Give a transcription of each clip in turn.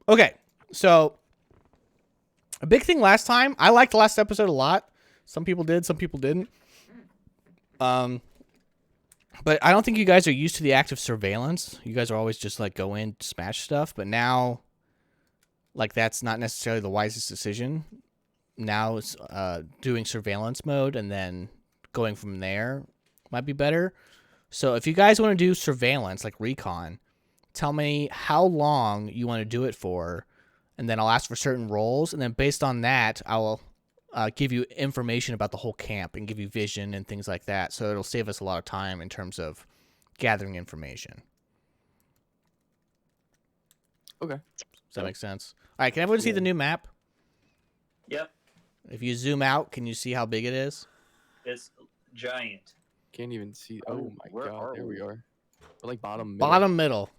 Okay, so a big thing last time. I liked the last episode a lot. Some people did, some people didn't. But I don't think you guys are used to the active surveillance. You guys are always just like go in, smash stuff. But now, like that's not necessarily the wisest decision. Now it's doing surveillance mode and then going from there might be better. So if you guys want to do surveillance like recon, tell me how long you want to do it for, and then I'll ask for certain roles, and then based on that, I'll give you information about the whole camp and give you vision and things like that. So it'll save us a lot of time in terms of gathering information. Okay. Does that make sense? All right, can everyone see the new map? Yep. If you zoom out, can you see how big it is? It's giant. Can't even see. Oh my where god, are there we we? are. We're like bottom middle. Bottom middle.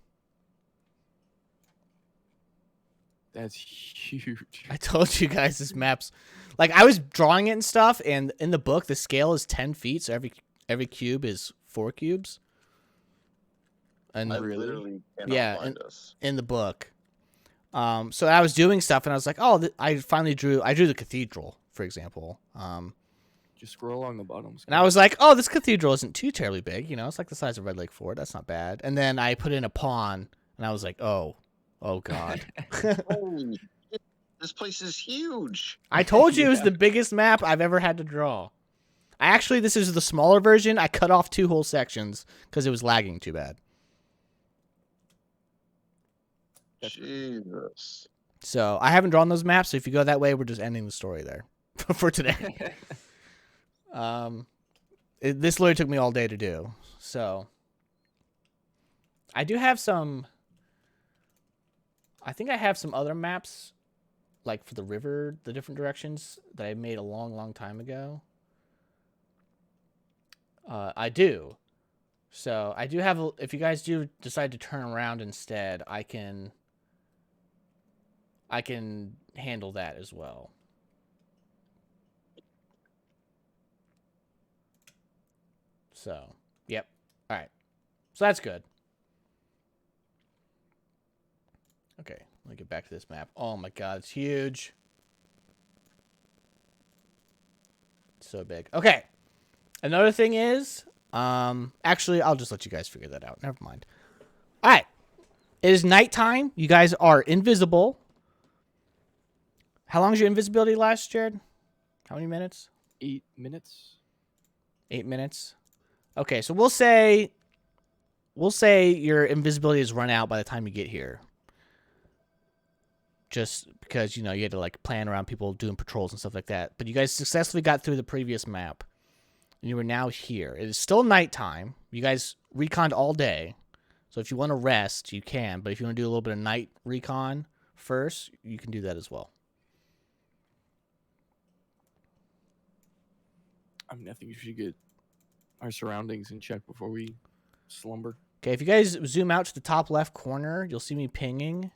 That's huge. I told you guys this map's like I was drawing it and stuff, and in the book the scale is 10 feet, so every cube is 4 cubes. And I Really? literally cannot Yeah, find us. in the book. So I was doing stuff, and I was like, oh, I finally drew the cathedral, for example. Just scroll along the bottom. And I was like, oh, this cathedral isn't too terribly big. You know, it's like the size of Red Lake Fort. That's not bad. And then I put in a pawn, and I was like, oh God. Holy shit, this place is huge. I told you it was Yeah. the biggest map I've ever had to draw. This is the smaller version. I cut off 2 whole sections because it was lagging too bad. Jesus. So I haven't drawn those maps. So if you go that way, we're just ending the story there for today. This literally took me all day to do. So I do have some. I think I have some other maps, like for the river, the different directions that I made a long time ago. I do. So I do have. If you guys do decide to turn around instead, I can handle that as well. So, yep. All right. So that's good. Okay, let me get back to this map. Oh my god, it's huge. It's so big. Okay. Another thing is, actually, I'll just let you guys figure that out. Never mind. All right. It is nighttime. You guys are invisible. How long is your invisibility last, Jared? How many minutes? 8 minutes. 8 minutes. Okay, so we'll say your invisibility is run out by the time you get here. Just because, you know, you had to like plan around people doing patrols and stuff like that. But you guys successfully got through the previous map. And you are now here. It is still nighttime. You guys reconned all day. So if you want to rest, you can. But if you want to do a little bit of night recon first, you can do that as well. I mean, I think we should get our surroundings in check before we slumber. Okay, if you guys zoom out to the top left corner, you'll see me pinging.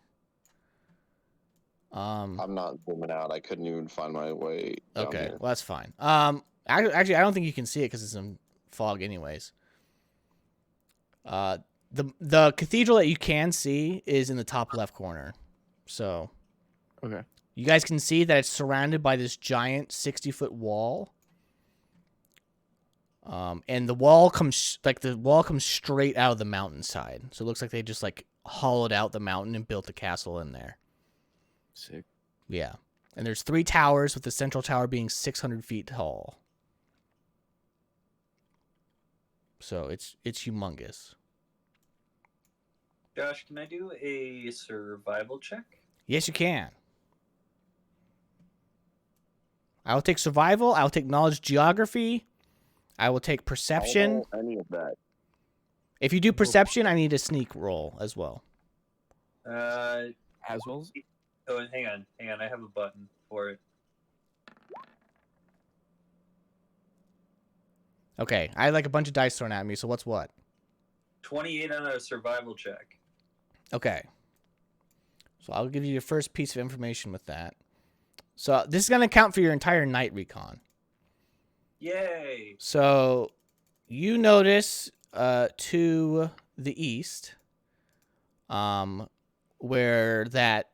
I'm not zooming out. I couldn't even find my way down Okay, here. well, that's fine. Actually, I don't think you can see it because it's in fog anyways. The cathedral that you can see is in the top left corner. So Okay. you guys can see that it's surrounded by this giant 60-foot wall. And the wall comes straight out of the mountainside. So it looks like they just like hollowed out the mountain and built a castle in there. Sick. Yeah. And there's 3 towers, with the central tower being 600 feet tall. So it's humongous. Josh, can I do a survival check? Yes, you can. I will take survival. I will take knowledge geography. I will take I perception. don't know any of that. If you do perception, I need a sneak roll as well. As well as Oh, hang on. I have a button for it. Okay, I had like a bunch of dice thrown at me, so what's what? 28 on a survival check. Okay. So I'll give you your first piece of information with that. So this is going to count for your entire night recon. Yay! So you notice to the east, where that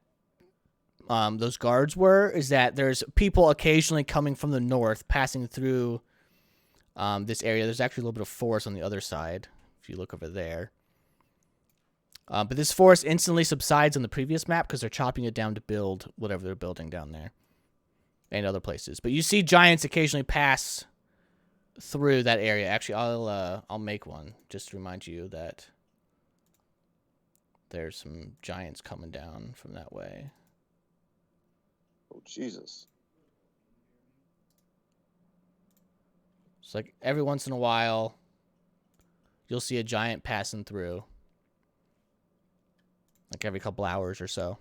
those guards were is that there's people occasionally coming from the north, passing through this area. There's actually a little bit of forest on the other side, if you look over there. But this forest instantly subsides on the previous map because they're chopping it down to build whatever they're building down there and other places. But you see giants occasionally pass through that area. Actually, I'll make one just to remind you that there's some giants coming down from that way. Oh, Jesus. It's like every once in a while, you'll see a giant passing through. Like every couple hours or so.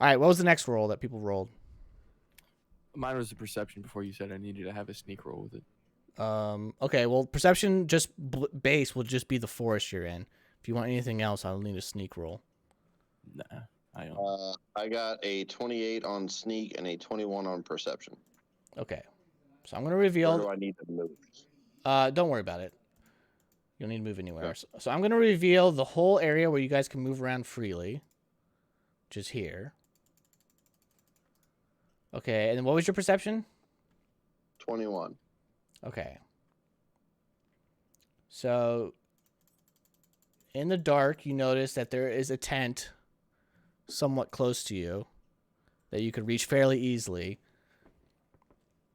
All right, what was the next roll that people rolled? Mine was a perception before you said I needed to have a sneak roll with it. Okay, well, perception just base will just be the forest you're in. If you want anything else, I'll need a sneak roll. Nah, I don't. I got a 28 on sneak and a 21 on perception. Okay, so I'm gonna Where reveal. do I need to move? Don't worry about it. You don't need to move anywhere. Okay. So I'm gonna reveal the whole area where you guys can move around freely, which is here. Okay, and then what was your perception? 21. Okay. So, in the dark, you notice that there is a tent somewhat close to you that you could reach fairly easily.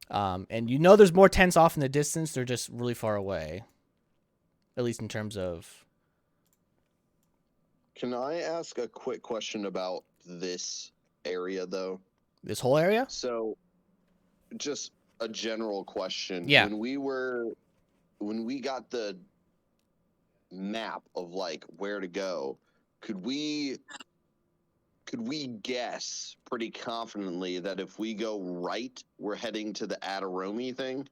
And you know there's more tents off in the distance. They're just really far away. At least in terms of... Can I ask a quick question about this area, though? This whole area? So, just a general question. Yeah. When we got the map of like where to go, could we guess pretty confidently that if we go right, we're heading to the Adarome thing?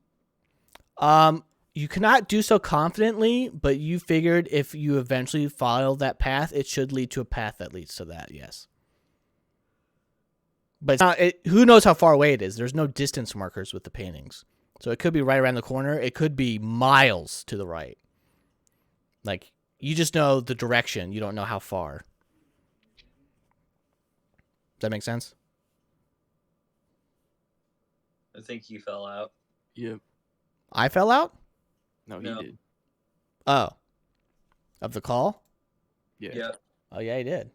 You cannot do so confidently, but you figured if you eventually follow that path, it should lead to a path that leads to that, yes. But it's not, who knows how far away it is? There's no distance markers with the paintings. So it could be right around the corner. It could be miles to the right. Like, you just know the direction. You don't know how far. Does that make sense? I think he fell out. Yep. I fell out? No, he No. did. Oh. Of the call? Yeah. Yep. Oh, yeah, he did.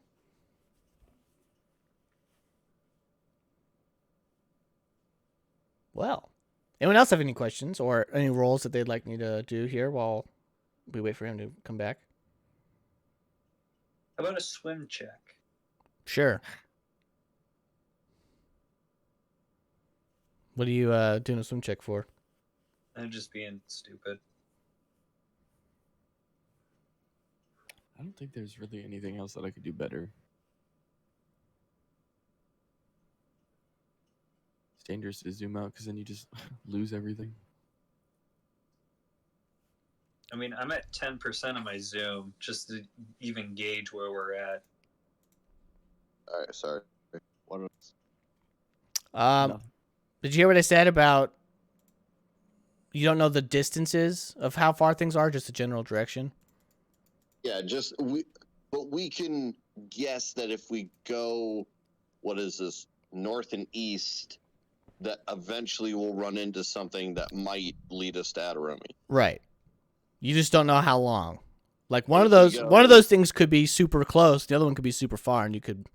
Well, anyone else have any questions or any roles that they'd like me to do here while we wait for him to come back? How about a swim check? Sure. What are you doing a swim check for? I'm just being stupid. I don't think there's really anything else that I could do better. It's dangerous to zoom out because then you just lose everything. I mean, I'm at 10% of my zoom just to even gauge where we're at. All right, sorry. What else? No. Did you hear what I said about you don't know the distances of how far things are, just the general direction? Yeah, but we can guess that if we go, what is this, north and east, that eventually we'll run into something that might lead us to Adarome. Right. You just don't know how long. Like one of those things could be super close, the other one could be super far, and it'd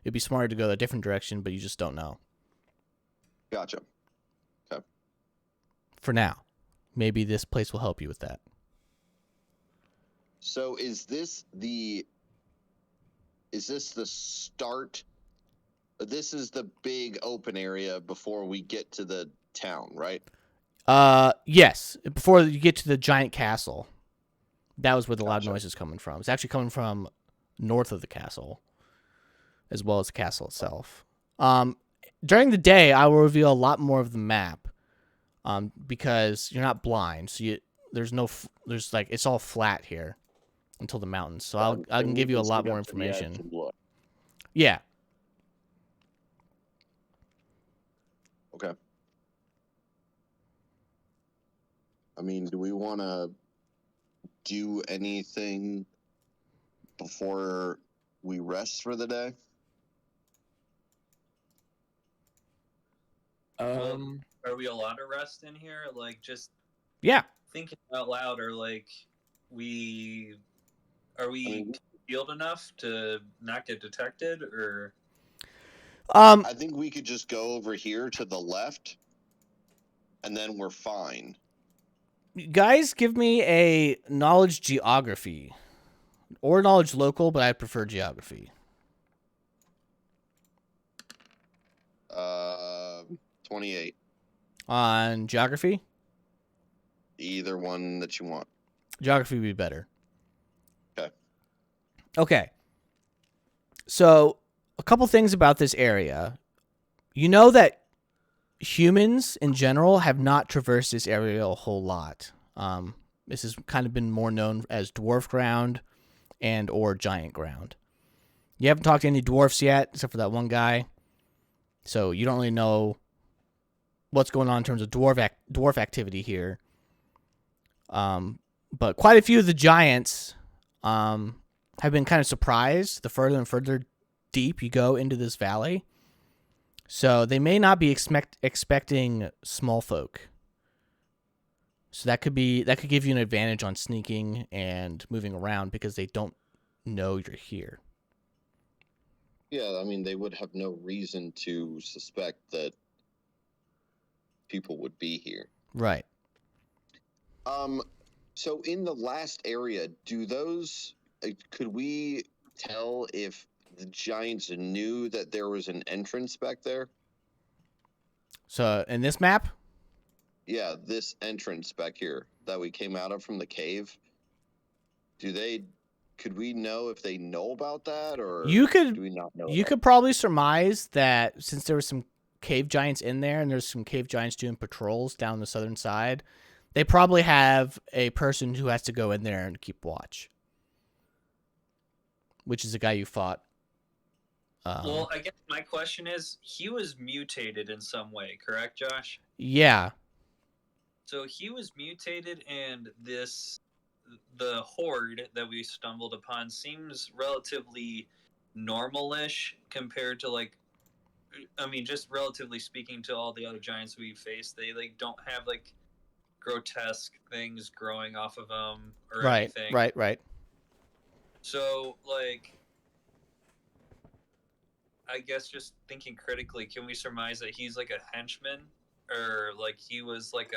be smarter to go a different direction, but you just don't know. Gotcha. Okay. For now. Maybe this place will help you with that. So is this the start? This is the big open area before we get to the town, right? Yes. Before you get to the giant castle. That was where the loud Gotcha. noise is coming from. It's actually coming from north of the castle, as well as the castle itself. During the day, I will reveal a lot more of the map, because you're not blind. So it's all flat here until the mountains. So I can give you a lot more information. Yeah. Okay. I mean, do we want to do anything before we rest for the day? Are we allowed to rest in here? Like, just Yeah. thinking out loud, or like, we are we I mean, healed enough to not get detected, or I think we could just go over here to the left, and then we're fine. Guys, give me a knowledge geography or knowledge local, but I prefer geography. 28. On geography? Either one that you want. Geography would be better. Okay. Okay. So, a couple things about this area. You know that humans in general have not traversed this area a whole lot. This has kind of been more known as dwarf ground and or giant ground. You haven't talked to any dwarfs yet, except for that one guy. So you don't really know what's going on in terms of dwarf activity here. But quite a few of the giants have been kind of surprised the further and further deep you go into this valley. So they may not be expecting small folk. So that could give you an advantage on sneaking and moving around because they don't know you're here. Yeah, I mean, they would have no reason to suspect that people would be here. Right. So in the last area, could we tell if the giants knew that there was an entrance back there? So in this map, Yeah, this entrance back here that we came out of from the cave. Could we know if they know about that, or do we not know? You could probably surmise that since there was some cave giants in there and there's some cave giants doing patrols down the southern side, they probably have a person who has to go in there and keep watch, which is the guy you fought. well, I guess my question is, he was mutated in some way, correct, Josh? Yeah. So he was mutated, and the horde that we stumbled upon seems relatively normalish compared to, like, I mean, just relatively speaking to all the other giants we faced. They like don't have like grotesque things growing off of them or anything. Right. So, like, I guess just thinking critically, can we surmise that he's like a henchman, or like he was like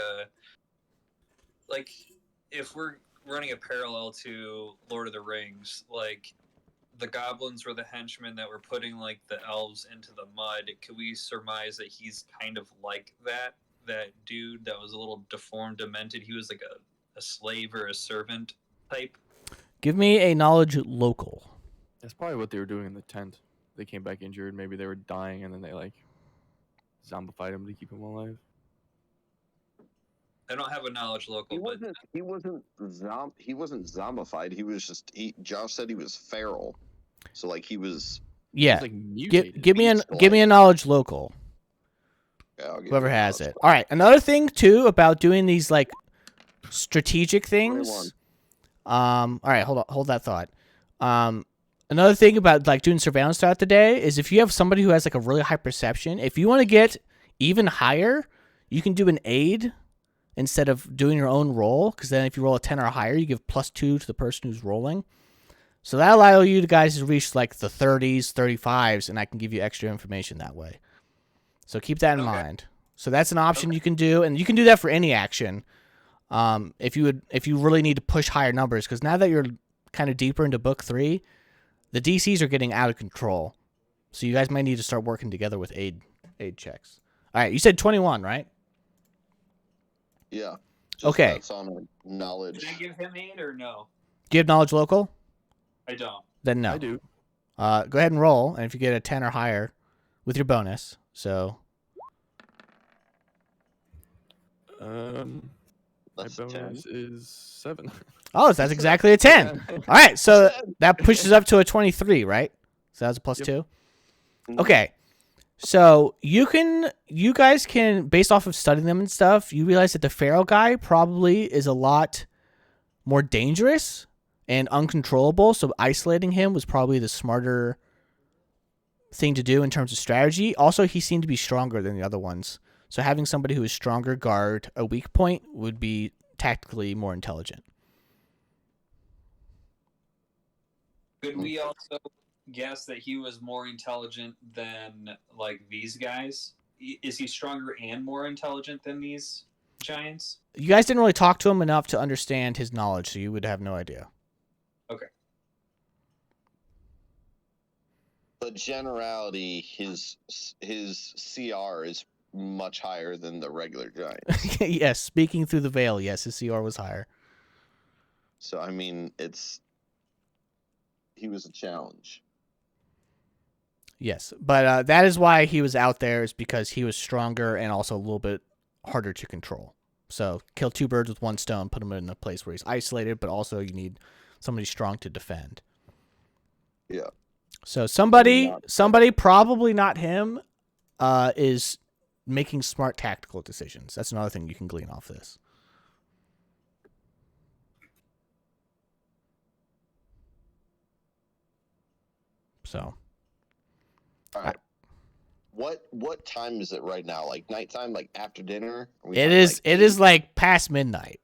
if we're running a parallel to Lord of the Rings, like the goblins were the henchmen that were putting like the elves into the mud. Could we surmise that he's kind of like that dude that was a little deformed, demented? He was like a slave or a servant type. Give me a knowledge local. That's probably what they were doing in the tent. They came back injured. Maybe they were dying, and then they like zombified him to keep him alive. I don't have a knowledge local, He wasn't zombified. Josh said he was feral. So like he was. Yeah. He was, like, mutated. Give me a knowledge local. Yeah, I'll give Whoever you has knowledge. it. All right. Another thing too about doing these like strategic things. All right. Hold that thought. Another thing about like doing surveillance throughout the day is if you have somebody who has like a really high perception, if you want to get even higher, you can do an aid instead of doing your own roll, because then if you roll a 10 or higher, you give +2 to the person who's rolling. So that allows you guys to reach like the 30s, 35s, and I can give you extra information that way. So keep that in mind. So that's an option you can do, and you can do that for any action. If you really need to push higher numbers, because now that you're kind of deeper into book 3, the DCs are getting out of control. So you guys might need to start working together with aid checks. All right, you said 21, right? Yeah. Okay. That's on knowledge. Did I give him 8 or no? Do you have knowledge local? I don't. Then no. I do. Go ahead and roll, and if you get a 10 or higher, with your bonus. So. My That's a 10. bonus is 7. Oh, so that's exactly a 10. All right, so that pushes up to a 23, right? So that's a +2. Okay. So you guys can, based off of studying them and stuff, you realize that the feral guy probably is a lot more dangerous and uncontrollable, so isolating him was probably the smarter thing to do in terms of strategy. Also, he seemed to be stronger than the other ones, so having somebody who is stronger guard a weak point would be tactically more intelligent. Could we also guess that he was more intelligent than like these guys? Is he stronger and more intelligent than these giants? You guys didn't really talk to him enough to understand his knowledge, so you would have no idea. Okay. But generality, his CR is much higher than the regular giants. Yes, speaking through the veil, yes, his CR was higher. So I mean, he was a challenge. Yes, but that is why he was out there, is because he was stronger and also a little bit harder to control. So kill two birds with one stone, put him in a place where he's isolated, but also you need somebody strong to defend. Yeah. So somebody probably not him, is making smart tactical decisions. That's another thing you can glean off this. So. All right. What time is it right now? Like nighttime, like after dinner? It is like past midnight.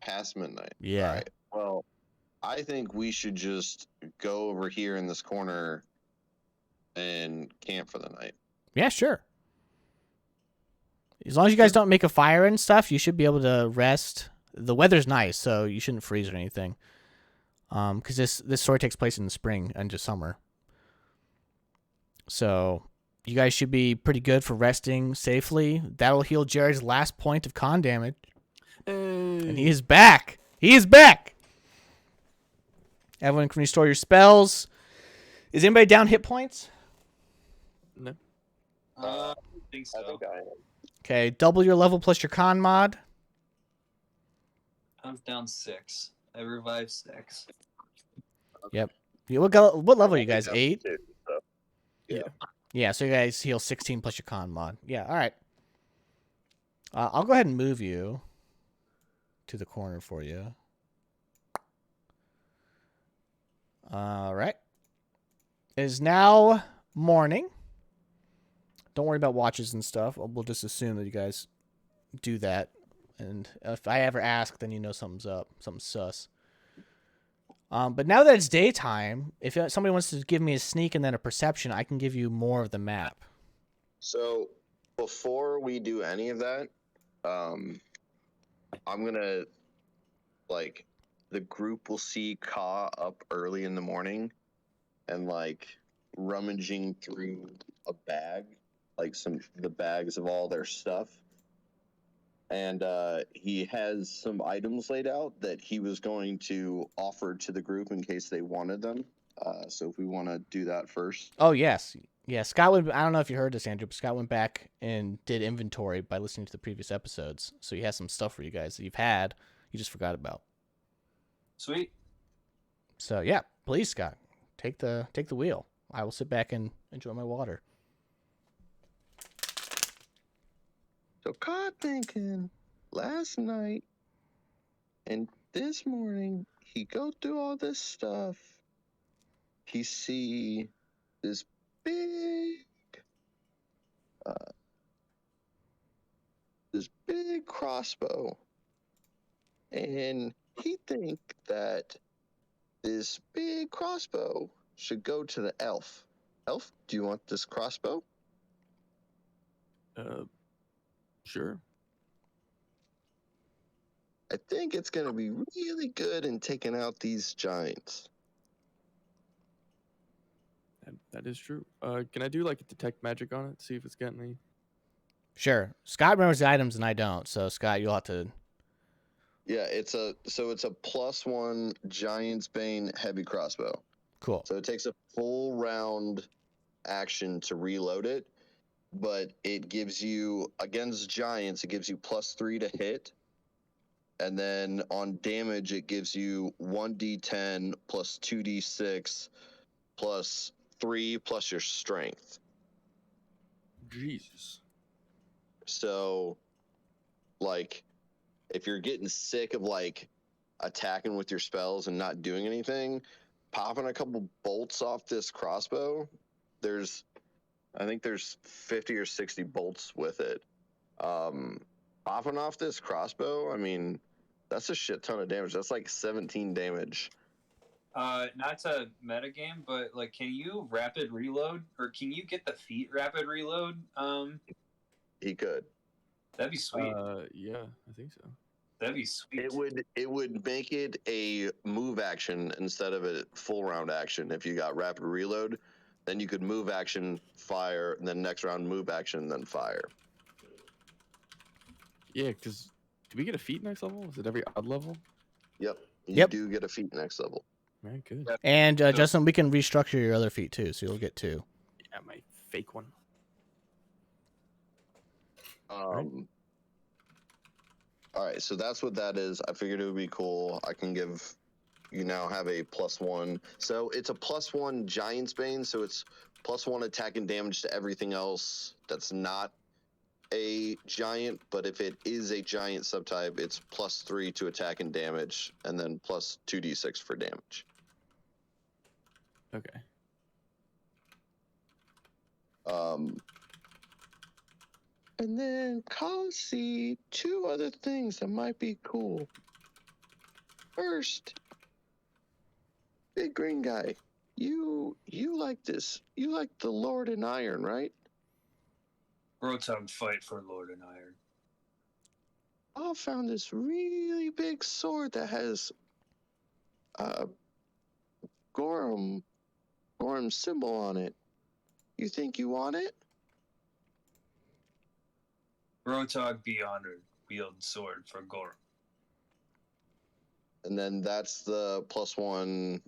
Past midnight. Yeah. All right. Well, I think we should just go over here in this corner and camp for the night. Yeah, sure. As long as you guys don't make a fire and stuff, you should be able to rest. The weather's nice, so you shouldn't freeze or anything. Because this story takes place in the spring and just summer. So you guys should be pretty good for resting safely. That'll heal Jared's last point of con damage. And he is back. He is back. Everyone can restore your spells. Is anybody down hit points? No. I think so. I think I am. Okay, double your level plus your con mod. I'm down 6. I revived 6. Yep. What level are you guys? 8? Yeah. Yeah, so you guys heal 16 plus your con mod. Yeah, all right. I'll go ahead and move you to the corner for you. All right. It is now morning. Don't worry about watches and stuff. We'll just assume that you guys do that. And if I ever ask, then you know something's up. Something's sus. But now that it's daytime, if somebody wants to give me a sneak and then a perception, I can give you more of the map. So before we do any of that, I'm gonna the group will see Ka up early in the morning and rummaging through a bag, the bags of all their stuff. And he has some items laid out that he was going to offer to the group in case they wanted them. So if we want to do that first. Oh, yes. Yeah, Scott I don't know if you heard this, Andrew, but Scott went back and did inventory by listening to the previous episodes. So he has some stuff for you guys that you've had, you just forgot about. Sweet. So, yeah, please, Scott, take the wheel. I will sit back and enjoy my water. So Ka thinking last night and this morning he go through all this stuff. He see this big crossbow, and he think that this big crossbow should go to the elf. Elf, do you want this crossbow? Sure. I think it's gonna be really good in taking out these giants. That is true. Can I do a detect magic on it? See if it's got any. Sure. Scott remembers the items and I don't. So, Scott, you'll have to... Yeah, it's a +1 Giant's Bane heavy crossbow. Cool. So it takes a full round action to reload it, but it gives you, against giants, it gives you +3 to hit. And then on damage, it gives you 1d10 plus 2d6 plus 3 plus your strength. Jesus. So, if you're getting sick of attacking with your spells and not doing anything, popping a couple bolts off this crossbow, I think there's 50 or 60 bolts with it. Popping off this crossbow, I mean, that's a shit ton of damage. That's like 17 damage. Not to metagame, but like, can you rapid reload, or can you get the feat rapid reload? He could. That'd be sweet. Yeah, I think so. That'd be sweet. It would make it a move action instead of a full round action. If you got rapid reload, then you could move action, fire, and then next round move action, then fire. Yeah, because do we get a feat next level? Is it every odd level? Yep. You Yep. do get a feat next level. Very good. Yeah. And Justin, we can restructure your other feat too, so you'll get 2. Yeah, my fake one. All right, so that's what that is. I figured it would be cool. I can give you now have a +1. So it's a +1 Giant's Bane, so it's +1 attack and damage to everything else that's not a giant, but if it is a giant subtype, it's +3 to attack and damage, and then plus 2d6 for damage. Okay. And then see 2 other things that might be cool. First, big green guy, you like this. You like the Lord in Iron, right? Rotug fight for Lord in Iron. I found this really big sword that has Gorham symbol on it. You think you want it? Rotug be honored. Wield sword for Gorham. And then that's the +1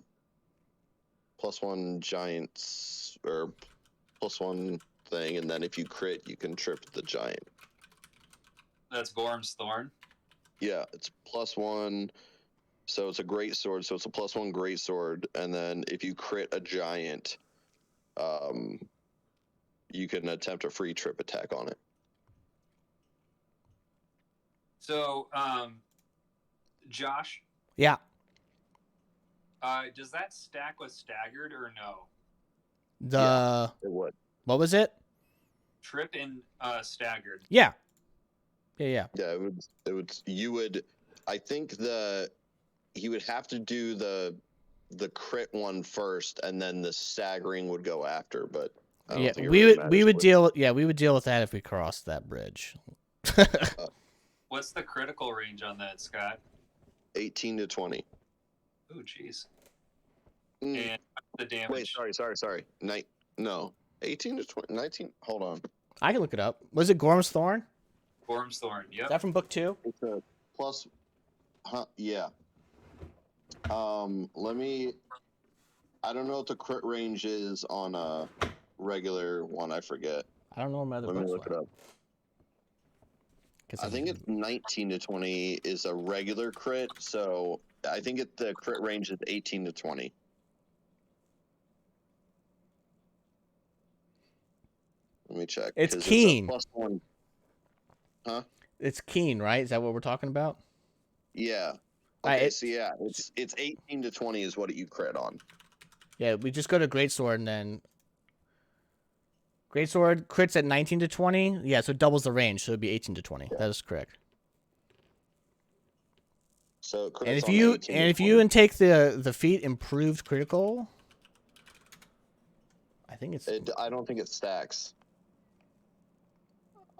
giants, or +1 thing, and then if you crit, you can trip the giant. That's Gorham's Thorn. Yeah, it's +1, so it's a great sword, so it's a +1 great sword, and then if you crit a giant, you can attempt a free trip attack on it. So, Josh, Yeah. does that stack with staggered or no? It would. What was it? Trip and staggered. Yeah. Yeah. Yeah, it would. You would. I think he would have to do the crit one first, and then the staggering would go after. But I don't Yeah, think it we really would we matters would which. we would deal with that if we crossed that bridge. What's the critical range on that, Scott? 18 to 20. Oh, jeez. Mm, And the damage. Wait, sorry. No, 18 to 20. 19. Hold on. I can look it up. Was it Gorham's Thorn? Gorham's Thorn. Is Yep. that from book 2? It's a plus. Yeah. Let me. I don't know what the crit range is on a regular one. I forget. I don't know where my other Let me books look it went. up. I think it's 19 to 20 is a regular crit, so I think the crit range is 18 to 20. Let me check. It's 'cause keen. It's a +1. Huh? It's keen, right? Is that what we're talking about? Yeah. Alright, Okay, so yeah, it's 18 to 20 is what you crit on. Yeah, we just go to Greatsword and then Greatsword crits at 19 to 20. Yeah, so it doubles the range, so it'd be 18 to 20. Yeah. That is correct. So it crits And if on you 18 and to if 20. you take the feat improved critical, I think it's I don't think it stacks.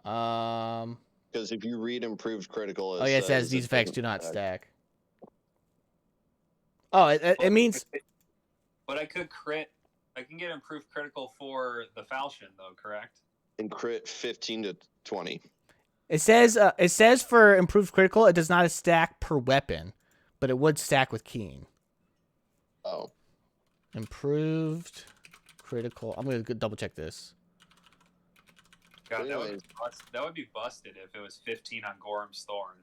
um Because if you read improved critical, oh yeah, it says these effects doesn't do not stack. stack. Oh, it means But I could crit. I can get improved critical for the falchion, though. Correct. And crit 15 to 20. it says for improved critical it does not stack per weapon, but it would stack with keen. Oh. Improved critical. I'm gonna double check this. God, Anyways. that would be busted if it was 15 on Gorham's Thorn.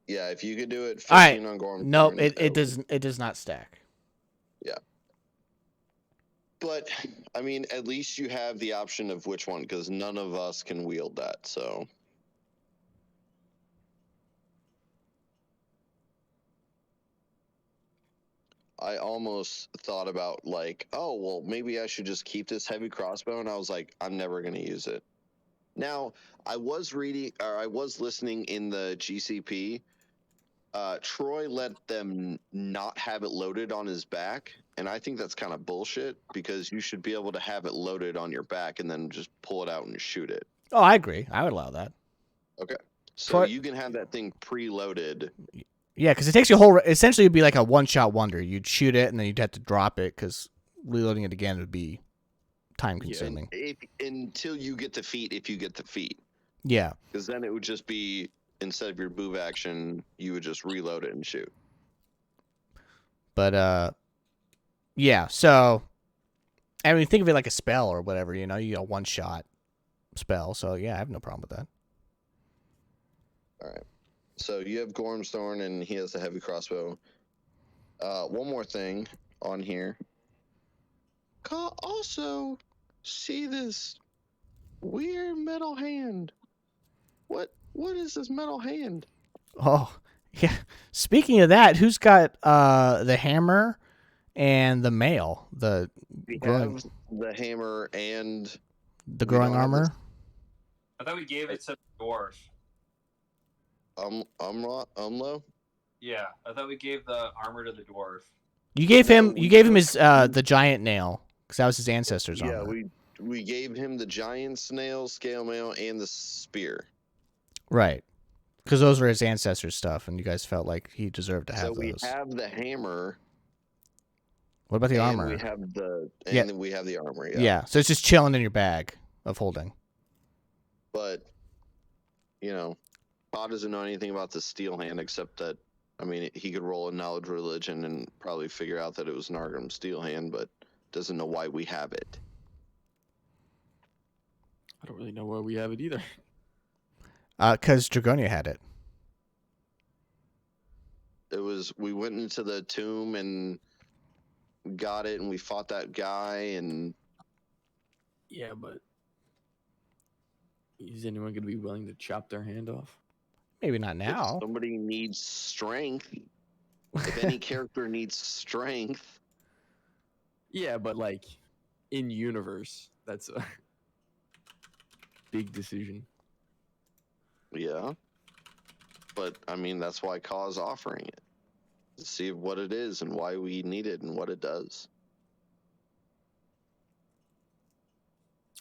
Yeah, if you could do it 15 All right. on Gorham. Nope, Thorn, it does not stack. But, I mean, at least you have the option of which one, because none of us can wield that, so. I almost thought about like, oh well, maybe I should just keep this heavy crossbow, and I was like, I'm never gonna use it. Now, I was listening in the GCP. Troy let them not have it loaded on his back, and I think that's kind of bullshit because you should be able to have it loaded on your back and then just pull it out and shoot it. Oh, I agree. I would allow that. Okay, so Troy- you can have that thing preloaded. Yeah, because it takes you a whole. Essentially, it'd be like a one-shot wonder. You'd shoot it, and then you'd have to drop it because reloading it again would be time-consuming. Until you get the feat, if you get the feat. Yeah. Because then it would just be, instead of your move action, you would just reload it and shoot. But yeah. So, I mean, think of it like a spell or whatever. You know, you got a one-shot spell. So yeah, I have no problem with that. All right. So you have Gorm's Thorn, and he has the heavy crossbow. One more thing on here. Also, see this weird metal hand. What is this metal hand? Oh, yeah. Speaking of that, who's got the hammer and the mail? We growing, have the hammer and the growing don't have armor. I thought we gave it to the dwarf. Umlo. Yeah, I thought we gave the armor to the dwarf. You gave him. we You gave him don't- his the giant nail because that was his ancestor's Yeah, armor. we gave him the giant snail, scale mail, and the spear. Right. Because those were his ancestors' stuff, and you guys felt like he deserved to have So we those. have the hammer. What about the and armor? We have the Yeah. then we have the armor. Yeah. So it's just chilling in your bag of holding. But Todd doesn't know anything about the steel hand except that he could roll a knowledge religion and probably figure out that it was an Arkham steel hand, but doesn't know why we have it. I don't really know why we have it either. Because Dragonia had it. It was we went into the tomb and got it, and we fought that guy, and Yeah, but is anyone going to be willing to chop their hand off? Maybe not now. if somebody needs strength, if any character needs strength, Yeah, but like in universe, that's a big decision. yeah. But that's why Kaw's offering it. To see what it is and why we need it and what it does.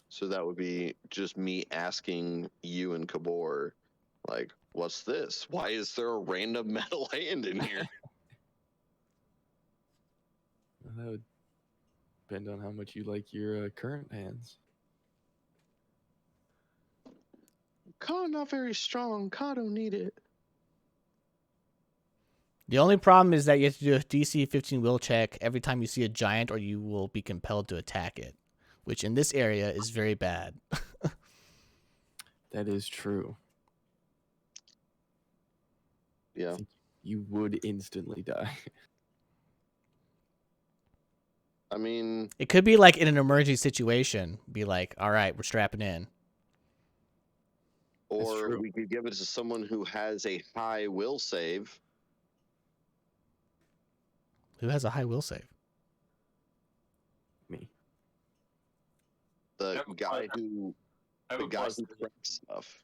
So that would be just me asking you and Kabor, like, what's this? Why is there a random metal hand in here? That would depend on how much you like your current hands. Kaw not very strong. Kaw don't need it. The only problem is that you have to do a DC 15 will check every time you see a giant, or you will be compelled to attack it, which in this area is very bad. That is true. Yeah. You would instantly die. It could be like in an emergency situation, be like, all right, we're strapping in. Or true. we could give it to someone who has a high will save. Who has a high will save? Me. The That would guy probably- who I have the a guy plus who three. corrects stuff.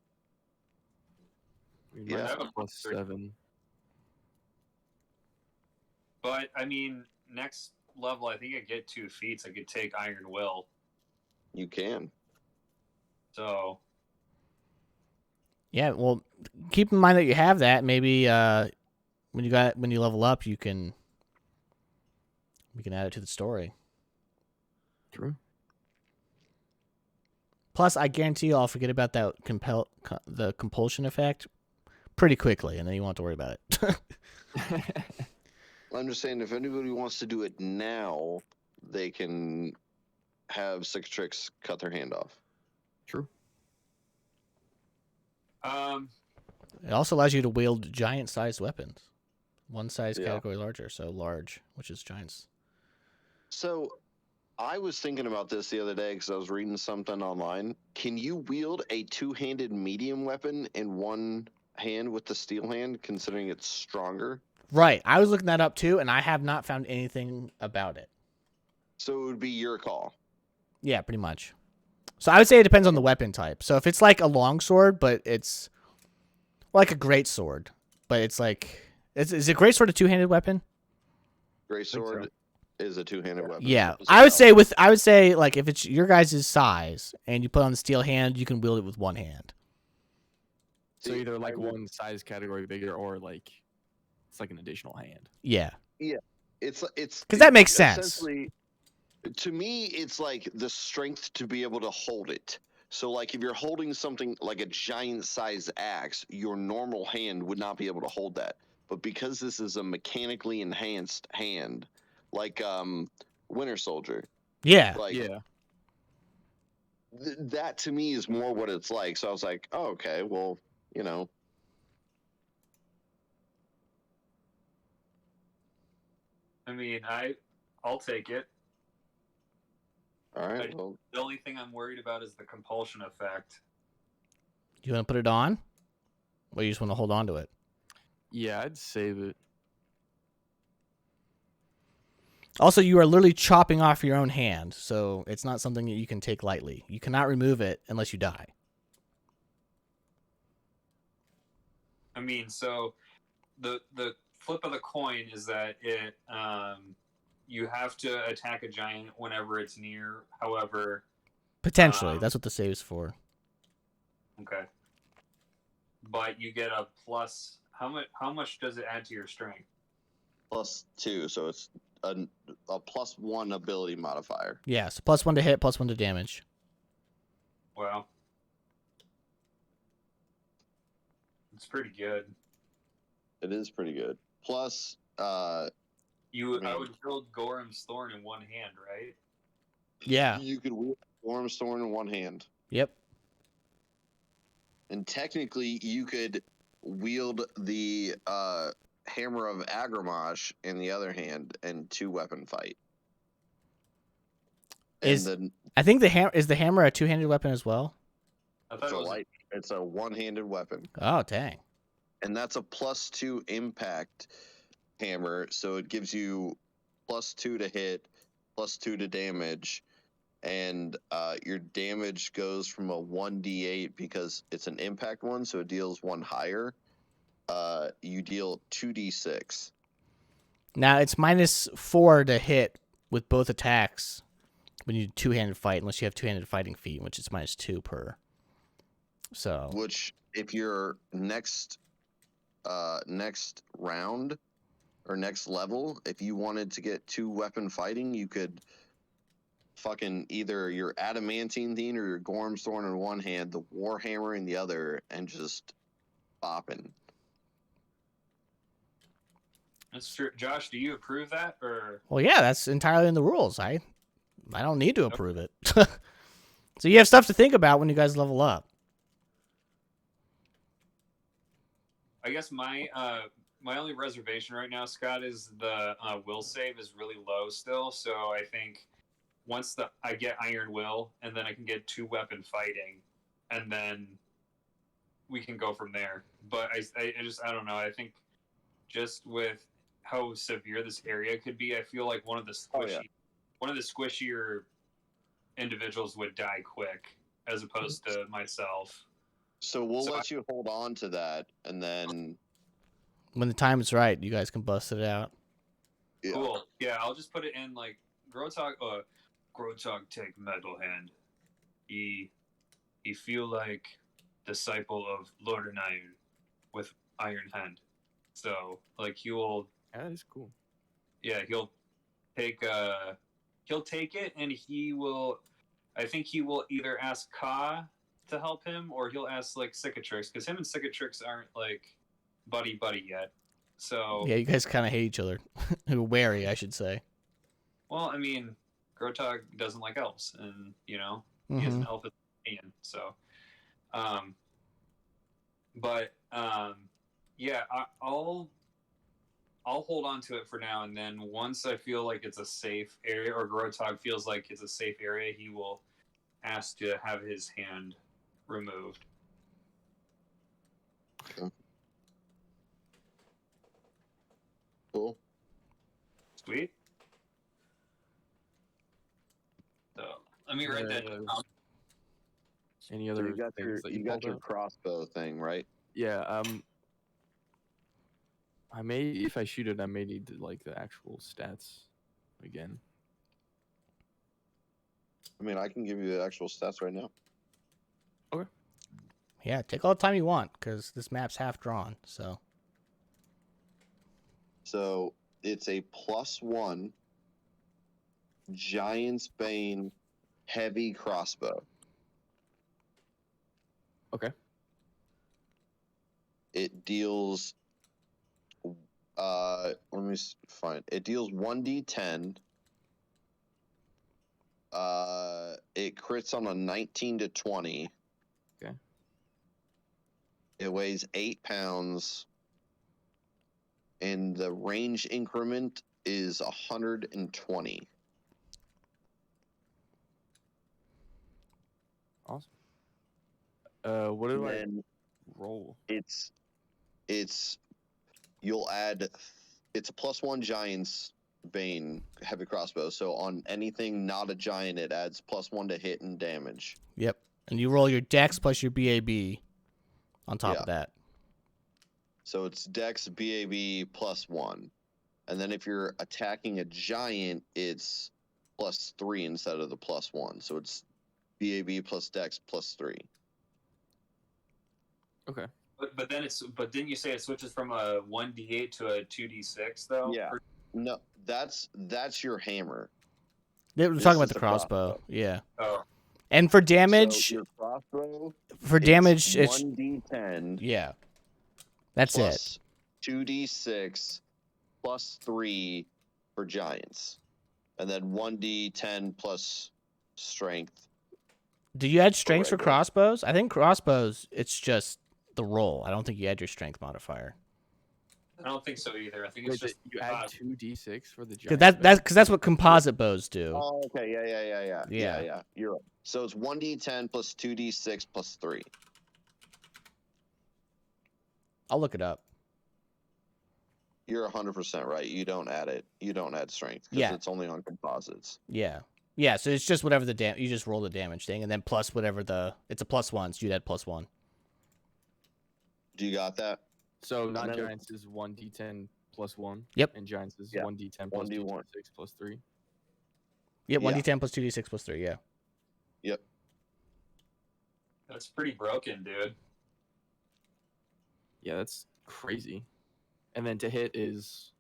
We Yeah. might I have have a plus plus 7. But next level, I think I get 2 feats. I could take Iron Will. You can. So Yeah, well, keep in mind that you have that. Maybe when you level up, we can add it to the story. True. Plus, I guarantee you, I'll forget about that the compulsion effect pretty quickly, and then you won't have to worry about it. I'm just saying, if anybody wants to do it now, they can have Cicatrix cut their hand off. True. It also allows you to wield giant-sized weapons, one size Yeah. category larger, so large, which is giants. So, I was thinking about this the other day because I was reading something online. Can you wield a two-handed medium weapon in one hand with the steel hand, considering it's stronger? Right. I was looking that up too, and I have not found anything about it. So it would be your call. Yeah, pretty much. So I would say it depends on the weapon type. So if it's like a long sword, but it's like a great sword, but it's like is a great sword a two-handed weapon? Great think so. sword is a two-handed weapon. Yeah, So I would say like if it's your guys' size and you put on the steel hand, you can wield it with one hand. So See, either I like would- one size category bigger, or like it's like an additional hand. Yeah, it's because that makes sense. essentially, to me, it's like the strength to be able to hold it. So, like, if you're holding something like a giant size axe, your normal hand would not be able to hold that. But because this is a mechanically enhanced hand, like Winter Soldier, Yeah, like Yeah. that to me is more what it's like. So I was like, oh, okay, well, you know, I mean, I'll take it. all right, I- well, The only thing I'm worried about is the compulsion effect. you want to put it on, or you just want to hold on to it? Yeah, I'd save it. Also, you are literally chopping off your own hand, so it's not something that you can take lightly. You cannot remove it unless you die. I mean, so the flip of the coin is that it you have to attack a giant whenever it's near. However, Potentially, that's what the save's for. okay, but you get a plus. How much does it add to your strength? +2, so it's a +1 ability modifier. Yeah, so +1 to hit, +1 to damage. Well, it's pretty good. It is pretty good. Plus, I mean- would kill Gorham's Thorn in one hand, right? Yeah. you could wield Worm's Thorn in one hand. Yep. And technically, you could wield the Hammer of Agramash in the other hand and two-weapon fight. Is- And then I think the hammer a two-handed weapon as well? I thought it's it a was it's a one-handed weapon. Oh, dang. And that's a +2 impact hammer, so it gives you +2 to hit, +2 to damage, and your damage goes from a 1d8 because it's an impact one, so it deals one higher. You deal 2d6. Now it's -4 to hit with both attacks when you do two-handed fight, unless you have two-handed fighting feat, which is -2 per. So Which, if your next round or next level, if you wanted to get two-weapon fighting, you could fucking either your adamantine thing or your Gorm's Thorn in one hand, the Warhammer in the other, and just bopping. That's true. Josh, do you approve that or? well, yeah, that's entirely in the rules. I don't need to approve it. So you have stuff to think about when you guys level up. I guess my only reservation right now, Scott, is the will save is really low still. So I think once I get Iron Will, and then I can get two-weapon fighting, and then we can go from there. But I don't know. I think just with how severe this area could be, I feel like one of the squishier individuals would die quick, as opposed to myself. So we'll So let you hold on to that, and then When the time is right, you guys can bust it out. yeah. Cool. Yeah, I'll just put it in like Grotog. Grotog take metal hand. He feel like disciple of Lord and Iron with Iron Hand. So like he will, Yeah, that is cool. yeah, he'll take it, and he will. I think he will either ask Ka to help him, or he'll ask like Cicatrix, because him and Cicatrix aren't like buddy yet. So Yeah, you guys kind of hate each other. Wary, I should say. well, I mean, Grotog doesn't like elves, and he is an Mhm. elf Ian. So, yeah, I'll hold on to it for now, and then once I feel like it's a safe area, or Grotog feels like it's a safe area, he will ask to have his hand removed. Cool. Sweet. So let me write that down. Any So other you got things that you got pulled your out? crossbow thing, right? Yeah. I may, if I shoot it, I may need to, like, the actual stats again. I mean, I can give you the actual stats right now. Yeah, take all the time you want because this map's half drawn. So So it's a +1 Giant's Bane heavy crossbow. Okay. It deals. Let me find. It deals 1d10. It crits on a 19 to 20. Okay. It weighs 8 pounds. And the range increment is 120. Awesome. What do I Then roll? it's you'll add. It's a +1 Giant's Bane heavy crossbow. So on anything not a giant, it adds +1 to hit and damage. yep, and you roll your Dex plus your BAB on top of that. So it's Dex BAB +1, and then if you're attacking a giant, it's +3 instead of the +1. So it's BAB plus Dex +3. Okay. But didn't you say it switches from a 1d8 to a 2d6 though? Yeah. No, that's your hammer. We're This talking about is the the crossbow. crossbow. Yeah, Oh, and for So damage, your crossbow, for damage, it's it's 1d10 yeah. That's it. plus 2d6 +3 for giants, and then 1d10 plus strength. Do you add strengths for regular. crossbows? I think crossbows, it's just the roll. I don't think you add your strength modifier. I don't think so either. I think it's Wait, just you add 2d6 for the Cause giant. that's what composite bows do. Oh, okay, yeah. Yeah. You're right. So it's 1d10 plus 2d6 plus 3. I'll look it up. You're 100% right. You don't add it. You don't add strength because Yeah. it's only on composites. Yeah. Yeah, so it's just whatever you just roll the damage thing, and then plus whatever it's a +1, so you'd add +1. Do you got that? So then non-giants is 1d10 plus 1. Yep. And giants is Yeah. 1d10 plus 1d1. 2d6 plus 3. Yep, Yeah. 1d10 plus 2d6 plus 3, yeah. Yep. That's pretty broken, dude. Yeah, that's crazy. And then to hit is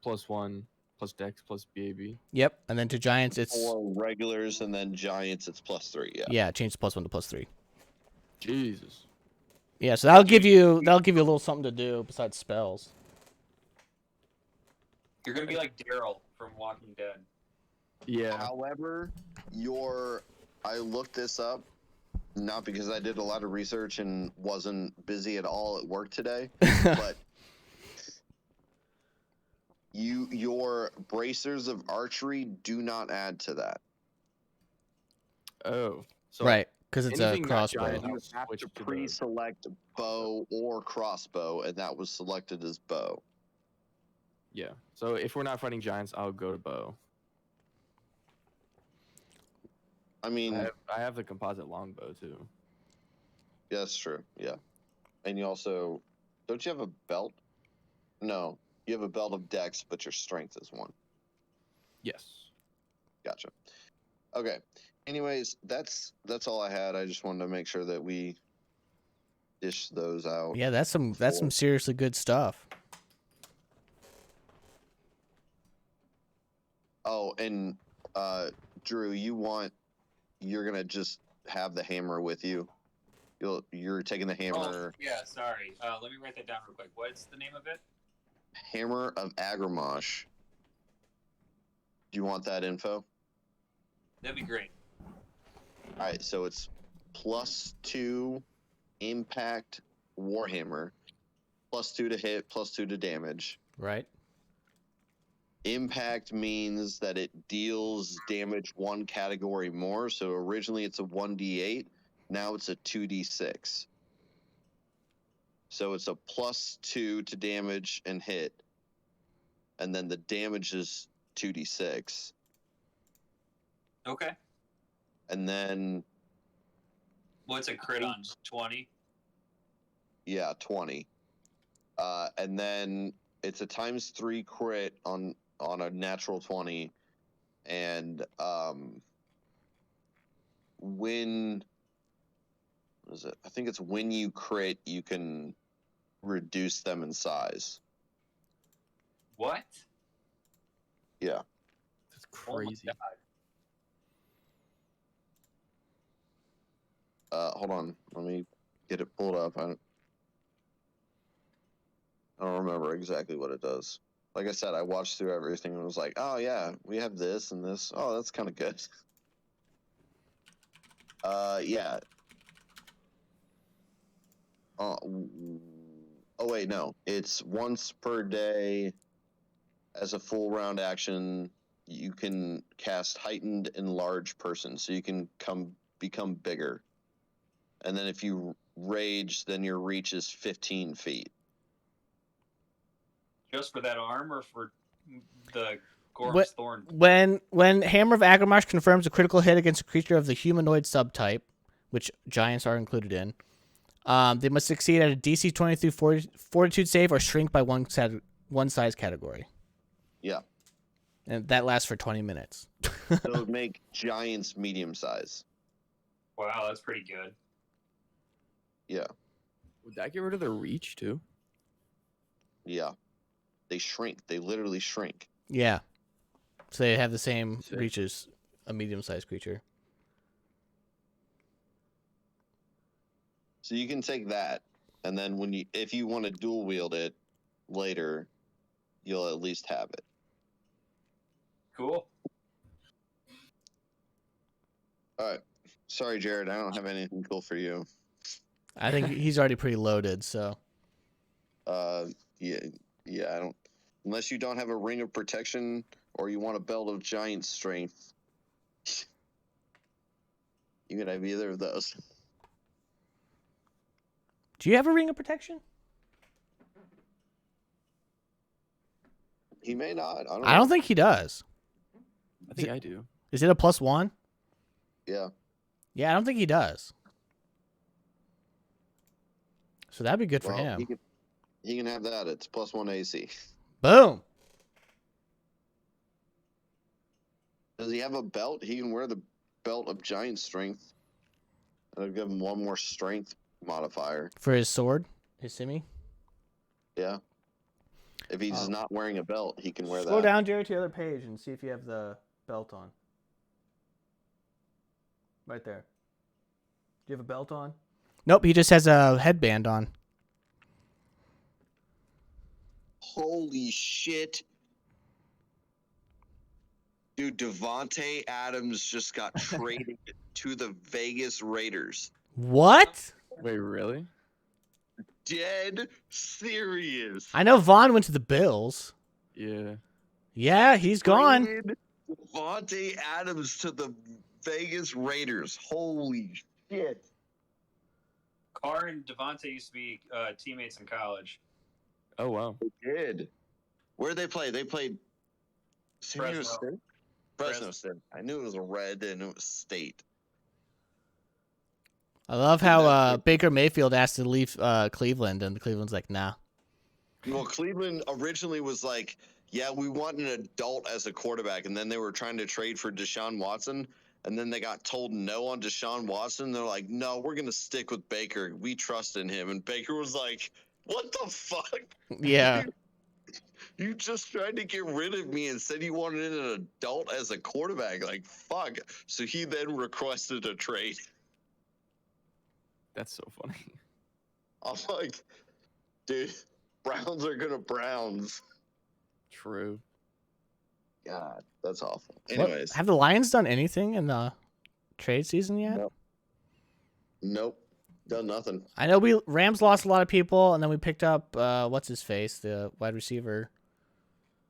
+1 plus Dex plus BAB. Yep, and then to giants it's For regulars and then giants, it's +3. Yeah. yeah, change +1 to +3. Jesus. Yeah, so that'll give you a little something to do besides spells. You're gonna be like Daryl from Walking Dead. Yeah. However, I looked this up, not because I did a lot of research and wasn't busy at all at work today, but your bracers of archery do not add to that. Oh. So Right, because it's a anything not crossbow. giant, You I'll have switch to to the- pre-select bow or crossbow, and that was selected as bow. Yeah. So if we're not fighting giants, I'll go to bow. I mean, I have the composite longbow too. yeah, that's true. Yeah, and you also don't you have a belt? No, you have a belt of dex, but your strength is 1. Yes. Gotcha. Okay. Anyways, that's all I had. I just wanted to make sure that we dish those out. Yeah, that's some seriously good stuff. Oh, and Drew, you're gonna just have the hammer with you. You're taking the hammer. Oh, yeah, sorry. Let me write that down real quick. What's the name of it? Hammer of Agramash. Do you want that info? That'd be great. All right, so it's +2 impact warhammer, +2 to hit, +2 to damage. Right? Impact means that it deals damage 1 category more. So originally it's a 1d8, now it's a 2d6. So it's a +2 to damage and hit. and then the damage is 2d6, Okay. and then What's a crit on 20? yeah, 20, and then it's a ×3 crit on a natural 20, and when what is it? I think it's when you crit, you can reduce them in size. What? Yeah. That's Oh my crazy. God. Hold on, let me get it pulled up. I don't remember exactly what it does. Like I said, I watched through everything and was like, oh yeah, we have this and this. Oh, that's kind of good. Yeah. Oh wait, no. It's once per day as a full round action. You can cast heightened enlarge person, so you can become bigger. And then if you rage, then your reach is 15 feet. Just for that arm or for the Gorm's What- Thorn? When Hammer of Agramarsh confirms a critical hit against a creature of the humanoid subtype, which giants are included in, they must succeed at a DC 23 Fortitude save or shrink by one size category. Yeah. And that lasts for 20 minutes. So it would make giants medium size. Wow, that's pretty good. Yeah. Would that get rid of their reach too? Yeah. They shrink. They literally shrink. Yeah. So they have the same Sick. reach as a medium-sized creature. So you can take that, and then if you want to dual wield it later, you'll at least have it. Cool. All right. Sorry, Jared. I don't have anything cool for you. I think he's already pretty loaded, so. Yeah. I don't. Unless you don't have a ring of protection or you want a belt of giant strength, you can have either of those. Do you have a ring of protection? He may not. I don't think he does. I think I do. Is it a +1? Yeah. Yeah, I don't think he does. So that'd be good for Well, him. He can have that. It's +1 AC. Boom. Does he have a belt? He can wear the belt of giant strength. That'll give him one more strength modifier. For his sword, his simi. Yeah. If he's not wearing a belt, he can wear Scroll that. down, Jerry, to the other page and see if you have the belt on. Right there. Do you have a belt on? Nope, he just has a headband on. Holy shit. Dude, Devontae Adams just got traded to the Vegas Raiders. What? Wait, really? Dead serious. I know Vaughn went to the Bills. Yeah. Yeah, he's gone. Traded Devontae Adams to the Vegas Raiders. Holy shit. Carr and Devontae used to be teammates in college. Oh wow. They did. Where'd they play? They played San Diego Fresno. State? Fresno State. I knew it was a red and it was state. I love how Baker Mayfield asked to leave Cleveland, and Cleveland's like, nah. Well, Cleveland originally was like, yeah, we want an adult as a quarterback. And then they were trying to trade for Deshaun Watson. And then they got told no on Deshaun Watson. They're like, no, we're going to stick with Baker. We trust in him. And Baker was like, what the fuck? Yeah. You just tried to get rid of me and said you wanted an adult as a quarterback. Like, fuck. So he then requested a trade. That's so funny. I'm like, dude, Browns are going to Browns. True. God, that's awful. What- Anyways. have the Lions done anything in the trade season yet? No. Nope. Done nothing. I know Rams lost a lot of people, and then we picked up what's his face, the wide receiver.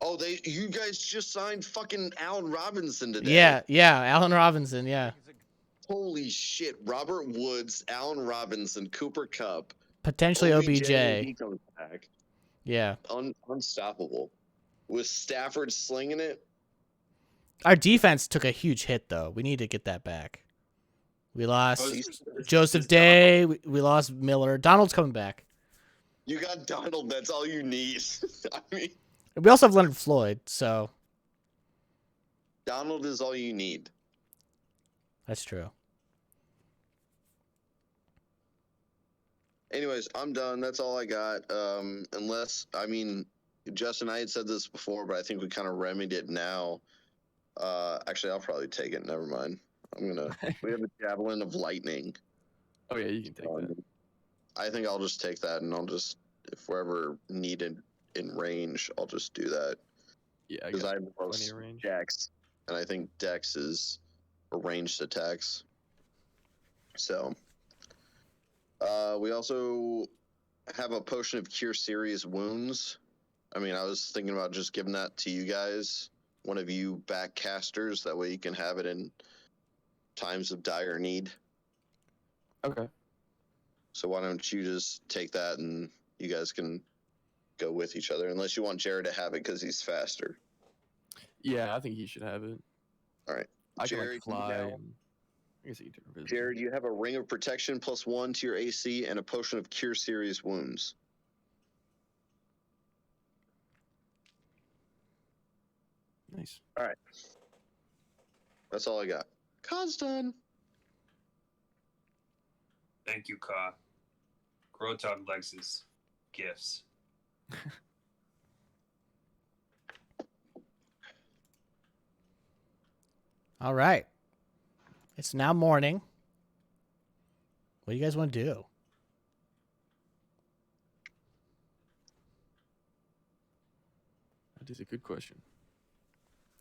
Oh, you guys just signed fucking Allen Robinson today. Yeah, Allen Robinson, yeah. Holy shit. Robert Woods, Allen Robinson, Cooper Kupp. Potentially He OBJ. comes back. Yeah. Unstoppable. with Stafford slinging it. Our defense took a huge hit, though. We need to get that back. We lost Joseph is Day. We lost Miller. Donald's coming back. You got Donald. That's all you need. I mean, We also have Leonard Floyd, so Donald is all you need. that's true. Anyways, I'm done. That's all I got. Unless, I mean, Justin, I had said this before, but I think we kind of remedied it now. Actually, I'll probably take it. Never mind. We have a javelin of lightning. Oh yeah, you can take that. I think I'll just take that, and I'll just, if we're ever needed in range, I'll just do that. Yeah, I Because I got have the plenty most of range. Dex, and I think Dex is a ranged attacks. So, we also have a potion of cure serious wounds. I mean, I was thinking about just giving that to you guys, one of you backcasters. That way you can have it in times of dire need. Okay. So why don't you just take that and you guys can go with each other, unless you want Jared to have it because he's faster. Yeah, I think he should have it. All right. I can Jared, like fly. now- And I guess he can turn invisible. Jared, you have a ring of protection +1 to your AC and a potion of cure serious wounds. Nice. All right. That's all I got. Con's done. Thank you, Ka. Grotog likes his gifts. All right. It's now morning. What do you guys want to do? That is a good question.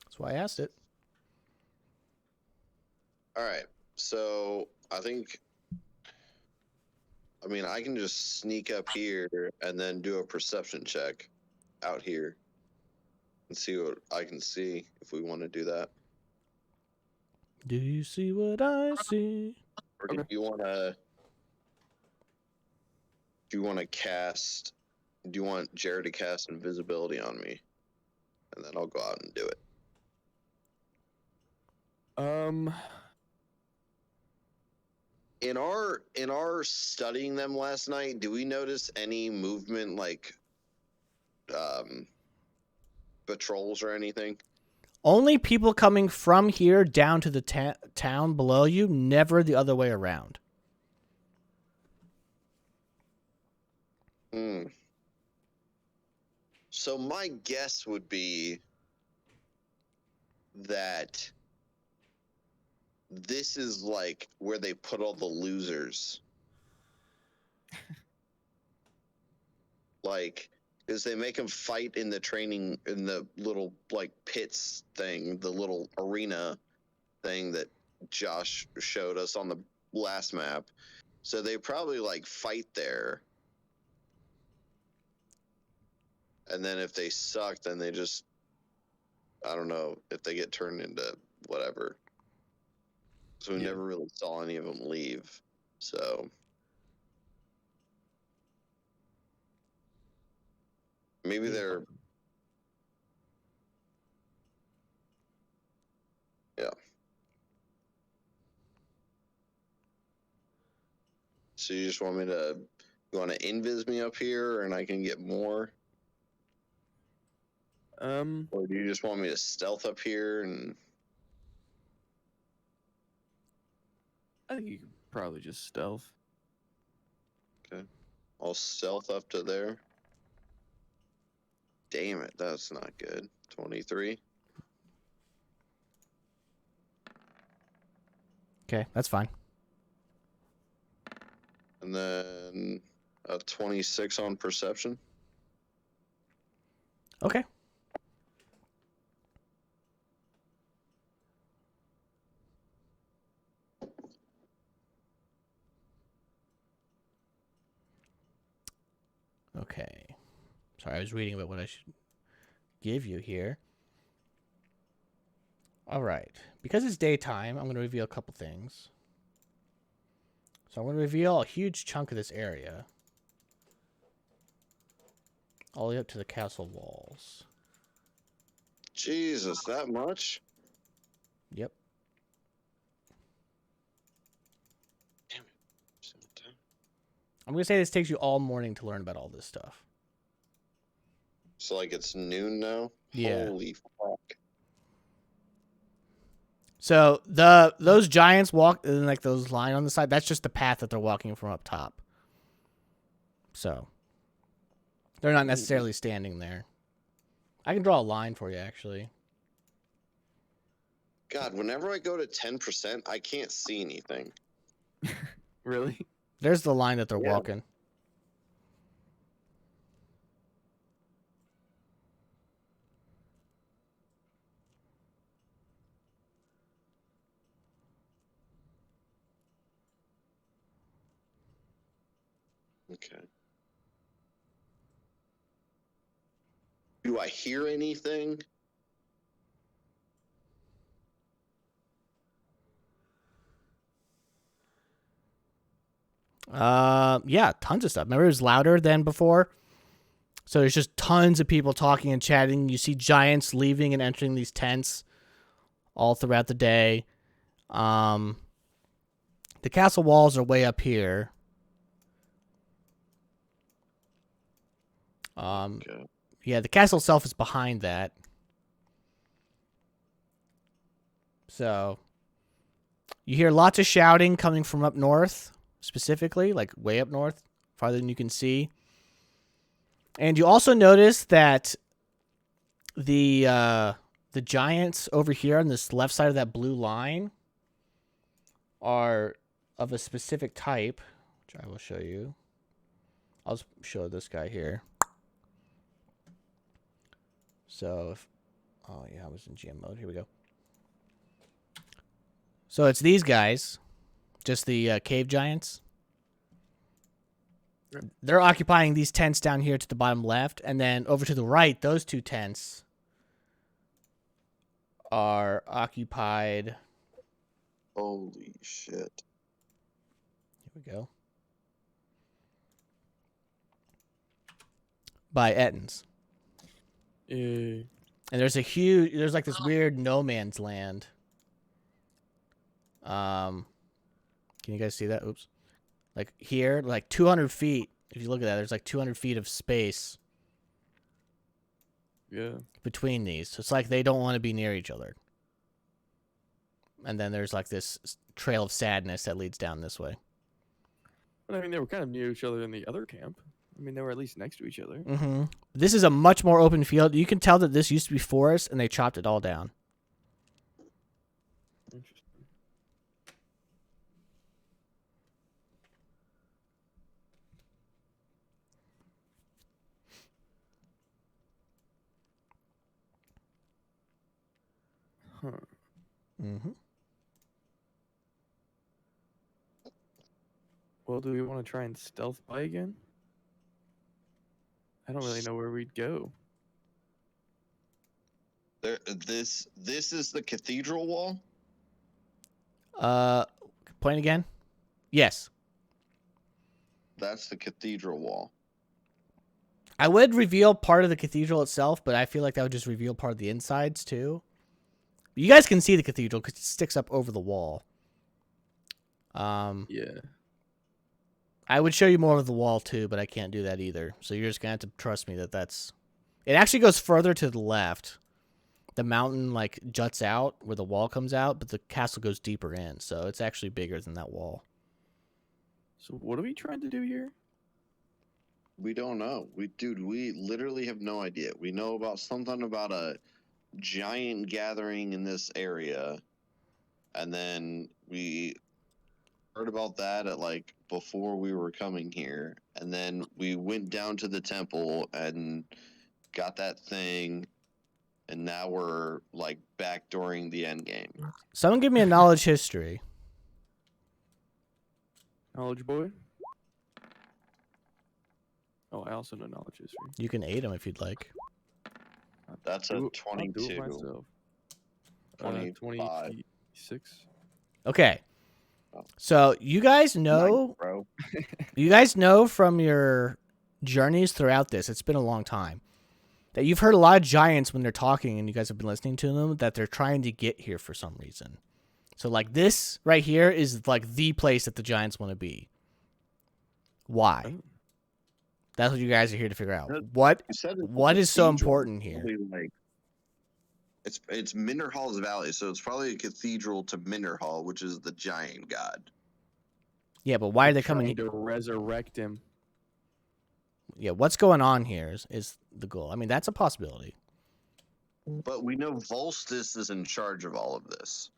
That's why I asked it. All right. So I mean, I can just sneak up here and then do a perception check out here and see what I can see if we want to do that. Do you see what I see? Or do Okay. you want to cast? Do you want Jared to cast invisibility on me, and then I'll go out and do it? In our studying them last night, do we notice any movement like patrols or anything? Only people coming from here down to the town below you, never the other way around. So my guess would be that this is like where they put all the losers. Like, because they make them fight in the training, in the little like pits thing, the little arena thing that Josh showed us on the last map. So they probably like fight there. And then if they suck, then they just, I don't know, if they get turned into whatever. So we Yeah. never really saw any of them leave. So maybe Yeah. they're, yeah. So you just want me to, you want to invis me up here and I can get more? Or do you just want me to stealth up here and... I think you could probably just stealth. I'll stealth up to there. Damn it, that's not good. 23. Okay, that's fine. And then a 26 on perception. Okay. Okay. Sorry, I was reading about what I should give you here. All right. Because it's daytime, I'm going to reveal a couple things. So I'm going to reveal a huge chunk of this area. All the way up to the castle walls. Jesus, that much? Yep. Damn it. I'm gonna say this takes you all morning to learn about all this stuff. So, like, it's noon now? Yeah. Holy fuck. So those giants walk and like those line on the side. That's just the path that they're walking from up top. So they're not necessarily standing there. I can draw a line for you, actually. God, whenever I go to 10%, I can't see anything. Really? There's the line that they're Yeah. walking. Okay. Do I hear anything? Yeah, tons of stuff. Remember, it was louder than before. So there's just tons of people talking and chatting. You see giants leaving and entering these tents all throughout the day. The castle walls are way up here. Okay. Yeah, the castle itself is behind that. So you hear lots of shouting coming from up north, specifically, like way up north, farther than you can see. And you also notice that the giants over here on this left side of that blue line are of a specific type, which I will show you. I'll just show this guy here. So, oh yeah, I was in GM mode. Here we go. So it's these guys, just the cave giants. They're occupying these tents down here to the bottom left, and then over to the right, those two tents are occupied. Holy shit. Here we go. By Ettins. And there's like this weird no man's land. Can you guys see that? Oops. Like here, like 200 feet. If you look at that, there's like 200 feet of space. Yeah. Between these. So it's like they don't want to be near each other. And then there's like this trail of sadness that leads down this way. But I mean, they were kind of near each other in the other camp. I mean, they were at least next to each other. Mm-hmm. This is a much more open field. You can tell that this used to be forest, and they chopped it all down. Interesting. Huh. Mm-hmm. Well, do we want to try and stealth by again? I don't really know where we'd go. This is the cathedral wall? Point again? Yes. That's the cathedral wall. I would reveal part of the cathedral itself, but I feel like that would just reveal part of the insides too. You guys can see the cathedral because it sticks up over the wall. Yeah. I would show you more of the wall too, but I can't do that either. So you're just gonna have to trust me that that's. It actually goes further to the left. The mountain like juts out where the wall comes out, but the castle goes deeper in, so it's actually bigger than that wall. So what are we trying to do here? We don't know. We literally have no idea. We know about something about a giant gathering in this area, and then we heard about that at like before we were coming here, and then we went down to the temple and got that thing, and now we're like back during the end game. Someone give me a knowledge history. Knowledge boy? Oh, I also know knowledge history. You can aid him if you'd like. That's Do a it- I'll do it 22. myself. 25. 26. Okay. So you guys know, Nice, bro. you guys know from your journeys throughout this, it's been a long time. that you've heard a lot of giants when they're talking and you guys have been listening to them that they're trying to get here for some reason. So like this right here is like the place that the giants want to be. Why? Oh. That's what you guys are here to figure out. That- What You said it's a what is so cathedral. important here? Probably like it's Minderhal's Valley, so it's probably a cathedral to Minderhal, which is the giant god. Yeah, but why are they Trying coming? to resurrect him? Yeah, what's going on here is the goal. I mean, that's a possibility. But we know Volstis is in charge of all of this.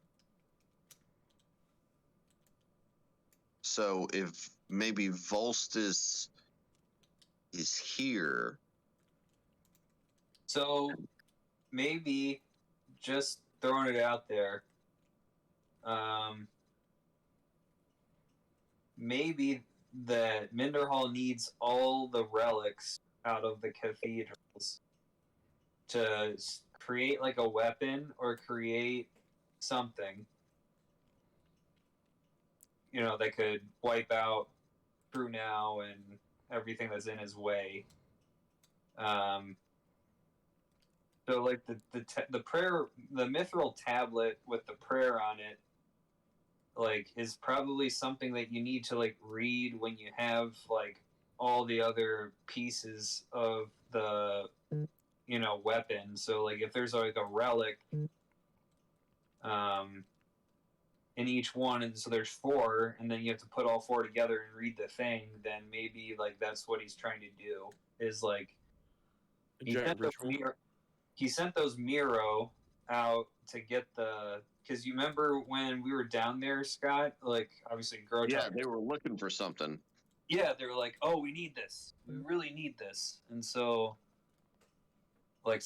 So if maybe Volstis is here, So maybe just throwing it out there. Maybe that Minderhall needs all the relics out of the cathedrals to create like a weapon or create something, that could wipe out True Now and everything that's in his way. So like the prayer, the mithril tablet with the prayer on it, like is probably something that you need to like read when you have like all the other pieces of the weapon. So like if there's like a relic in each one, and so there's 4, and then you have to put all 4 together and read the thing, then maybe like that's what he's trying to do is like he sent those Miro out to get because you remember when we were down there, Scott, like obviously Grotech. yeah, they were looking for something. Yeah, they were like, oh, we need this. We really need this. And so like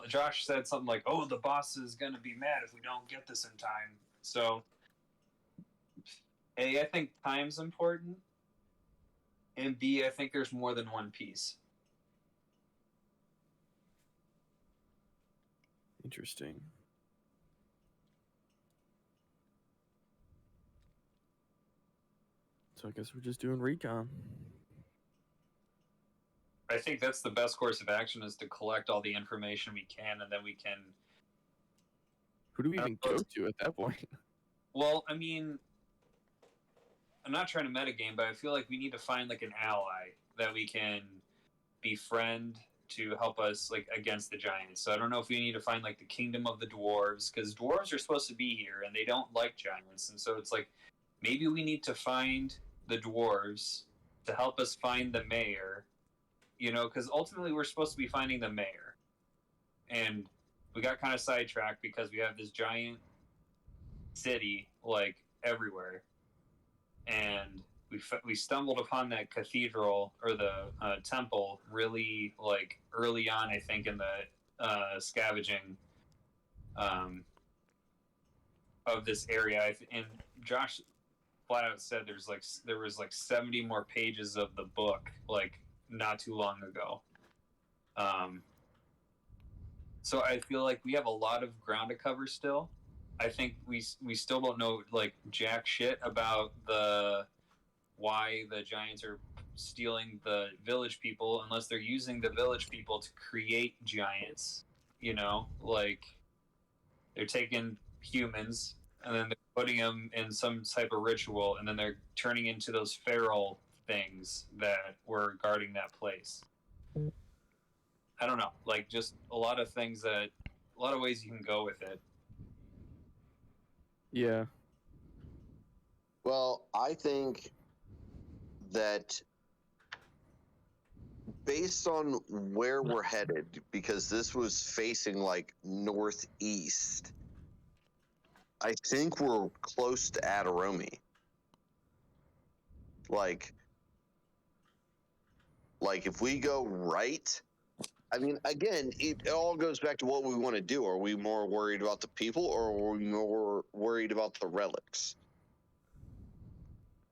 Josh said something like, oh, the boss is going to be mad if we don't get this in time. So A, I think time's important. And B, I think there's more than one piece. Interesting. So I guess we're just doing recon. I think that's the best course of action is to collect all the information we can, and then we can. Who do we even go to at that point? Well, I mean, I'm not trying to metagame, but I feel like we need to find like an ally that we can befriend to help us like against the giants. So I don't know if we need to find like the kingdom of the dwarves, because dwarves are supposed to be here and they don't like giants, and so it's like maybe we need to find the dwarves to help us find the mayor, because ultimately we're supposed to be finding the mayor, and we got kind of sidetracked because we have this giant city like everywhere, and we stumbled upon that cathedral or the temple really like early on, I think, in the scavenging of this area. And Josh flat out said there was like 70 more pages of the book like not too long ago. So I feel like we have a lot of ground to cover still. I think we still don't know like jack shit about why the giants are stealing the village people, unless they're using the village people to create giants. Like they're taking humans and then they're putting them in some type of ritual, and then they're turning into those feral things that were guarding that place. I don't know, like just a lot of ways you can go with it. Yeah. Well, I think that based on where we're headed, because this was facing like northeast, I think we're close to Adarome. Like if we go right, I mean, again, it all goes back to what we want to do. Are we more worried about the people, or are we more worried about the relics?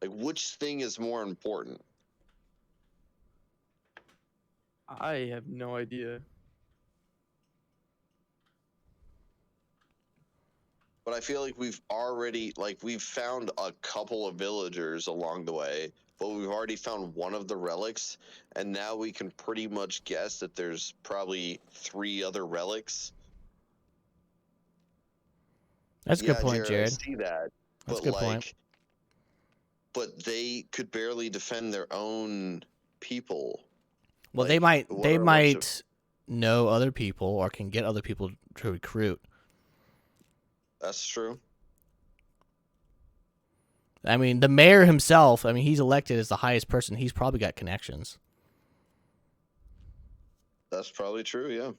Like, which thing is more important? I have no idea. But I feel like we've found a couple of villagers along the way but we've already found one of the relics, and now we can pretty much guess that there's probably 3 other relics. That's a good Yeah, point, I Jared. see that. That's a But good point. like, but they could barely defend their own people. Well, Like, what they are a bunch of- might know other people or can get other people to recruit. That's true. I mean, the mayor himself, I mean, he's elected as the highest person. He's probably got connections. That's probably true, yeah.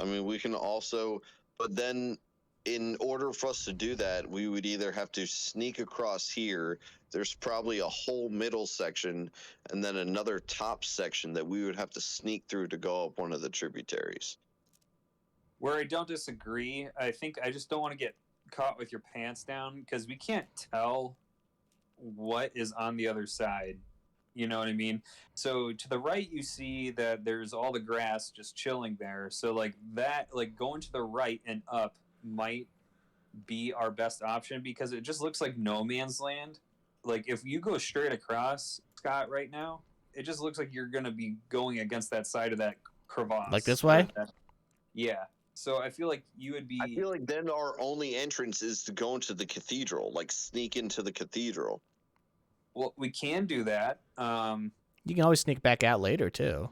I mean, we can also, but then in order for us to do that, we would either have to sneak across here. There's probably a whole middle section and then another top section that we would have to sneak through to go up one of the tributaries. Where I don't disagree, I think I just don't want to get caught with your pants down because we can't tell what is on the other side. You know what I mean? So to the right, you see that there's all the grass just chilling there. So like that, like going to the right and up might be our best option because it just looks like no man's land. Like if you go straight across, Scott, right now, it just looks like you're gonna be going against that side of that crevasse. Like this way? Yeah. So I feel like you would be. I feel like then our only entrance is to go into the cathedral, like sneak into the cathedral. Well, we can do that. You can always sneak back out later too.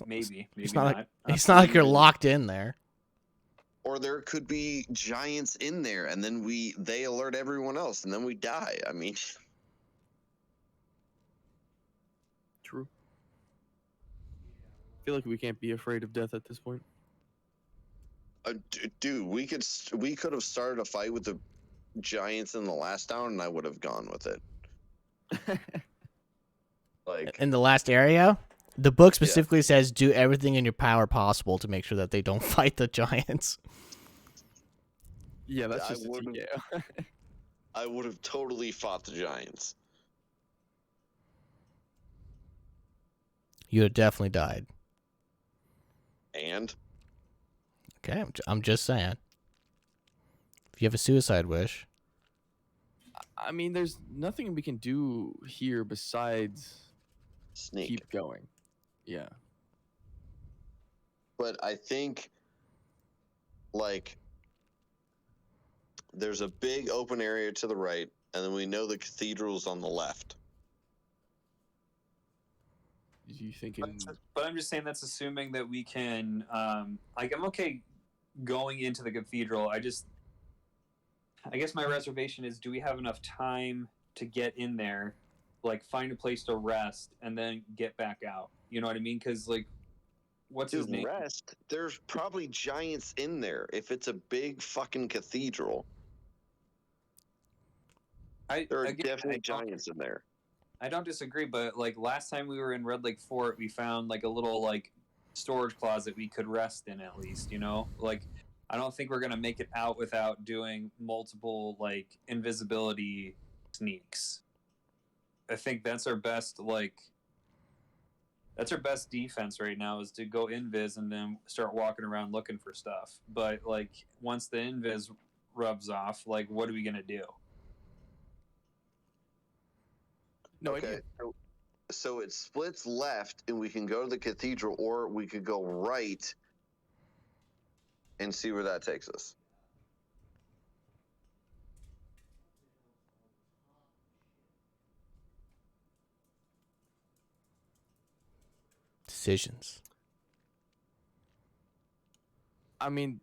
Maybe It's not. not it's not like you're locked in there. Or there could be giants in there, and then they alert everyone else, and then we die. I mean, True. I feel like we can't be afraid of death at this point. dude, we could have started a fight with the giants in the last round, and I would have gone with it. Like, In the last area, the book specifically says do everything in your power possible to make sure that they don't fight the giants. Yeah, that's I just a would've- TKO. I would have totally fought the giants. You would have definitely died. And Okay, I'm just saying. If you have a suicide wish, I mean, there's nothing we can do here besides sneak. keep going. Yeah. But I think, like, there's a big open area to the right, and then we know the cathedral's on the left. You thinking? But I'm just saying that's assuming that we can. Like I'm okay going into the cathedral. I guess my reservation is: do we have enough time to get in there, like find a place to rest, and then get back out? You know what I mean? Because like, what's his name? Rest. There's probably giants in there if it's a big fucking cathedral. There are definitely giants in there. I don't disagree, but like last time we were in Red Lake Fort, we found like a little like storage closet we could rest in at least, you know? Like I don't think we're gonna make it out without doing multiple like invisibility sneaks. I think that's our best defense right now is to go invis and then start walking around looking for stuff. But like once the invis rubs off, like what are we gonna do? No Okay. idea. So it splits left, and we can go to the cathedral, or we could go right and see where that takes us. decisions. I mean,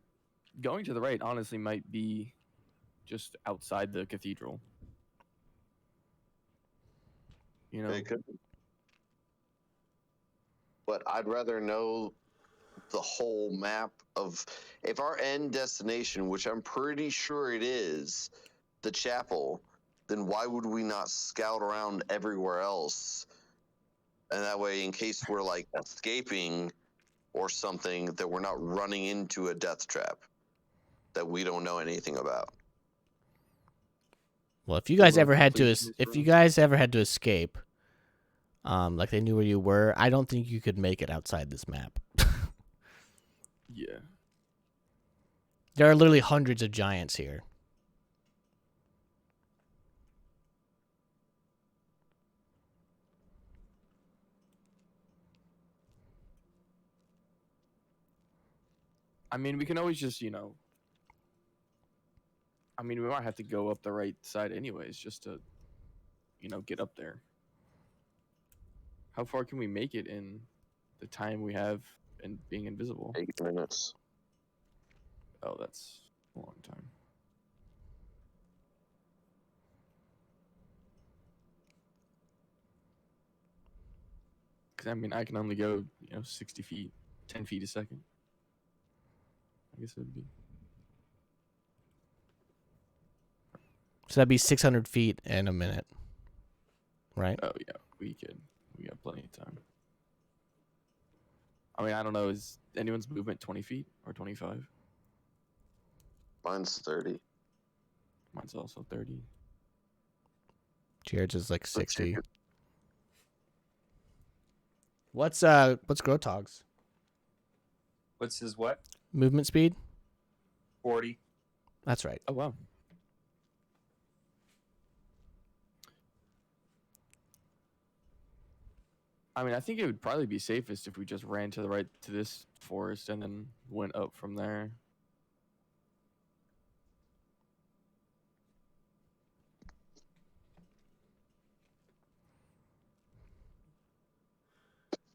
going to the right honestly might be just outside the cathedral. You know, It could be. But I'd rather know the whole map of, if our end destination, which I'm pretty sure it is, the chapel, then why would we not scout around everywhere else? And that way, in case we're like escaping or something, that we're not running into a death trap that we don't know anything about. Well, if you guys Little ever had to, completionist if you rules. guys ever had to escape, like they knew where you were, I don't think you could make it outside this map. yeah. There are literally hundreds of giants here. I mean, we can always just, I mean, we might have to go up the right side anyways, just to, get up there. How far can we make it in the time we have in being invisible? 8 minutes. Oh, that's a long time. Because, I mean, I can only go, 60 feet, 10 feet a second. I guess it would be. So that'd be 600 feet in a minute, right? Oh, yeah, we got plenty of time. I mean, I don't know, is anyone's movement 20 feet or 25? Mine's 30. Mine's also 30. Jared's is like But you 60. could- What's Grotog's What's his what? movement speed? 40. That's right. Oh, wow. I mean, I think it would probably be safest if we just ran to the right to this forest and then went up from there.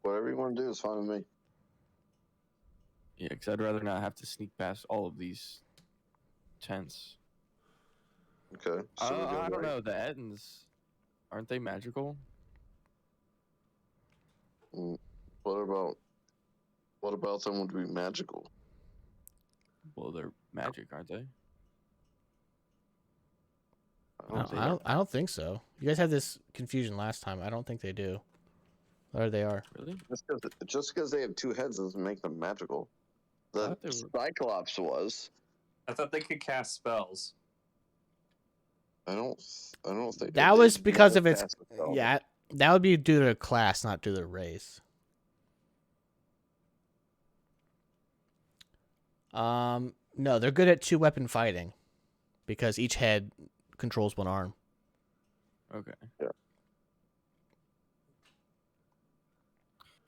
Whatever you want to do is fine with me. Yeah, because I'd rather not have to sneak past all of these tents. Okay. So we go I don't right. know. The Ettins, aren't they magical? What about them would be magical? Well, they're magic, aren't they? I don't think so. You guys had this confusion last time. I don't think they do. Or they are. Really? Just because they have 2 heads doesn't make them magical. I The thought they were- Cyclops was. I thought they could cast spells. I don't think That they was because never of its. cast a spell. Yeah, that would be due to class, not due to race. No, they're good at 2-weapon fighting because each head controls 1 arm. Okay. Yeah.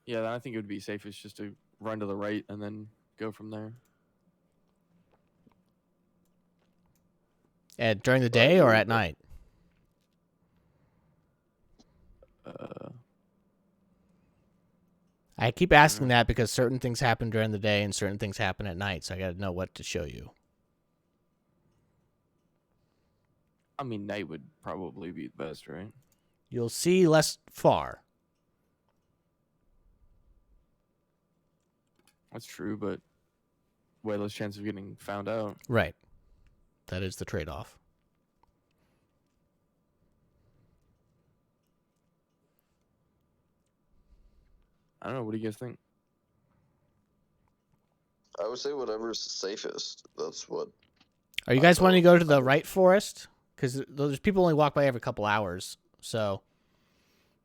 Yeah, then I think it would be safest just to run to the right and then go from there. And during the day or at night? I keep asking that because certain things happen during the day and certain things happen at night, so I got to know what to show you. I mean, night would probably be the best, right? You'll see less far. That's true, but way less chance of getting found out. Right. That is the trade-off. I don't know. What do you guys think? I would say whatever's safest. That's what. Are you guys wanting to go to the right forest? Because those people only walk by every couple hours, so...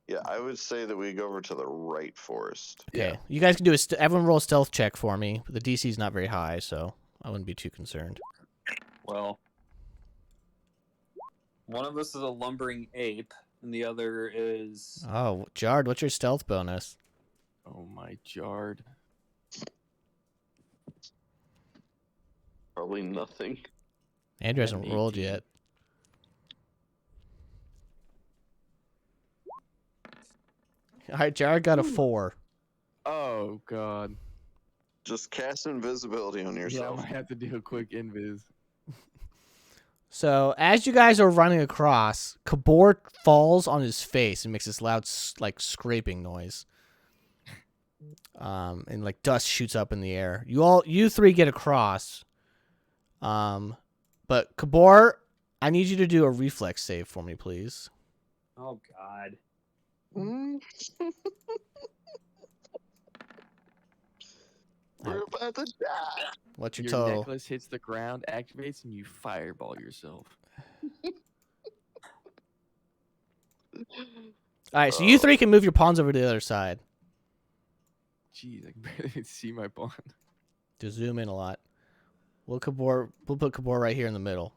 Yeah, I would say that we go over to the right forest. Okay, Yeah. you guys can do everyone roll a stealth check for me. The DC is not very high, so I wouldn't be too concerned. Well, one of us is a lumbering ape, and the other is. Oh, Jard, what's your stealth bonus? Oh my Jard. Probably nothing. Andrew hasn't An rolled 18. yet. All right, Jard got a 4. Oh god. Just cast invisibility on Yeah, I yourself. might have to do a quick invis. So as you guys are running across, Kabor falls on his face and makes this loud, like, scraping noise. And like dust shoots up in the air. You 3 get across. But Kabor, I need you to do a reflex save for me, please. Oh God. Mm. We're about to die. What's your Your total? necklace hits the ground, activates, and you fireball yourself. All right, so you 3 can move your pawns over to the other side Jeez, I can barely see my pawn. to zoom in a lot. We'll put Kabor right here in the middle.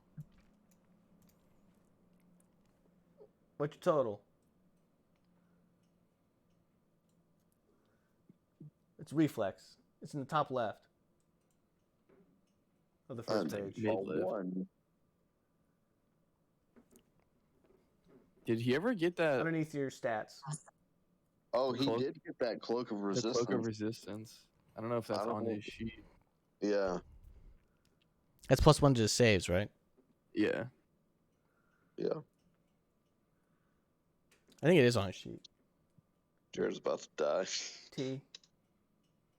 What's your total? It's reflex. It's in the top left. of the first page. Mid-live. One. Did he ever get that? Underneath your stats. Oh, he Cloak- did get that cloak of The resistance. cloak of resistance. I don't know if I that's don't on know his sheet. Yeah, That's +1 to the saves, right? Yeah. yeah. I think it is on his sheet. Jared's about to die. T.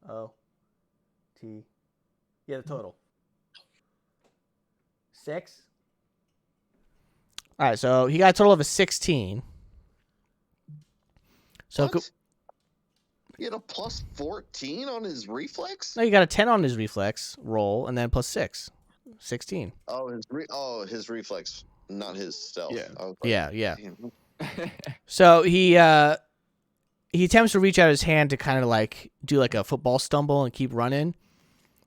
O. T. Yeah, the total. 6. All right, so he got a total of a 16. So What? He had a plus 14 on his reflex? no, you got a 10 on his reflex roll, and then +6. 16. Oh, his reflex, not his stealth. Yeah. I was like, Yeah. damn. So he attempts to reach out his hand to kind of like do like a football stumble and keep running,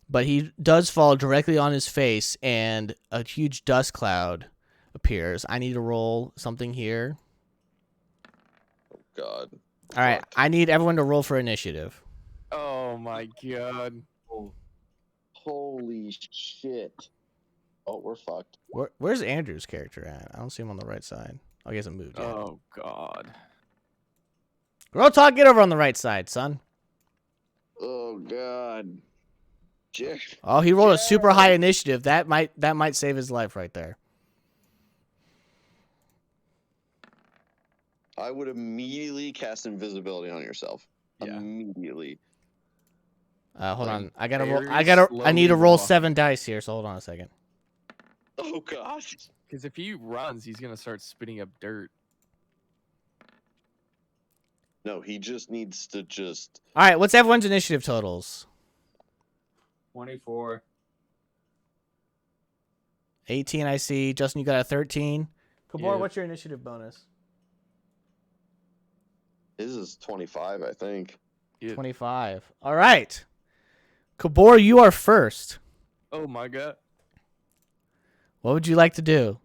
but he does fall directly on his face, and a huge dust cloud appears. I need to roll something here. God. All right, I need everyone to roll for initiative. Oh my god. Holy shit. Oh, we're fucked. Where's Andrew's character at? I don't see him on the right side. Oh, he hasn't moved yet. Oh god. Girl talk, get over on the right side, son. Oh, God. Jared. Oh, he rolled a super high initiative. That might save his life right there. I would immediately cast invisibility on yourself. Yeah. Immediately. Hold Like, on. I gotta roll. very I need to slowly roll walking. 7 dice here. So hold on a second. Oh, gosh. Because if he runs, he's gonna start spitting up dirt. No, he just needs to just. All right, what's everyone's initiative totals? 24. 18, I see. Justin, you got a 13. Kabor, Yeah. what's your initiative bonus? His is 25, I think. Yeah. 25. All right. Kabor, you are first. Oh my god. What would you like to do?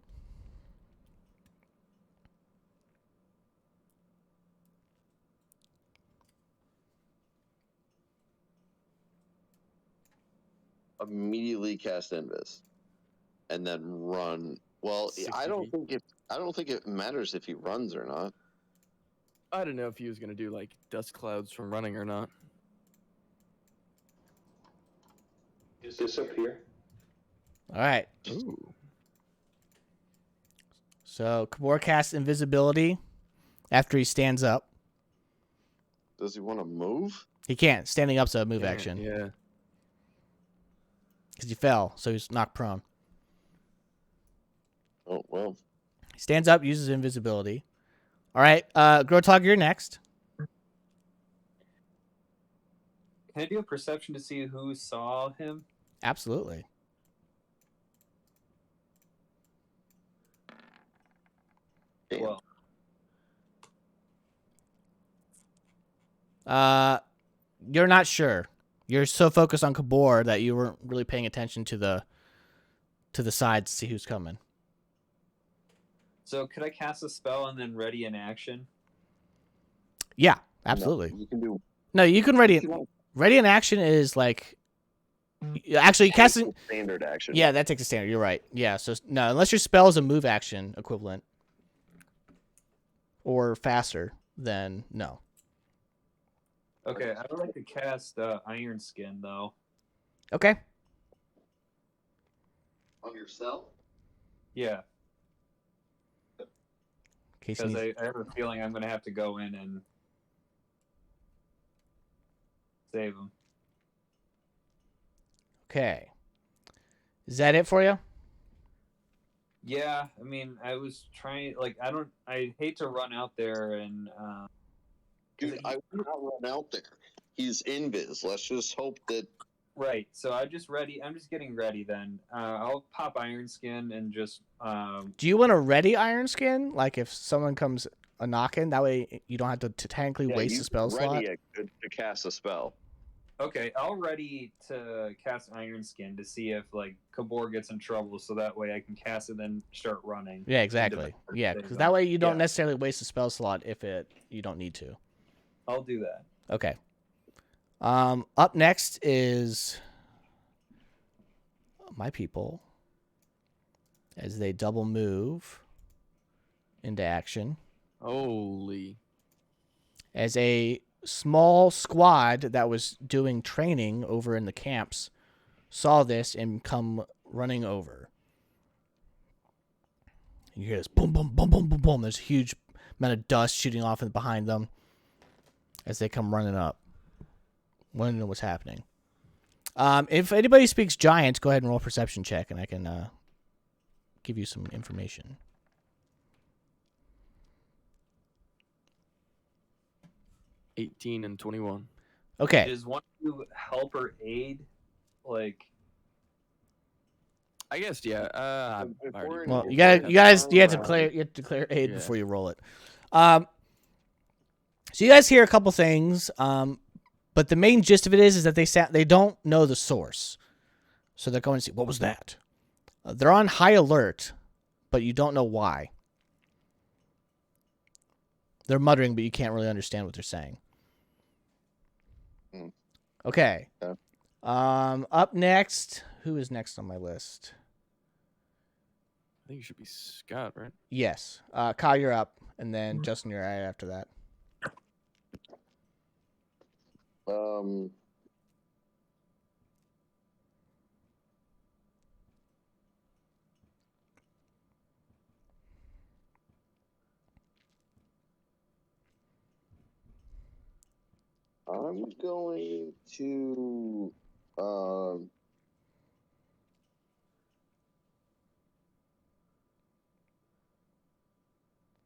Immediately cast invis. And then run. Well, 60 I don't feet. think it matters if he runs or not. I don't know if he was gonna do like dust clouds from running or not. Disappear. All right. Ooh. So Kabor casts invisibility after he stands up. Does he want to move? He can't. Standing up's a move Yeah, action Yeah. because he fell, so he's knocked prone. Oh, well. He stands up, uses invisibility. All right, Grotog, you're next. Can I do a perception to see who saw him? Absolutely. Damn. Well, You're not sure. You're so focused on Kabor that you weren't really paying attention to the sides to see who's coming. so could I cast a spell and then ready an action? Yeah, absolutely. No, you can do. No, you can ready. if you want, Ready in action is like, actually casting. standard action. Yeah, that takes a standard. You're right. Yeah, so no, unless your spell is a move action equivalent or faster, then no. Okay, I would like to cast Iron Skin though. Okay. On yourself. Yeah, Casey because needs- I have a feeling I'm going to have to go in and save him. Okay. Is that it for you? Yeah, I mean, I was trying. Like, I hate to run out there and. Dude, I would not run out there. He's invis. Let's just hope that. Right. So I'm just getting ready then. I'll pop Iron Skin and just. Do you want to ready Iron Skin? Like if someone comes a knocking, that way you don't have to technically Yeah, waste you a spell slot. ready to cast a spell. Okay, I'll ready to cast Iron Skin to see if like Kabor gets in trouble, so that way I can cast it and then start running. Yeah, exactly. Yeah, because that way you don't necessarily waste a spell slot if you don't need to. I'll do that. Okay. Up next is my people as they double move into action. Holy. As a small squad that was doing training over in the camps saw this and come running over. You hear this boom, boom, boom, boom, boom, boom. There's a huge amount of dust shooting off behind them as they come running up. Want to know what's happening. If anybody speaks giant, go ahead and roll a perception check, and I can give you some information. 18 and 21. Okay. Does one of you help or aid? Like, I guess, yeah. I've If already- we're in- Well, if you we're gotta, in a you guys, turn you have to round- declare aid Yeah. before you roll it. So you guys hear a couple things, but the main gist of it is that they don't know the source, so they're going to see what was that. They're on high alert, but you don't know why. They're muttering, but you can't really understand what they're saying. Hmm. Okay. Okay. Up next, who is next on my list? I think it should be Scott, right? Yes. Kyle, you're up, and then Justin, you're right after that. I'm going to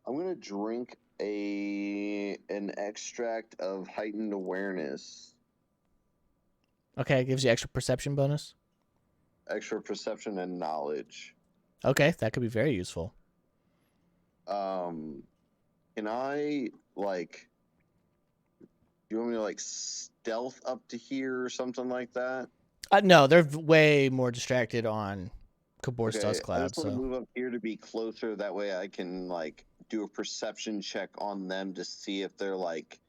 I'm gonna drink an extract of heightened awareness, Okay, gives you extra perception bonus. extra perception and knowledge. Okay, that could be very useful. Can I like? Do you want me to like stealth up to here or something like that? No, they're way more distracted on Kabor's Okay, dust I cloud. just want to So move up here to be closer. That way, I can like do a perception check on them to see if they're like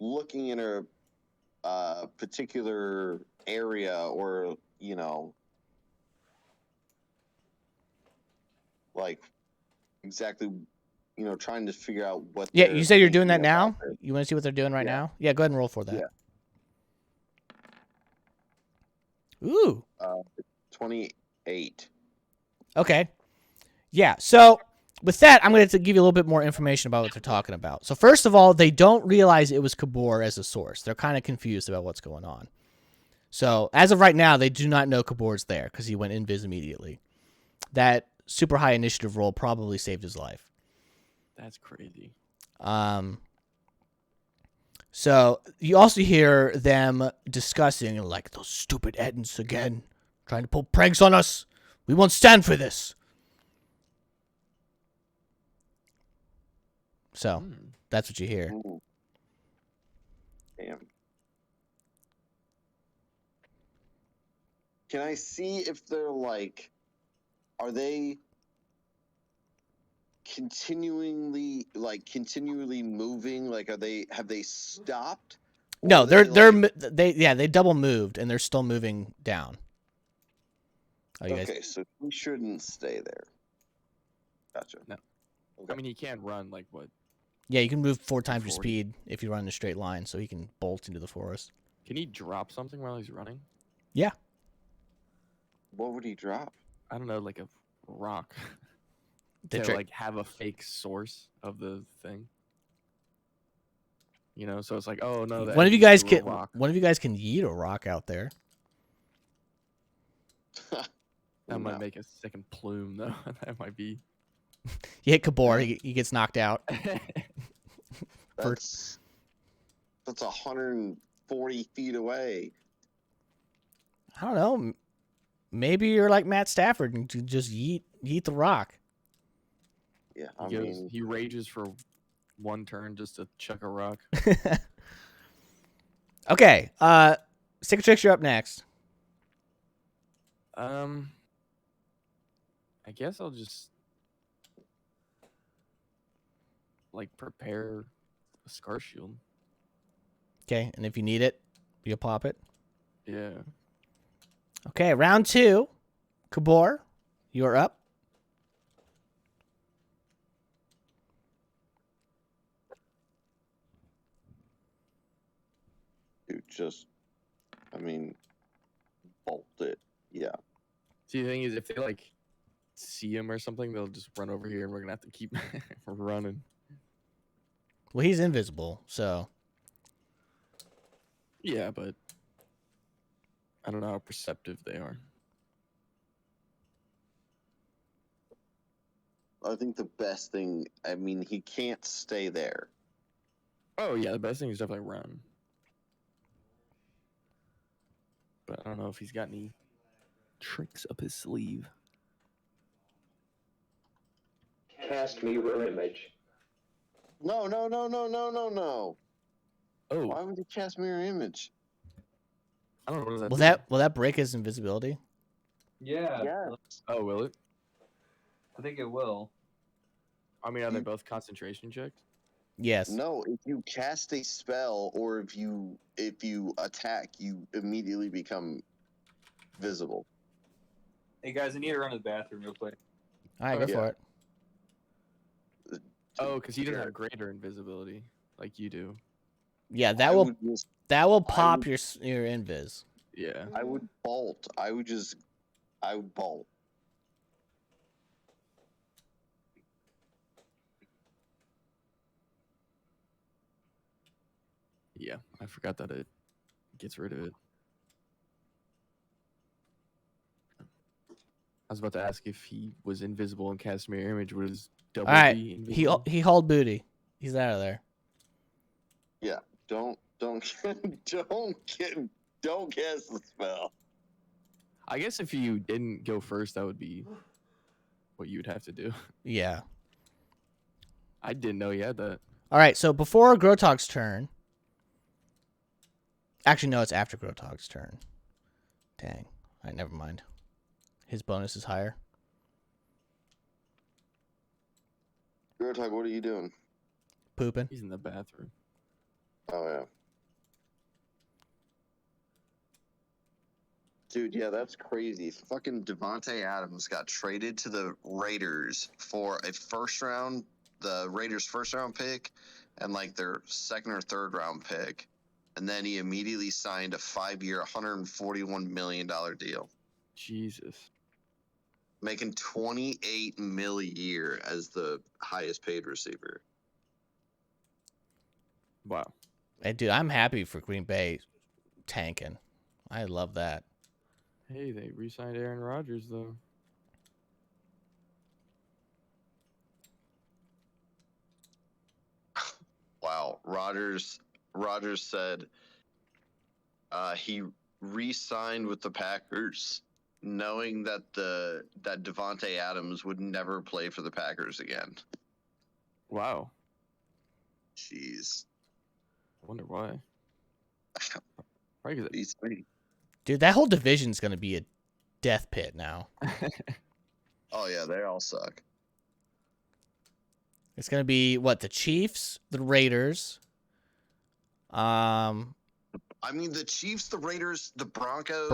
looking in a particular area, or like exactly, trying to figure out what. yeah, they're you say you're doing that thinking now. about it. You want to see what they're doing right Yeah. now? Yeah, go ahead and roll for that. Yeah. Ooh. 28. Okay. Yeah. So with that, I'm going to give you a little bit more information about what they're talking about. So first of all, they don't realize it was Kabor as a source. They're kind of confused about what's going on. So as of right now, they do not know Kabor's there because he went invis immediately. That super high initiative roll probably saved his life. That's crazy. So you also hear them discussing, like, those stupid Ettins again, trying to pull pranks on us. We won't stand for this. So that's what you hear. Ooh. Damn. Can I see if they're like, are they continually moving? Like, have they stopped? Or No, are they double moved and they're still moving down. Oh, you okay, guys. so we shouldn't stay there. Gotcha. No. Okay. I mean, he can't run like what? Yeah, you can move 4 times your 40. speed if you run in a straight line, so he can bolt into the forest. Can he drop something while he's running? Yeah. What would he drop? I don't know, like a rock. The To trick- like have a fake source of the thing. So it's like, oh no, that one of you just guys threw a can rock. one of you guys can yeet a rock out there. That might No. make a second plume though. That might be. You hit Kabor, he gets knocked out. That's 140 feet away. I don't know. Maybe you're like Matt Stafford and you just yeet the rock. Yeah, He rages for one turn just to chuck a rock. Okay. Stick Tricks, you're up next. I guess I'll just like prepare a scar shield. Okay, and if you need it, you'll pop it. Yeah. Okay, round 2. Kabor, you're up. Dude, just, I mean, bolt it. Yeah. See, the thing is, if they like see him or something, they'll just run over here, and we're gonna have to keep running. Well, he's invisible, so Yeah, but I don't know how perceptive they are. I think the best thing, I mean, he can't stay there. Oh yeah, the best thing is definitely run. But I don't know if he's got any tricks up his sleeve. Cast mirror image. No. Oh, Why would he cast mirror image? I don't know. What does that will do? that break his invisibility? Yeah, Yeah. Oh, will it? I think it will. I mean, are they both concentration checks? Yes. No, if you cast a spell or if you attack, you immediately become visible. Hey guys, I need to run to the bathroom real quick. All right, go Yeah. for it. Oh, because he doesn't Sure. have greater invisibility like you do. Yeah, I that will would just, pop would- your invis. Yeah. I would bolt. I would bolt. Yeah, I forgot that it gets rid of it. I was about to ask if he was invisible and cast mirror image. Would his double All right, be invisible? he hauled booty. He's out of there. Yeah. Don't don't cast the spell. I guess if you didn't go first, that would be what you would have to do. Yeah. I didn't know you had that. All right, so before Grotog's turn. Actually, no, it's after Grotog's turn. Dang. All right, never mind. His bonus is higher. Grotog, what are you doing? Pooping. He's in the bathroom. Oh yeah. Dude, yeah, that's crazy. Fucking Devontae Adams got traded to the Raiders for a the Raiders' first round pick, and like their second or third round pick. And then he immediately signed a 5-year, $141 million deal, Jesus. making $28 million a year as the highest paid receiver. Wow. Hey, dude, I'm happy for Green Bay tanking. I love that. Hey, they re-signed Aaron Rodgers though. Wow, Rodgers said he re-signed with the Packers, knowing that that Devontae Adams would never play for the Packers again. Wow. Jeez, I wonder why. Probably 'cause he's Dude, that whole division's going to be a death pit now. oh yeah, they all suck. It's going to be, what, the Chiefs, the Raiders. I mean, the Chiefs, the Raiders, the Broncos.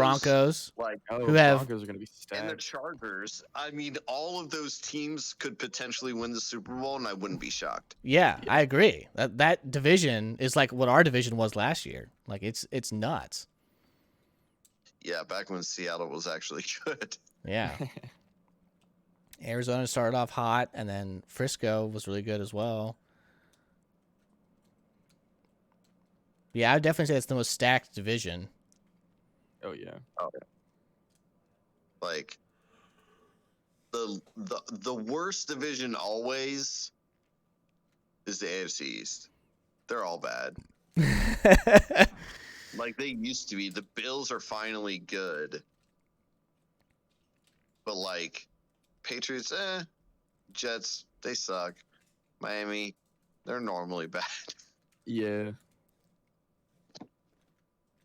like, oh, Who have- Broncos are going to be and the stacked. Chargers. I mean, all of those teams could potentially win the Super Bowl, and I wouldn't be shocked. Yeah, Yeah. I agree. That division is like what our division was last year. Like it's nuts. Yeah, back when Seattle was actually good. Yeah. Arizona started off hot, and then Frisco was really good as well. Yeah, I would definitely say it's the most stacked division. Oh yeah. Like the worst division always is the AFC East. They're all bad. Like they used to be. The Bills are finally good. But like Patriots, Jets, they suck. Miami, they're normally bad. Yeah.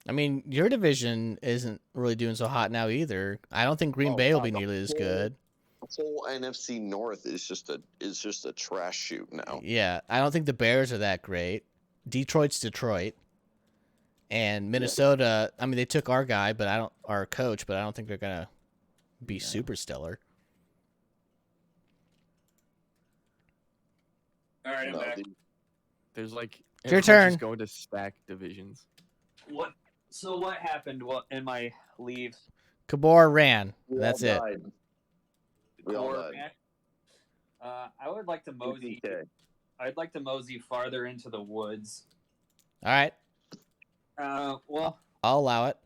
I mean, your division isn't really doing so hot now either. I don't think Green Oh, Bay will God, be the nearly as whole- good. The whole NFC North is just a trash shoot now. Yeah, I don't think the Bears are that great. Detroit's Detroit. And Minnesota, I mean, they took our guy, but our coach, but I don't think they're gonna be Yeah. super stellar. All right, I'm No, back. There's like It's your everyone's turn. just going to stack divisions. What? So what happened? What in my leave? Kabor ran. we That's all it. died. We all Core- died. I would like to mosey. APK. I'd like to mosey farther into the woods. All right, Well, I'll allow it.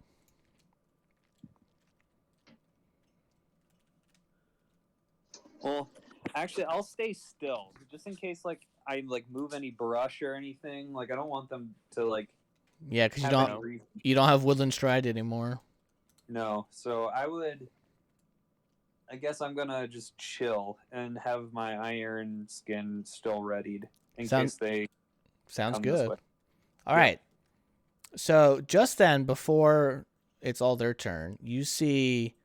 actually, I'll stay still just in case, like, I like move any brush or anything. Like, I don't want them to like Yeah, because have any reason. you don't have Woodland Stride anymore. No, so I guess I'm gonna just chill and have my iron skin still readied in Sounds- case they Sounds come this good. way. All Yeah. right. So just then, before it's all their turn, you see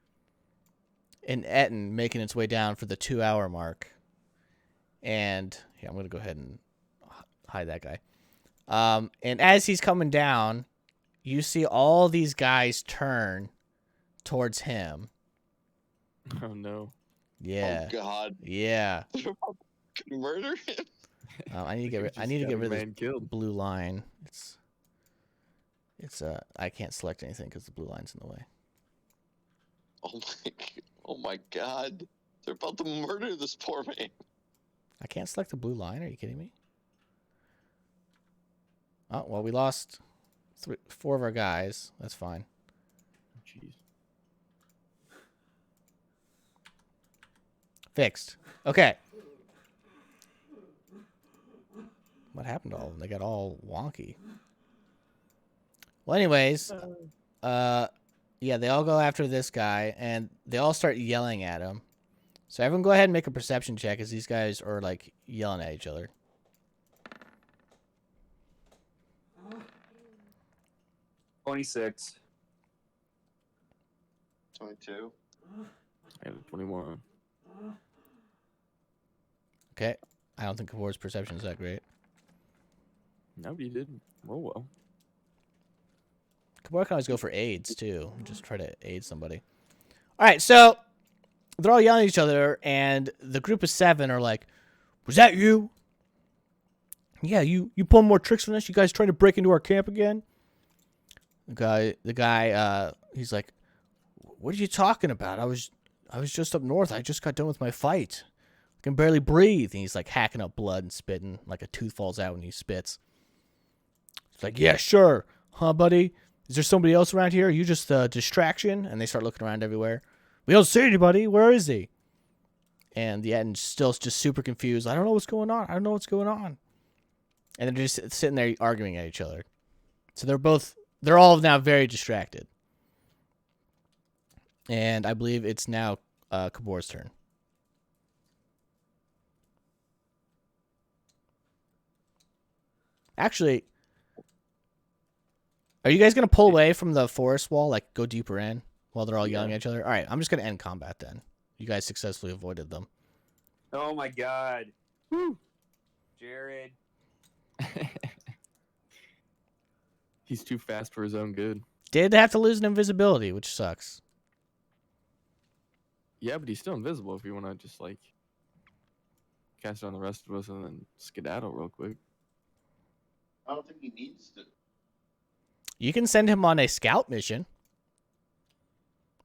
an Etten making its way down for the 2-hour mark. And here, I'm going to go ahead and hide that guy. And as he's coming down, you see all these guys turn towards him. Oh no. Yeah. Oh God. Yeah. They're about to murder him. I need to get rid. I Just need to got get a rid of this man killed. blue line. It's I can't select anything because the blue line's in the way. Oh my God. They're about to murder this poor man. I can't select the blue line. Are you kidding me? Oh well, we lost 4 of our guys. That's fine. Jeez. Fixed. Okay. What happened to all of them? They got all wonky. Well, anyways, yeah, they all go after this guy, and they all start yelling at him. So everyone go ahead and make a perception check, as these guys are, like, yelling at each other. 26. 22. I have 21. Okay. I don't think Kavor's perception is that great. Nobody did roll well. Kabor can always go for aids, too. Just try to aid somebody. All right, so they're all yelling at each other, and the group of 7 are like, "Was that you? Yeah, you pulling more tricks from us? You guys trying to break into our camp again?" The guy, he's like, "What are you talking about? I was just up north. I just got done with my fight. I can barely breathe." And he's like hacking up blood and spitting, like a tooth falls out when he spits. It's like, "Yeah, sure, huh, buddy? Is there somebody else around here? Are you just a distraction?" And they start looking around everywhere. "We don't see anybody. Where is he?" And the Etten's still just super confused. "I don't know what's going on. I don't know what's going on." And they're just sitting there arguing at each other. So they're all now very distracted. And I believe it's now Kabor's turn. Actually, are you guys going to pull away from the forest wall, like go deeper in while they're all yelling at each other? All right, I'm just going to end combat then. You guys successfully avoided them. Oh my god. Woo. Jared. He's too fast for his own good. Did have to lose an invisibility, which sucks. Yeah, but he's still invisible if you want to just like cast it on the rest of us and then skedaddle real quick. I don't think he needs to. You can send him on a scout mission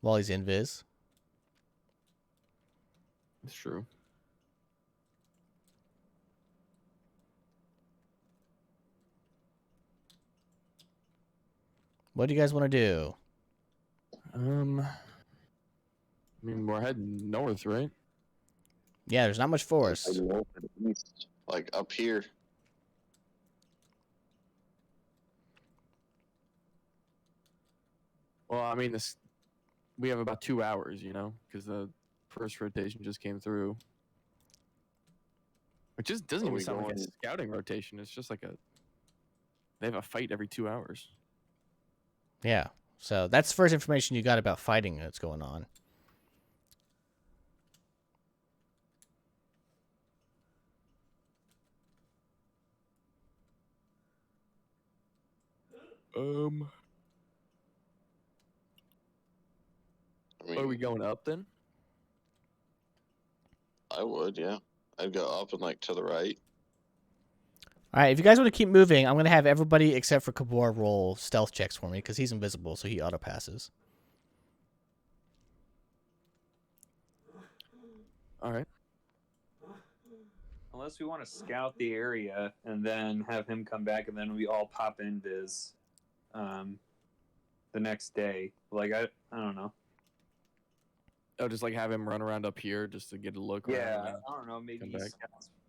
while he's invis. It's true. What do you guys want to do? I mean, we're heading north, right? Yeah, there's not much forest. Like up here. Well, I mean, we have about 2 hours, you know, because the first rotation just came through. It just doesn't Are even we sound like a going- scouting rotation. It's just like they have a fight every 2 hours. Yeah. So that's the first information you got about fighting that's going on. I Are we going up then? I would, yeah. I'd go up and like to the right. All right, if you guys want to keep moving, I'm going to have everybody except for Kabor roll stealth checks for me because he's invisible, so he auto passes. All right. Unless we want to scout the area and then have him come back, and then we all pop in Viz the next day. Like I don't know. Oh, just like have him run around up here just to get a look. around Yeah, and then- I don't know. Maybe come back.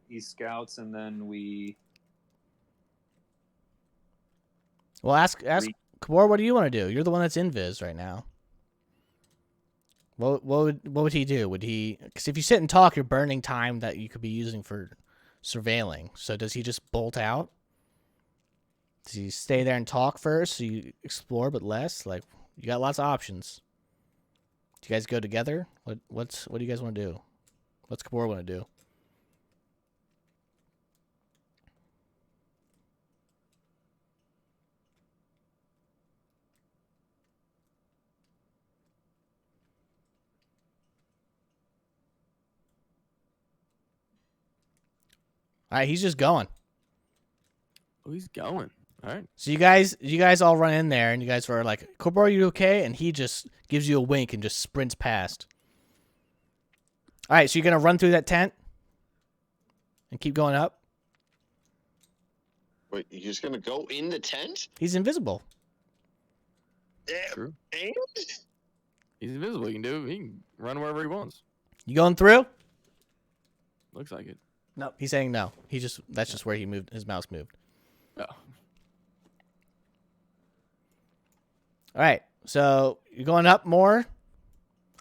he scouts, and then we. Well, ask Kabor, what do you want to do? You're the one that's in Viz right now. What would he do? Would he? Because if you sit and talk, you're burning time that you could be using for surveilling. So does he just bolt out? Does he stay there and talk first, so you explore but less? Like, you got lots of options. Do you guys go together? What do you guys want to do? What's Kabor want to do? All right, he's just going. Oh, he's going. All right. So you guys all run in there, and you guys are like, Kabor, are you okay? And he just gives you a wink and just sprints past. All right, so you're going to run through that tent and keep going up? Wait, you're just gonna go in the tent? He's invisible. Yeah. True. And? He's invisible. He can run wherever he wants. You going through? Looks like it. No. He's saying no. That's just where he moved. His mouse moved. Oh. All right, so you're going up more.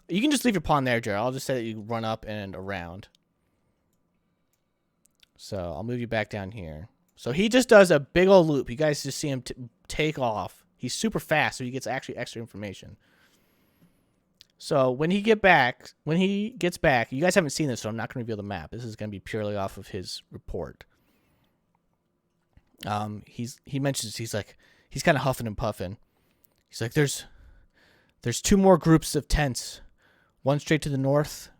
You can just leave your pawn there, Jared. I'll just say that you run up and around. So I'll move you back down here. So he just does a big old loop. You guys just see him take off. He's super fast, so he gets actually extra information. So when he gets back, you guys haven't seen this, so I'm not going to reveal the map. This is going to be purely off of his report. He mentions he's kind of huffing and puffing. He's like, there's 2 more groups of tents, one straight to the north,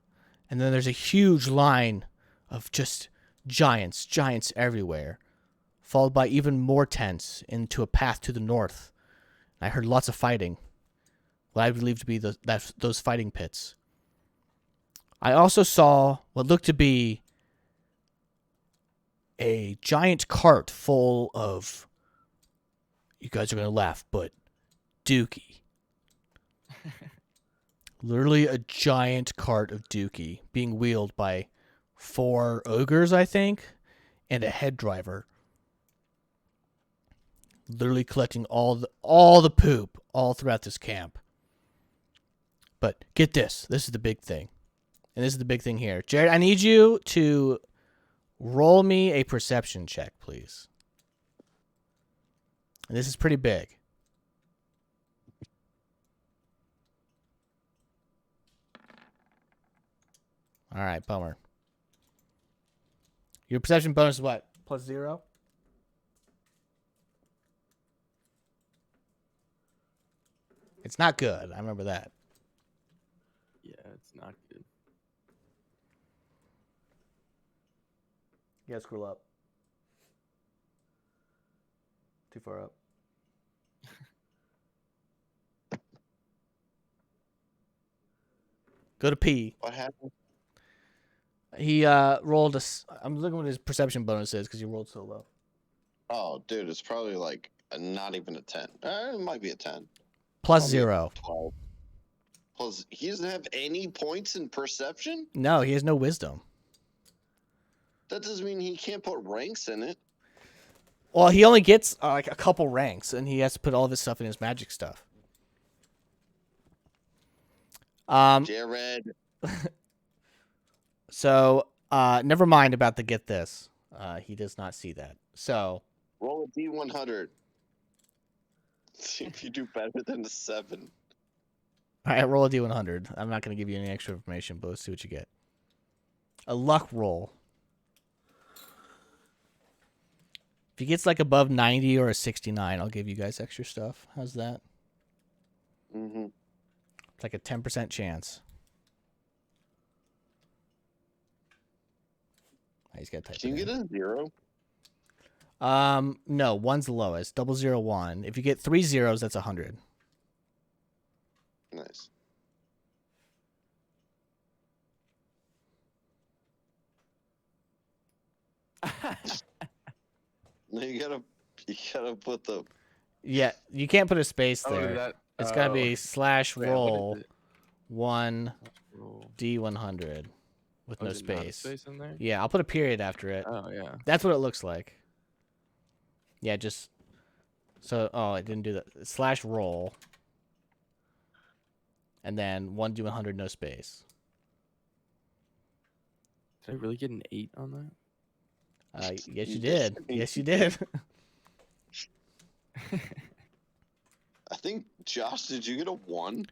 and then there's a huge line of just giants everywhere, followed by even more tents into a path to the north. I heard lots of fighting, what I believe to be those fighting pits. I also saw what looked to be a giant cart full of, you guys are going to laugh, but dookie. Literally a giant cart of dookie being wheeled by 4 ogres, I think, and a head driver. Literally collecting all the poop all throughout this camp. But get this. This is the big thing. And this is the big thing here. Jared, I need you to roll me a perception check, please. And this is pretty big. All right, bummer. Your perception bonus is what? +0? It's not good. I remember that. Yeah, it's not good. You gotta scroll up. Too far up. Go to P. What happened? He rolled I'm looking what his perception bonus is because he rolled so low. Oh, dude, it's probably like not even a 10. It might be a 10. +0. 12. Plus, he doesn't have any points in perception? No, he has no wisdom. That doesn't mean he can't put ranks in it. Well, he only gets like a couple ranks, and he has to put all of his stuff in his magic stuff. Jared. So, never mind about the get this. He does not see that. So, Roll a D100. See if you do better than a 7. all right, roll a D100. I'm not going to give you any extra information, but let's see what you get. A luck roll. If he gets like above 90 or a 69, I'll give you guys extra stuff. How's that? Mm-hmm. It's like a 10% chance. He's got to type Can you it get in. a 0? No, 1's the lowest. 001. If you get 3 zeros, that's 100. Nice. No, you gotta put the. Yeah, you can't put a space Oh, there. that. It's got to be Wait, slash what is roll it? 1 Roll. D100 with Oh, no is it not a space. space in there? Yeah, I'll put a period after it. Oh yeah. That's what it looks like. Yeah, just so. Oh, it didn't do that. Slash roll, and then 1 D100 no space. Did I really get an 8 on that? Yes, you did. Yes, you did. I think Josh, did you get a 1?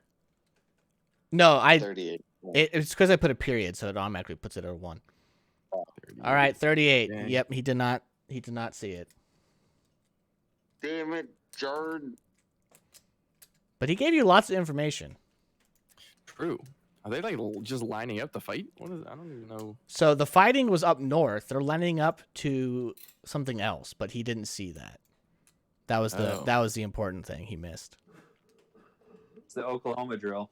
No, 38. It's because I put a period, so it automatically puts it at a 1. All right, 38. Dang. Yep, he did not. He did not see it. Damn it, Jared. But he gave you lots of information. True. Are they like just lining up to fight? What is? I don't even know. So the fighting was up north. They're lining up to something else, but he didn't see that. That was the important thing he missed. It's the Oklahoma drill.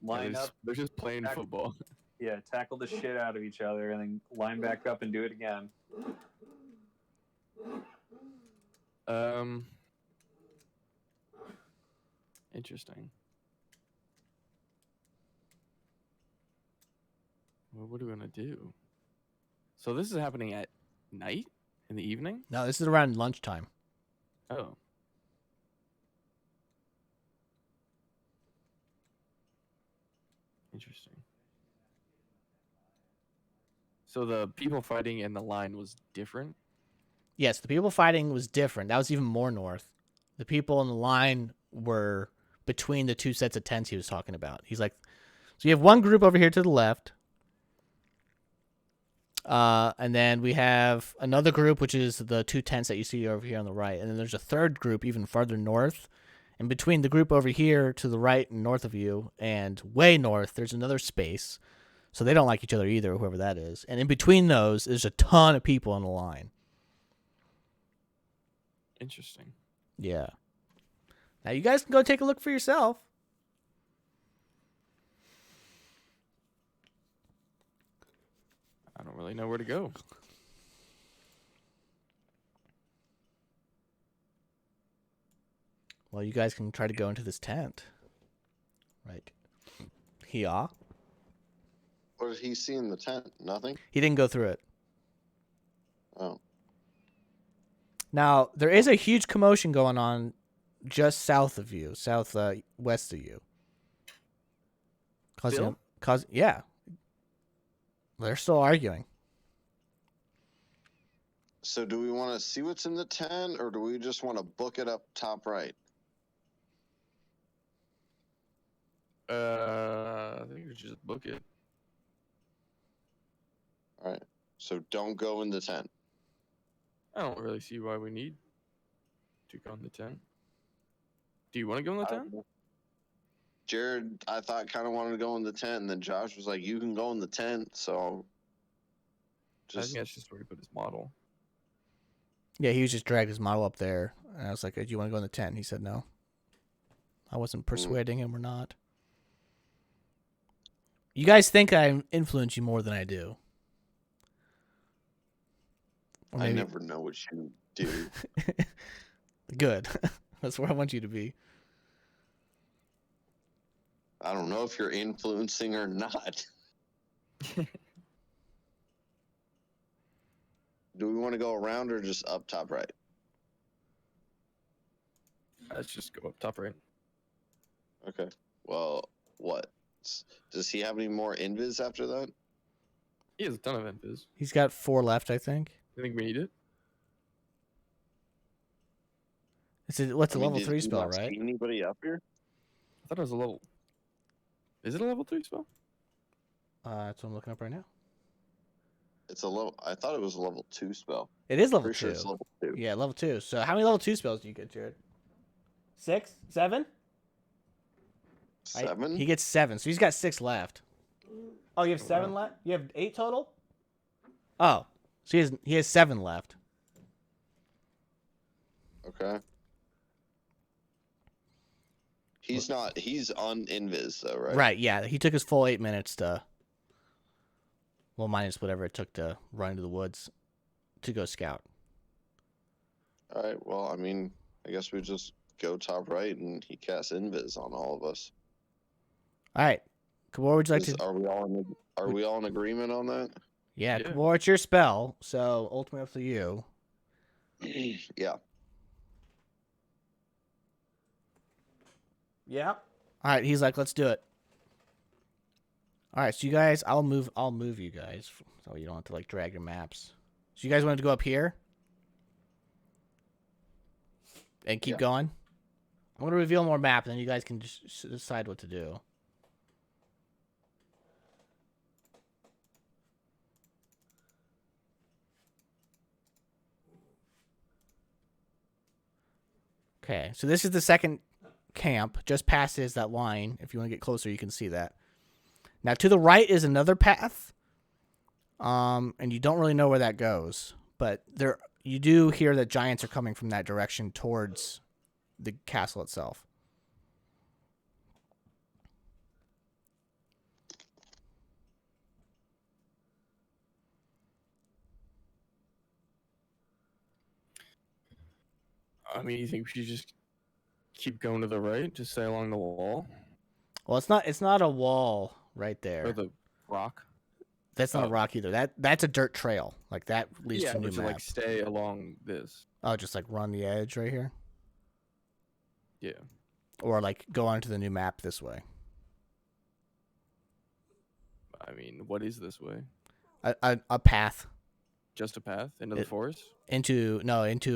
Line up. They're just playing Tackle. football. Yeah, tackle the shit out of each other and then line back up and do it again. Interesting. Well, what are we gonna do? So this is happening at night, in the evening. No, this is around lunchtime. Oh. Interesting. So the people fighting in the line was different? Yes, the people fighting was different. That was even more north. The people in the line were between the two sets of tents he was talking about. He's like, so you have one group over here to the left. And then we have another group, which is the two tents that you see over here on the right. And then there's a third group even farther north. And between the group over here to the right and north of you and way north, there's another space. So they don't like each other either, whoever that is. And in between those, there's a ton of people on the line. Interesting. Yeah. Now you guys can go take a look for yourself. I don't really know where to go. Well, you guys can try to go into this tent. Right. Yeah. What did he see in the tent? Nothing? He didn't go through it. Oh. Now, there is a huge commotion going on just south of you, west of you. Still? Yeah. They're still arguing. So do we want to see what's in the tent, or do we just want to book it up top right? I think we should just book it. All right. So don't go in the tent. I don't really see why we need to go in the tent. Do you want to go in the tent? Jared, I thought, kind of wanted to go in the tent, and then Josh was like, "You can go in the tent." So I think that's just where he put his model. Yeah, he was just dragged his model up there. And I was like, do you want to go in the tent? And he said no. I wasn't persuading him or not. You guys think I influence you more than I do. Or I maybe- never know what you do. Good. That's where I want you to be. I don't know if you're influencing or not. Do we want to go around or just up top right? Let's just go up top right. Okay. Well, what? Does he have any more invis after that? He has a ton of invis. He's got 4 left, I think. I think we need it. What's a I mean, level did 3 you spell, not right? see anybody up here? I thought it was a level. Is it a level 3 spell? That's what I'm looking up right now. It's a level. I thought it was a level 2 spell. It is level Pretty 2. sure it's level 2. Yeah, level 2. So how many level 2 spells do you get, Jared? 6? 7? Right? 7? He gets 7, so he's got 6 left. Oh, you have Oh, 7 wow. left? You have 8 total? Oh, so he has 7 left. Okay. He's on invis though, right? Right, yeah. He took his full 8 minutes to, well, minus whatever it took to run into the woods to go scout. All right. Well, I mean, I guess we just go top right and he casts invis on all of us. All right. Kabor, would you like to? Are we all in agreement on that? Yeah, Yeah. Kabor, it's your spell, so ultimately up to you. Yeah. Yeah. All right, he's like, let's do it. All right, so you guys, I'll move you guys so you don't have to like drag your maps. So you guys wanted to go up here and keep Yeah. going. I'm gonna reveal more map, and then you guys can just decide what to do. Okay, so this is the second camp. Just past is that line. If you want to get closer, you can see that. Now to the right is another path, and you don't really know where that goes, but you do hear that giants are coming from that direction towards the castle itself. I mean, you think we should just keep going to the right, just stay along the wall Well, it's not a wall right or there. the rock? That's not a Oh. rock either. That's a dirt trail. Like that leads Yeah, to a new but to map. like stay along this. Oh, just like run the edge right here, Yeah. or like go onto the new map this way. I mean, what is this way? A path Just a path into the forest? into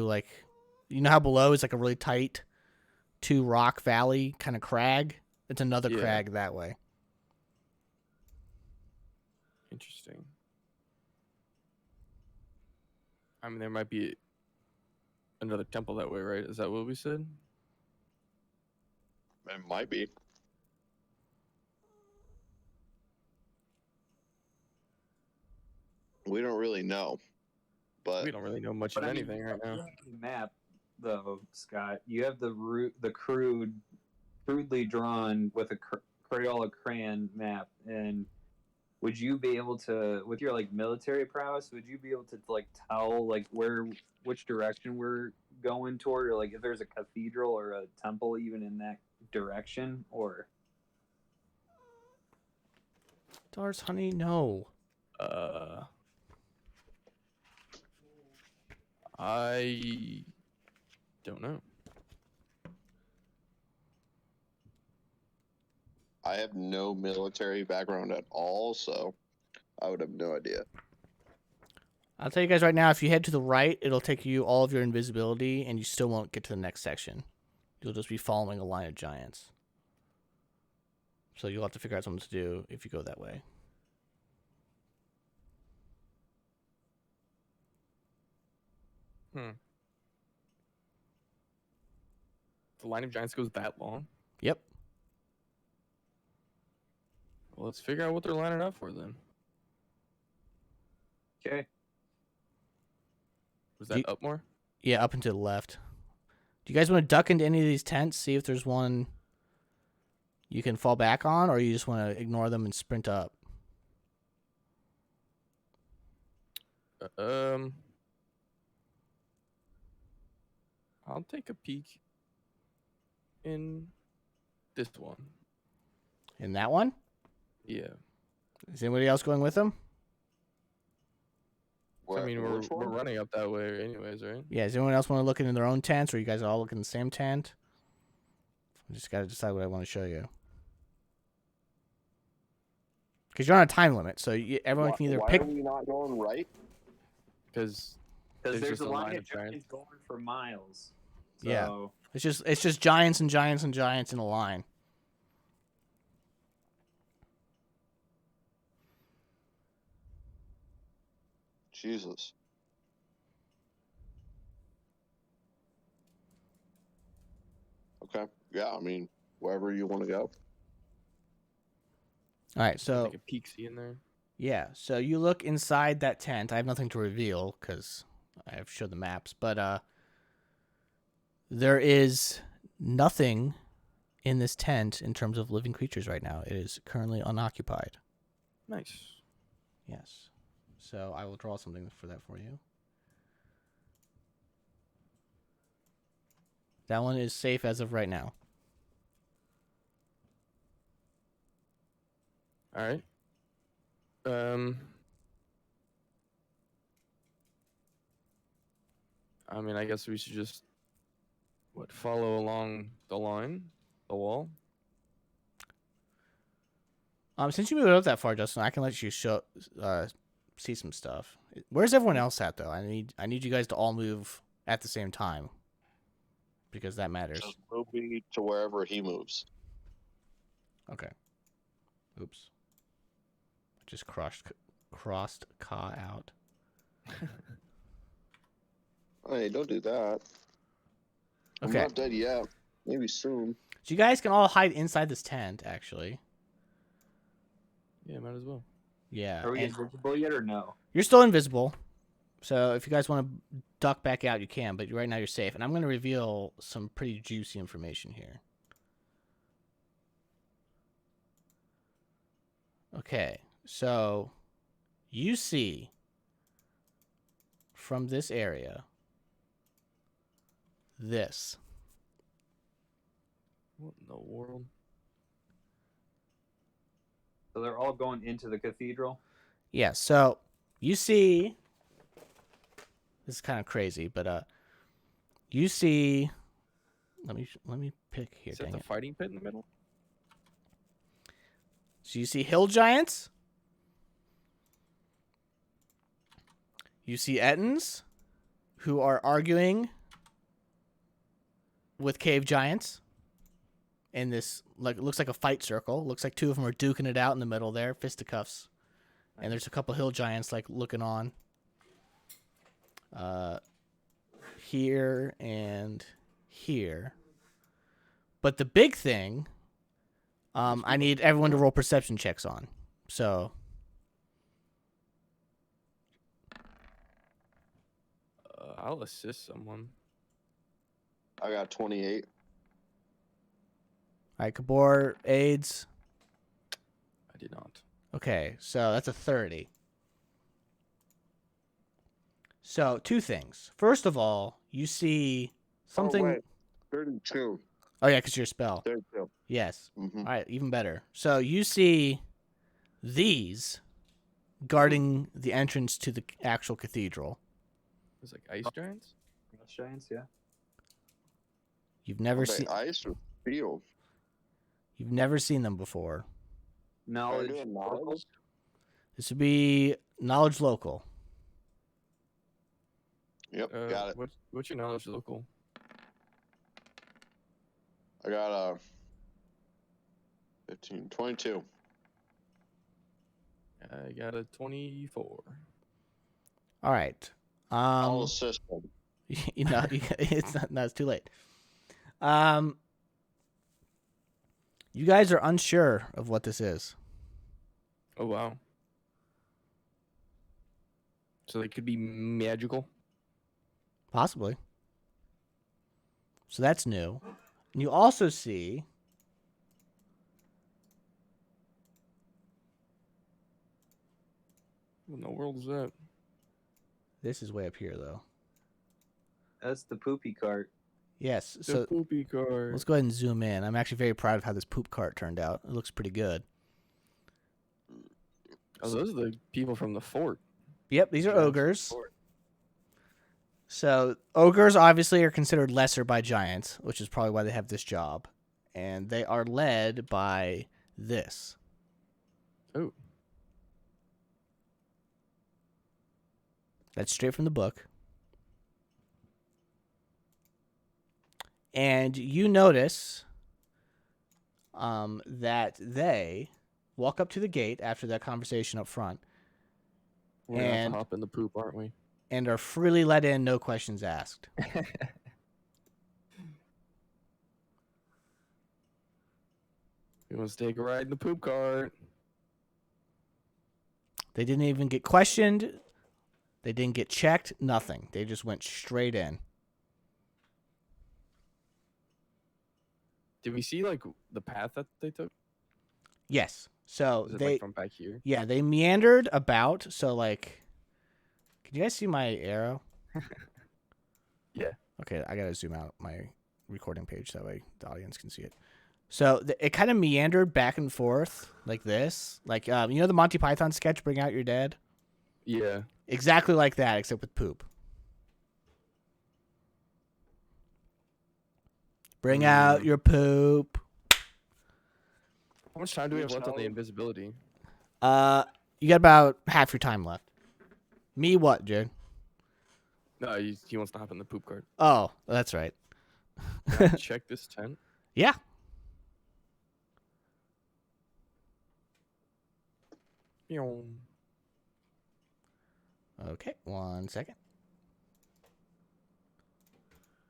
like, you know how below is like a really tight 2 rock valley kind of crag. It's another Yeah. crag that way. Interesting. I mean, there might be another temple that way, right? Is that what we said? It might be. We don't really know, but We don't really know much But of I mean, anything right now. the map, though, Scott, you have the crudely drawn with a Crayola crayon map, and would you be able to, with your like military prowess, would you be able to like tell like which direction we're going toward, or like if there's a cathedral or a temple even in that direction, or? Stars, honey, no. I don't know. I have no military background at all, so I would have no idea. I'll tell you guys right now, if you head to the right, it'll take you all of your invisibility, and you still won't get to the next section. You'll just be following a line of giants. So you'll have to figure out something to do if you go that way. The line of giants goes that long? Yep. Well, let's figure out what they're lining up for then. Okay. Was that up more? Yeah, up and to the left. Do you guys want to duck into any of these tents, see if there's one you can fall back on, or you just want to ignore them and sprint up? I'll take a peek in this one. In that one? Yeah. Is anybody else going with them? I mean, we're Which one? running up that way anyways, right? Yeah, does anyone else want to look into their own tents, or you guys all look in the same tent? I just got to decide what I want to show you. Because you're on a time limit, so everyone can either why pick. are we not going right? Because Because there's just a line of giants. giants going for miles. So, Yeah. It's just giants and giants and giants in a line. Jesus. Okay. Yeah, I mean, wherever you want to go. All right, There's so like a peek-see in there. yeah, so you look inside that tent. I have nothing to reveal because I've showed the maps, but there is nothing in this tent in terms of living creatures right now. It is currently unoccupied. Nice. Yes. So I will draw something for that for you. That one is safe as of right now. All right. I mean, I guess we should just follow along the line, the wall. Since you moved up that far, Justin, I can let you see some stuff. Where's everyone else at though? I need you guys to all move at the same time because that matters. Just move me to wherever he moves. Okay. Oops. Just crossed Ka out. Hey, don't do that. I'm Okay. not dead yet. Maybe soon. So you guys can all hide inside this tent, actually. Yeah, might as well. Yeah. Are we and invisible yet or no? you're still invisible. So if you guys want to duck back out, you can, but right now you're safe. And I'm going to reveal some pretty juicy information here. Okay. So you see from this area this. What in the world? So they're all going into the cathedral. Yeah, so you see this is kind of crazy, but you see let me pick here, Is that dang the it. fighting pit in the middle? So you see hill giants. You see Ettins who are arguing with cave giants in this, like, it looks like a fight circle. Looks like two of them are duking it out in the middle there, fisticuffs. And there's a couple hill giants like looking on. Here and here. But the big thing, I need everyone to roll perception checks on. So I'll assist someone. I got 28. all right, Kabor aids. I did not. Okay, so that's a 30. So two things. First of all, you see something. Oh, wait. 32. Oh yeah, because your spell. 32. Yes. Mm-hmm. All right, even better. So you see these guarding the entrance to the actual cathedral. There's like ice giants. Frost giants, yeah. You've never Are they seen ice or steel? you've never seen them before. Knowledge. doing knowledge? This would be knowledge local. Yep, got it. What's your knowledge local? I got a 15, 22. I got a 24. All right. I'll assist them. You know, it's not. No, it's too late. You guys are unsure of what this is. Oh wow. So they could be magical. Possibly. So that's new. And you also see What in the world is that? this is way up here though. That's the poopy cart. Yes. The So poopy card. let's go ahead and zoom in. I'm actually very proud of how this poop cart turned out. It looks pretty good. Oh, those are the people from the fort. Yep, these are Giants from the ogres. fort. So ogres obviously are considered lesser by giants, which is probably why they have this job. And they are led by this. Oh. That's straight from the book. And you notice that they walk up to the gate after that conversation up front We're gonna have And- to hop in the poop, aren't we? and are freely let in, no questions asked. Who wants to take a ride in the poop cart? They didn't even get questioned. They didn't get checked. Nothing. They just went straight in. Did we see like the path that they took? Yes. So Was it they like from back here? yeah, they meandered about. So like, can you guys see my arrow? Yeah. Okay, I gotta zoom out my recording page that way the audience can see it. So it kind of meandered back and forth like this, like you know the Monty Python sketch "Bring Out Your Dead." Yeah. Exactly like that, except with poop. Bring out your poop. How much time do we have left on the invisibility? You got about half your time left. Me what, Jared? No, he wants to hop in the poop cart. Oh, that's right. Can I check this tent? Yeah. Okay, 1 second.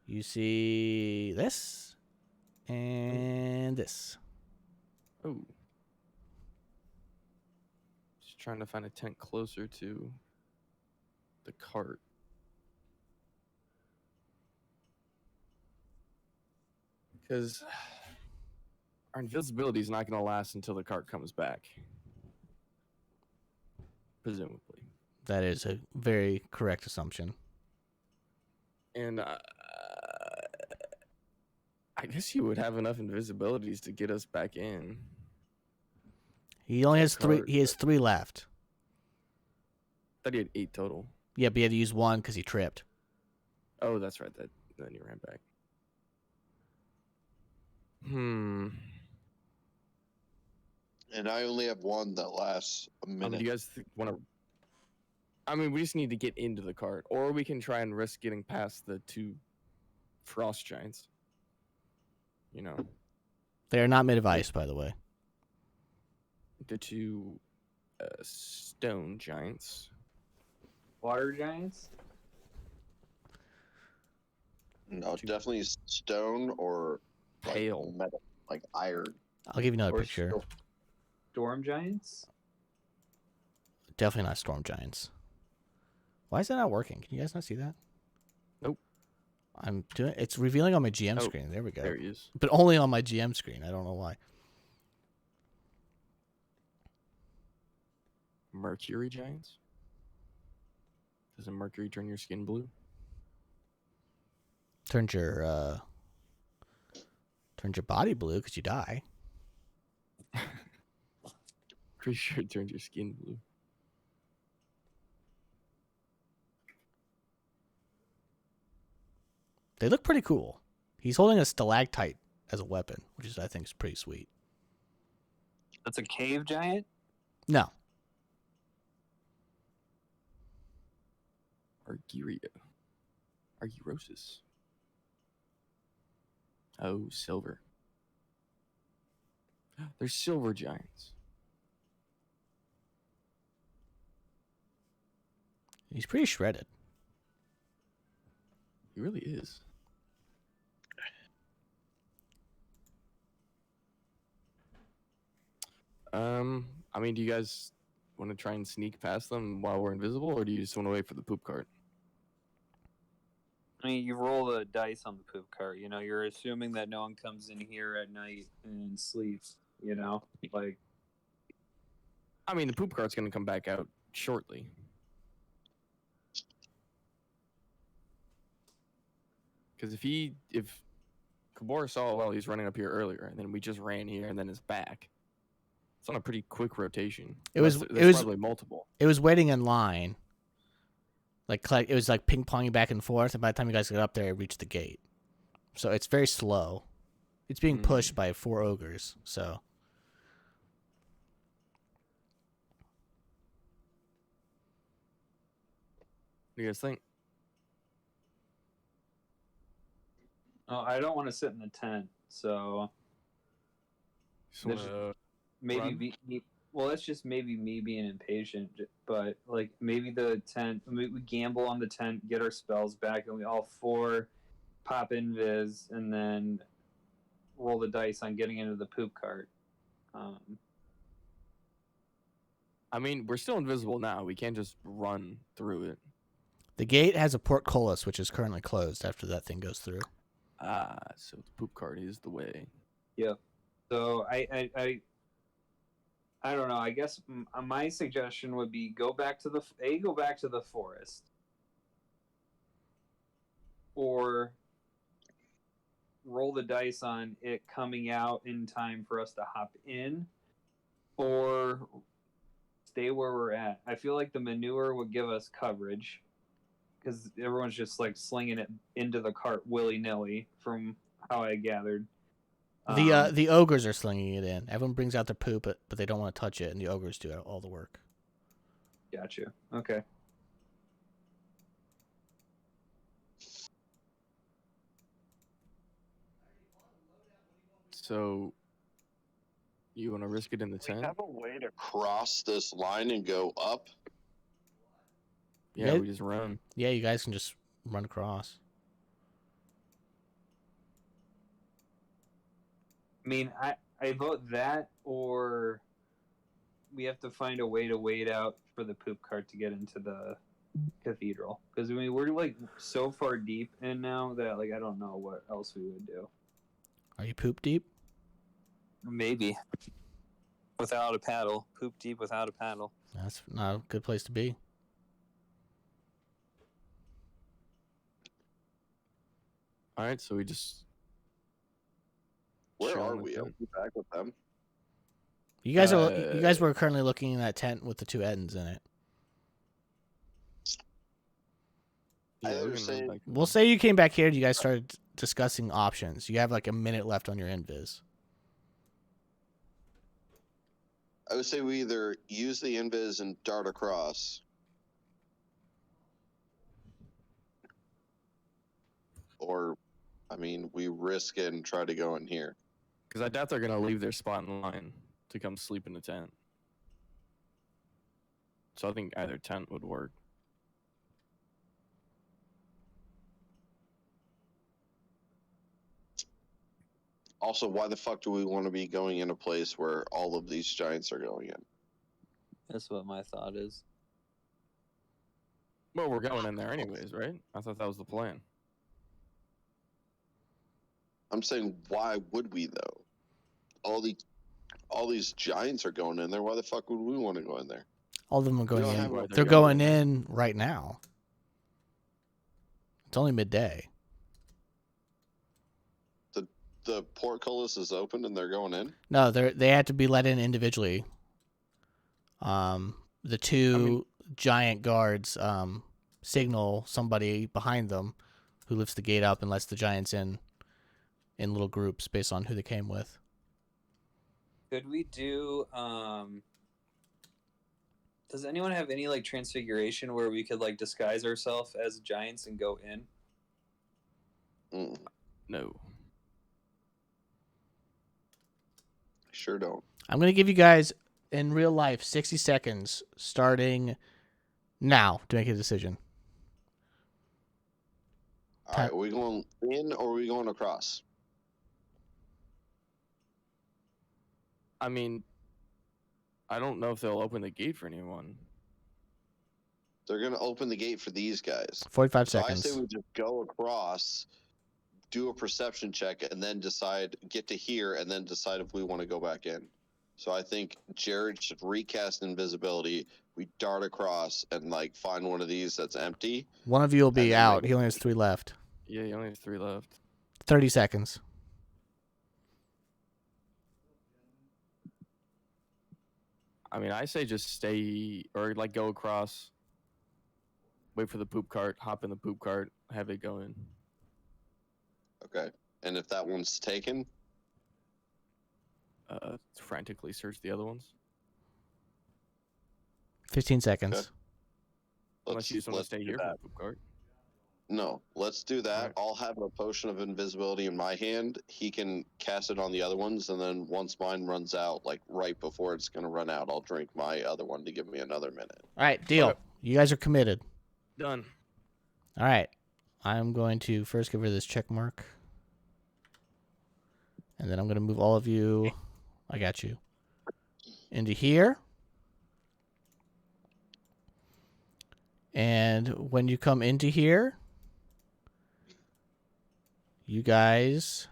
You see this and this. Oh. Just trying to find a tent closer to the cart. Because our invisibility is not going to last until the cart comes back. Presumably. That is a very correct assumption. And I guess you would have enough invisibilities to get us back in. He only has three. Cart. He has 3 left. I thought he had 8 total. Yeah, but he had to use 1 because he tripped. Oh, that's right. Then he ran back. And I only have one that lasts a Do minute. you guys want to? I mean, we just need to get into the cart, or we can try and risk getting past the 2 frost giants. You know, They are not made of ice, by the way. the 2 stone giants. Water giants? No, definitely stone or like Hail. metal, like iron. I'll give you another Or picture. Storm giants? Definitely not storm giants. Why is that not working? Can you guys not see that? Nope. I'm doing. It's revealing on my GM Oh, screen. There we go. There he is. But only on my GM screen. I don't know why. Mercury giants. Doesn't Mercury turn your skin blue? Turns your body blue because you die. Pretty sure it turns your skin blue. They look pretty cool. He's holding a stalactite as a weapon, which is I think is pretty sweet. That's a cave giant? No, Argyrosis. Oh, silver. There's silver giants. he's pretty shredded. He really is. I mean, do you guys want to try and sneak past them while we're invisible, or do you just want to wait for the poop cart? I mean, you roll the dice on the poop cart. You know, you're assuming that no one comes in here at night and sleeps. You know, like I mean, the poop cart's going to come back out shortly. Because if Kabor saw it while he was running up here earlier, and then we just ran here, and then it's back. It's on a pretty quick rotation. It was- Unless it there's was- probably multiple. It was waiting in line. It was like ping ponging back and forth, and by the time you guys got up there, it reached the gate. So it's very slow. It's being pushed by 4 ogres. So What do you guys think? oh, I don't want to sit in the tent, so Just wanna maybe run? well, it's just maybe me being impatient, but like maybe the tent, we gamble on the tent, get our spells back, and we all 4 pop invis, and then roll the dice on getting into the poop cart. What I mean, we're still invisible now. We can't just run through it. The gate has a portcullis, which is currently closed after that thing goes through. So the poop cart is the way. So I don't know. I guess my suggestion would be go back to the forest, or roll the dice on it coming out in time for us to hop in, or stay where we're at. I feel like the manure would give us coverage because everyone's just like slinging it into the cart willy nilly, from how I gathered. The ogres are slinging it in. Everyone brings out their poop, but they don't want to touch it, and the ogres do all the work. Gotcha. Okay. So, you want to risk it in the We tent? have a way to cross this line and go up. Yeah, Yeah. we just run. Yeah, you guys can just run across. I mean, I vote that, or we have to find a way to wait out for the poop cart to get into the cathedral. Because I mean, we're like so far deep in now that like I don't know what else we would do. Are you poop deep? Maybe. Without a paddle. Poop deep without a paddle. That's not a good place to be. All right, so we just. Where chill are in the we? Are tent. we back with them? You guys were currently looking in that tent with the two ends in it. Yeah, I we can was run saying- back to We'll them. say you came back here and you guys started discussing options. You have like a minute left on your invis. I would say we either use the invis and dart across, or, I mean, we risk it and try to go in here. Because I doubt they're gonna leave their spot in line to come sleep in the tent. So I think either tent would work. Also, why the fuck do we want to be going in a place where all of these giants are going in? That's what my thought is. Well, we're going in there anyways, right? I thought that was the plan. I'm saying, why would we though? All these giants are going in there. Why the fuck would we want to go in there? All of them are going don't in. have why They're they're going going in. in right now. It's only midday. The portcullis is open and they're going in. No, they had to be let in individually. The two giant guards signal somebody behind them who lifts the gate up and lets the giants in little groups based on who they came with. Could we do does anyone have any like transfiguration where we could like disguise ourselves as giants and go in? No. Sure don't. I'm going to give you guys, in real life, 60 seconds starting now to make a decision. All right, are we going in or are we going across? I mean, I don't know if they'll open the gate for anyone. They're going to open the gate for these guys. 45 So seconds. I say we just go across, do a perception check, and then get to here, and then decide if we want to go back in. So I think Jared should recast invisibility. We dart across and like find one of these that's empty. One of you will And be then out. maybe- He only has 3 left. Yeah, you only have 3 left. 30 seconds. I mean, I say just stay or like go across, wait for the poop cart, hop in the poop cart, have it go in. Okay. And if that one's taken, Frantically search the other ones. 15 seconds. Okay. Unless you just want to let's stay do here for that. the poop cart. No, let's do that. Alright. I'll have a potion of invisibility in my hand. He can cast it on the other ones, and then once mine runs out, like right before it's going to run out, I'll drink my other one to give me another minute. All right, deal. Okay. You guys are committed. Done. All right. I'm going to first give her this check mark. And then I'm going to move all of you. I got you. Into here. And when you come into here, you guys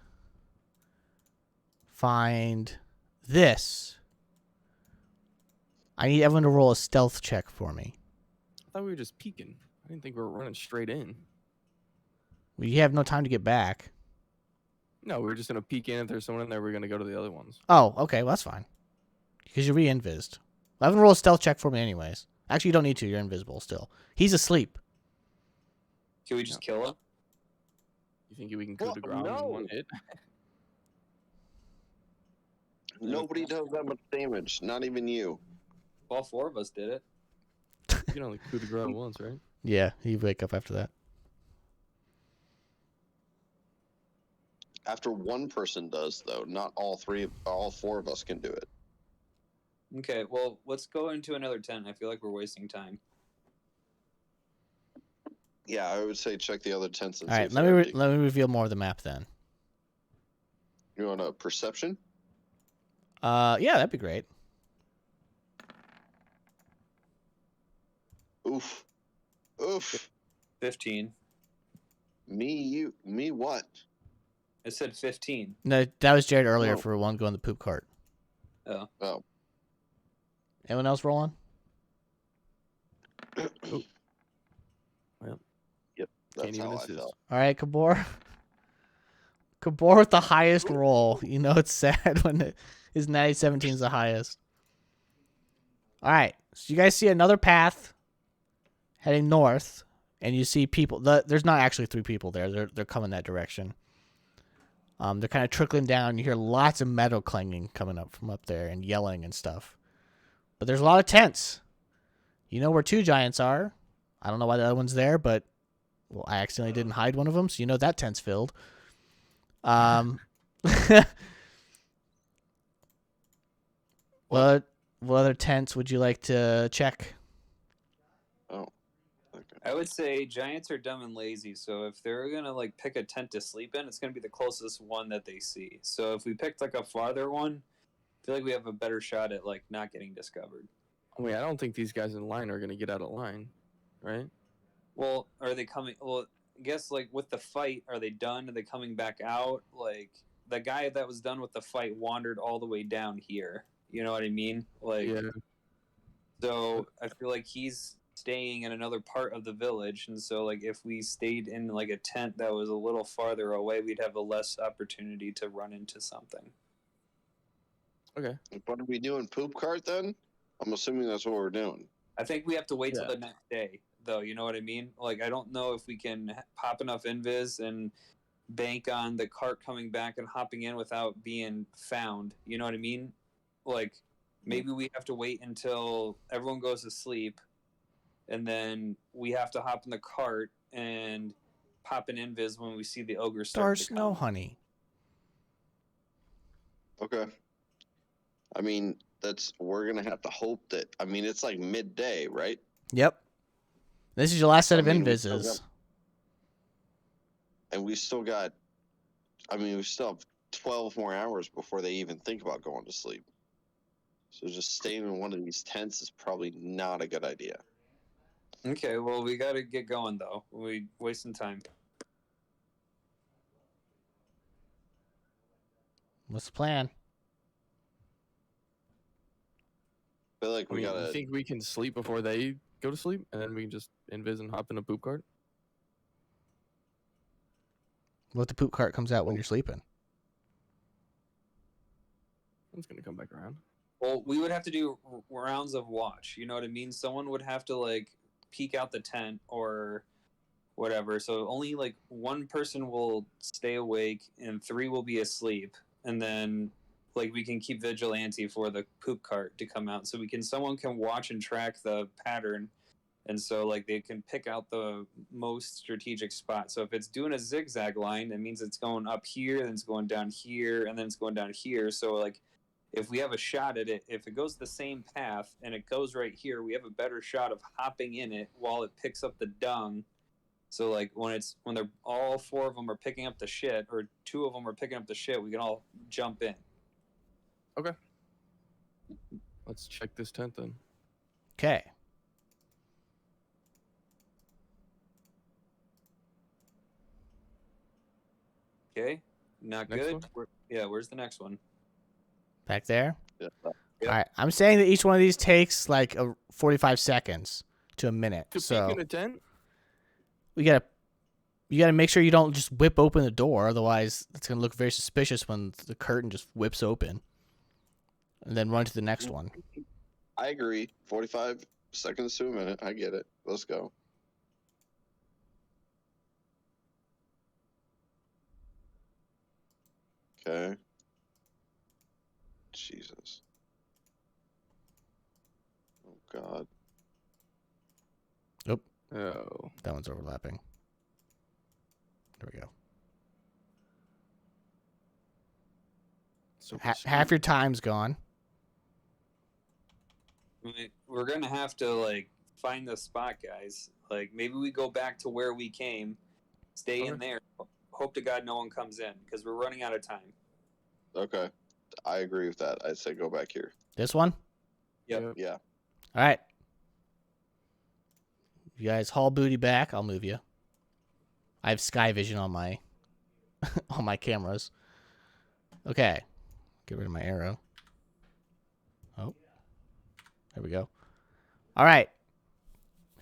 find this. I need everyone to roll a stealth check for me. I thought we were just peeking. I didn't think we were running straight in. We have no time to get back. No, we were just gonna peek in. If there's someone in there, we're gonna go to the other ones. Oh, okay, well, that's fine. Because you're re-invised. Everyone roll a stealth check for me anyways. Actually, you don't need to. You're invisible still. He's asleep. Can we just kill him? You think we can coup de grace no. in one hit? Nobody does that much damage. Not even you. All 4 of us did it. You can only coup de grace once, right? Yeah, you wake up after that. After one person does, though, not all 4 of us can do it. Okay, well, let's go into another tent. I feel like we're wasting time. Yeah, I would say check the other tents and All see right, if let they're me empty. let me reveal more of the map then. You want a perception? Yeah, that'd be great. Oof. Oof. 15. Me what? I said 15. No, that was Jared earlier No. for one going the poop cart. Oh. Oh. Anyone else rolling? That's even how I assist. felt. All right, Kabor. Kabor with the highest roll. You know it's sad when his natty 17 is the highest. All right, so you guys see another path heading north, and you see people. There's not actually 3 people there. They're coming that direction. They're kind of trickling down. You hear lots of metal clanging coming up from up there and yelling and stuff. But there's a lot of tents. You know where 2 giants are. I don't know why the other one's there, but well, I accidentally didn't hide one of them, so you know that tent's filled. What other tents would you like to check? Oh. Okay. I would say giants are dumb and lazy, so if they're gonna like pick a tent to sleep in, it's gonna be the closest one that they see. So if we picked like a farther one, I feel like we have a better shot at like not getting discovered. I mean, I don't think these guys in line are gonna get out of line, right? Well, are they coming? Well, I guess like with the fight, are they done? Are they coming back out? Like the guy that was done with the fight wandered all the way down here. You know what I mean? Like, Yeah. so I feel like he's staying in another part of the village, and so like if we stayed in like a tent that was a little farther away, we'd have a less opportunity to run into something. Okay. What are we doing? Poop cart then? I'm assuming that's what we're doing. I think we have to wait till Yeah. the next day, though. You know what I mean? Like, I don't know if we can pop enough invis and bank on the cart coming back and hopping in without being found. You know what I mean? Like, maybe we have to wait until everyone goes to sleep, and then we have to hop in the cart and pop an invis when we see the ogre start Stars, to no come. honey. Okay. I mean, we're gonna have to hope that. I mean, it's like midday, right? Yep. This is your last set of I mean, we still invises. And we still got. I mean, we still have 12 more hours before they even think about going to sleep. So just staying in one of these tents is probably not a good idea. Okay, well, we got to get going, though. We wasting time. What's the plan? I feel like I we mean, you gotta. think we can sleep before they go to sleep, and then we can just invis and hop in a poop cart? What if the poop cart comes out when you're sleeping? It's gonna come back around. Well, we would have to do rounds of watch. You know what I mean? Someone would have to like peek out the tent or whatever. So only like one person will stay awake and 3 will be asleep, and then like we can keep vigilante for the poop cart to come out. So someone can watch and track the pattern, and so like they can pick out the most strategic spot. So if it's doing a zigzag line, that means it's going up here, then it's going down here, and then it's going down here. So like if we have a shot at it, if it goes the same path and it goes right here, we have a better shot of hopping in it while it picks up the dung. So like when they're all 4 of them are picking up the shit, or 2 of them are picking up the shit, we can all jump in. Okay. Let's check this tent then. Okay. Okay, not Next good. one? Yeah, where's the next one? Back there. Yeah. Yep. All right. I'm saying that each one of these takes like 45 seconds to a minute. To So peek in a tent? you gotta make sure you don't just whip open the door, otherwise it's gonna look very suspicious when the curtain just whips open. And then run to the next one. I agree. 45 seconds to a minute. I get it. Let's go. Okay. Jesus. Oh God. Oh. That one's overlapping. There we go. So Half your time's gone. We're gonna have to like find the spot, guys. Like maybe we go back to where we came, stay in there. Hope to God no one comes in because we're running out of time. Okay. I agree with that. I'd say go back here. This one? Yep. Yeah. All right. You guys haul booty back. I'll move you. I have sky vision on my on my cameras. Okay. Get rid of my arrow. Oh. There we go. All right.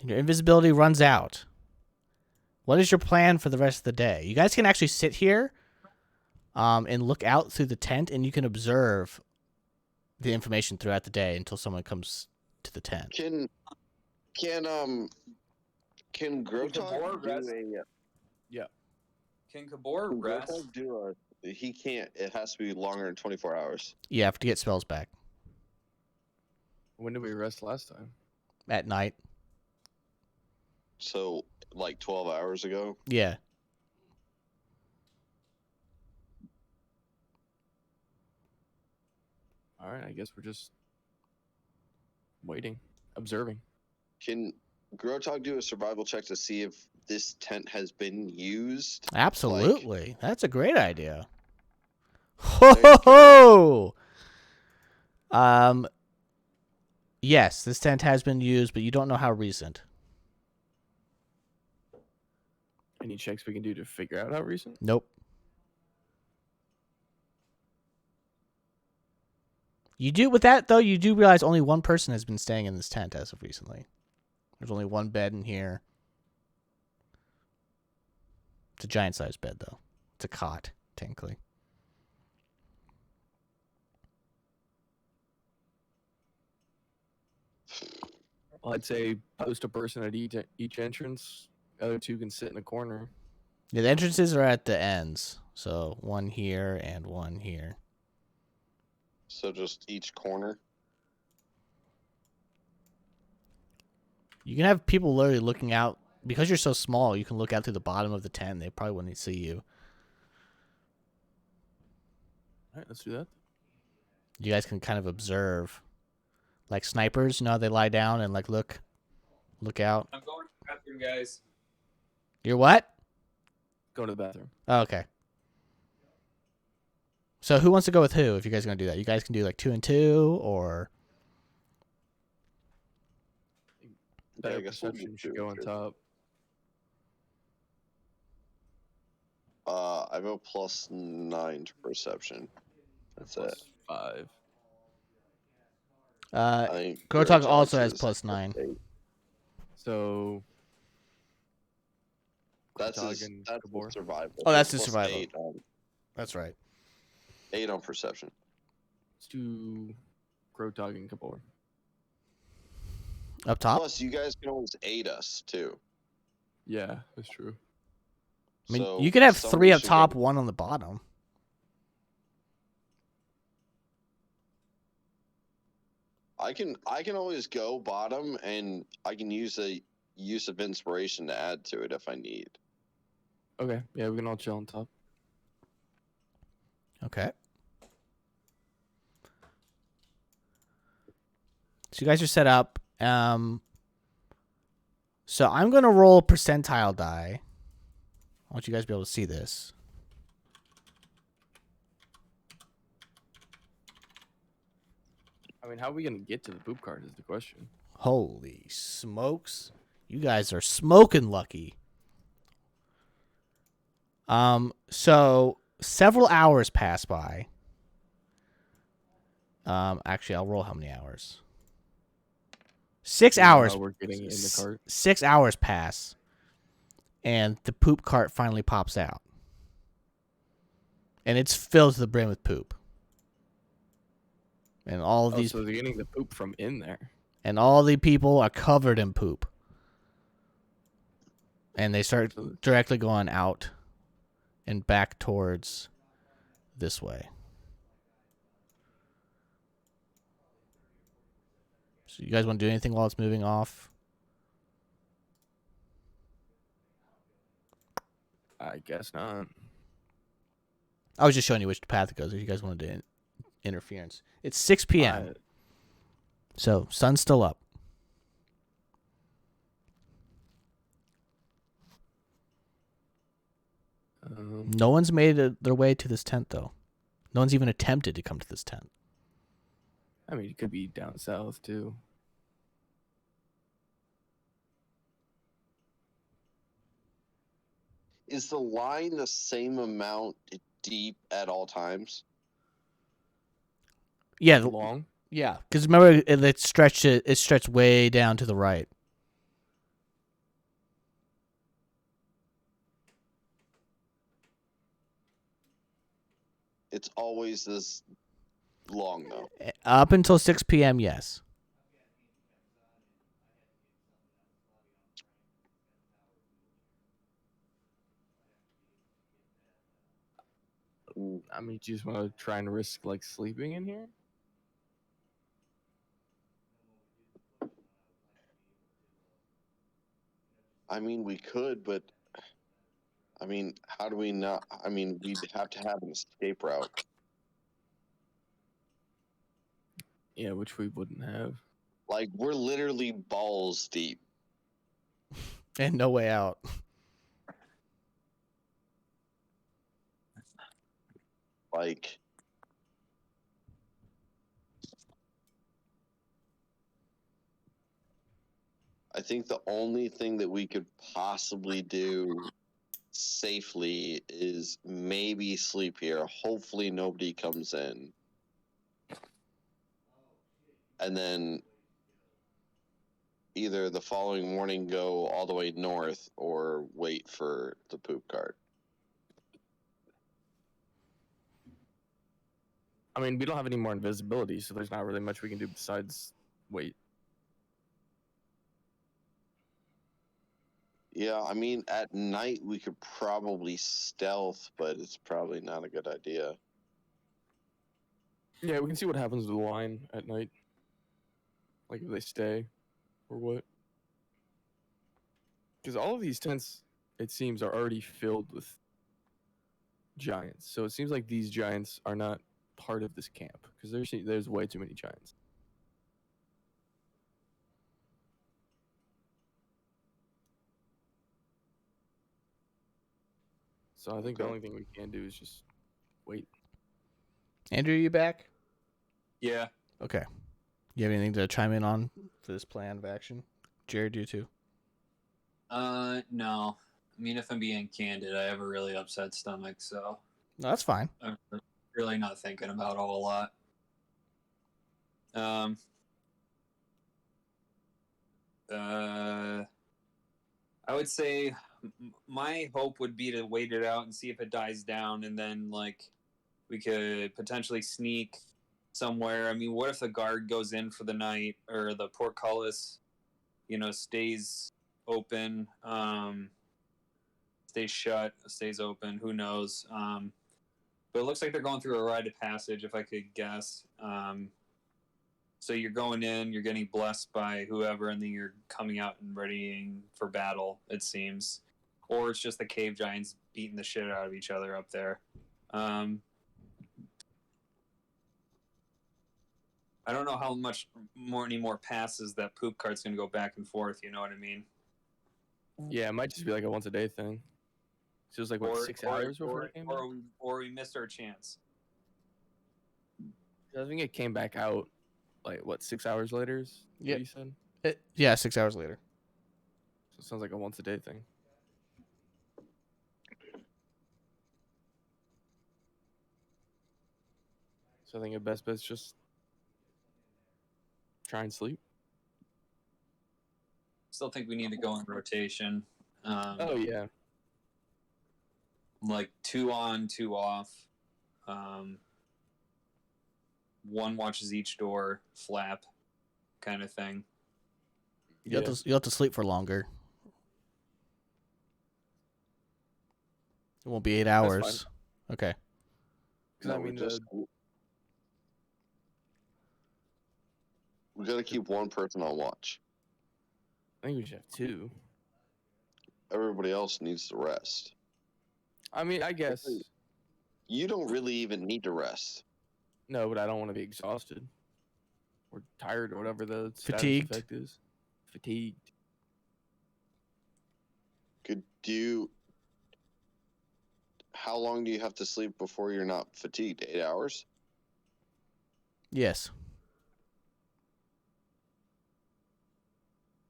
Your invisibility runs out. What is your plan for the rest of the day? You guys can actually sit here and look out through the tent, and you can observe the information throughout the day until someone comes to the tent. Can Grotog do rest? Can Kabor rest? Grotog do a? He can't. It has to be longer than 24 hours. You have to get spells back When did we rest last time? at night. So like 12 hours ago. Yeah. All right, I guess we're just waiting, observing. Can Grotog do a survival check to see if this tent has been used? Absolutely. That's a great idea. There you Ho ho! Yes, this tent has been used, but you don't know how recent. Any checks we can do to figure out how recent? Nope. You do with that though. You do realize only one person has been staying in this tent as of recently. There's only one bed in here. It's a giant-sized bed though. It's a cot, technically. Well, I'd say post a person at each entrance. The other two can sit in a corner. Yeah, the entrances are at the ends. So one here and one here. So just each corner. You can have people literally looking out. Because you're so small, you can look out through the bottom of the tent. They probably wouldn't see you. All right, let's do that. You guys can kind of observe. Like snipers, you know how they lie down and like look out. I'm going to the bathroom, guys. You're what? Go to the bathroom. Oh, okay. So who wants to go with who if you guys are going to do that? You guys can do like 2 and 2 or... Better I guess we'll perception do should two go and on two. top. I have a +9 to perception. That's it. Plus 5. I think Grotog Grotog's also has is +9. +8. So That's Grotog his, and that's Gabor. his survival. Oh, that's So his survival. 8 on, That's right. 8 on perception. Let's do Grotog and Gabor. Up top? Plus, you guys can always aid us too. Yeah, that's true. I mean, So you could have somebody 3 up should top, go- 1 on the bottom. I can always go bottom, and I can use a use of inspiration to add to it if I need. Okay, yeah, we can all chill on top. Okay. So you guys are set up. So I'm going to roll percentile die. I want you guys to be able to see this. I mean, how are we gonna get to the poop cart is the question. Holy smokes. You guys are smoking lucky. So several hours pass by. Actually, I'll roll how many hours. 6 Do you know hours. how we're getting in the cart. 6 hours pass, and the poop cart finally pops out, and it's filled to the brim with poop. And all of Oh, these, so they're getting the poop from in there. and all the people are covered in poop, and they start So- directly going out and back towards this way. So you guys want to do anything while it's moving off? I guess not. I was just showing you which path it goes. If you guys wanted to interference, it's 6 p.m. So sun's still up. No one's made their way to this tent, though. No one's even attempted to come to this tent. I mean, it could be down south too. Is the line the same amount deep at all times? Yeah, Long. yeah. Because remember, it stretched way down to the right. It's always this long, though. Up until 6 p.m., yes. I mean, do you just want to try and risk like sleeping in here? I mean, we could, but I mean, how do we not? I mean, we'd have to have an escape route. Yeah, which we wouldn't have. Like, we're literally balls deep. And no way out. Like, I think the only thing that we could possibly do safely is maybe sleep here. Hopefully, nobody comes in. And then either the following morning go all the way north or wait for the poop cart. I mean, we don't have any more invisibility, so there's not really much we can do besides wait. Yeah, I mean, at night we could probably stealth, but it's probably not a good idea. Yeah, we can see what happens with the line at night. Like if they stay or what. Because all of these tents, it seems, are already filled with giants. So it seems like these giants are not part of this camp because there's way too many giants. So I think the Okay. only thing we can do is just wait. Andrew, you back? Yeah. Okay. You have anything to chime in on for this plan of action? Jared, you too. No. I mean, if I'm being candid, I have a really upset stomach, so No, that's fine. I'm really not thinking about a whole lot. I would say my hope would be to wait it out and see if it dies down, and then like we could potentially sneak somewhere. I mean, what if the guard goes in for the night, or the portcullis, stays open, stays shut, stays open? Who knows? But it looks like they're going through a rite of passage, if I could guess. So you're going in, you're getting blessed by whoever, and then you're coming out and readying for battle, it seems. Or it's just the cave giants beating the shit out of each other up there. I don't know how much any more passes that poop cart's going to go back and forth, you know what I mean? Yeah, it might just be like a once a day thing. So it was like, what, 6 hours before it came back? Or we missed our chance. I think it came back out, like, what, 6 hours later? Is what Yep. you said? Yeah, 6 hours later. So it sounds like a once a day thing. So I think the best bet's just try and sleep. Still think we need to go in rotation. Oh yeah. Like 2 on, 2 off. One watches each door flap, kind of thing. You have to sleep for longer. It won't be 8 hours. Okay. Because I mean, we got to keep one person on watch. I think we should have 2. Everybody else needs to rest. I mean, I guess You don't really even need to rest. no, but I don't want to be exhausted or tired or whatever the status Fatigued. effect is. Fatigued. Could you? How long do you have to sleep before you're not fatigued? 8 hours? Yes.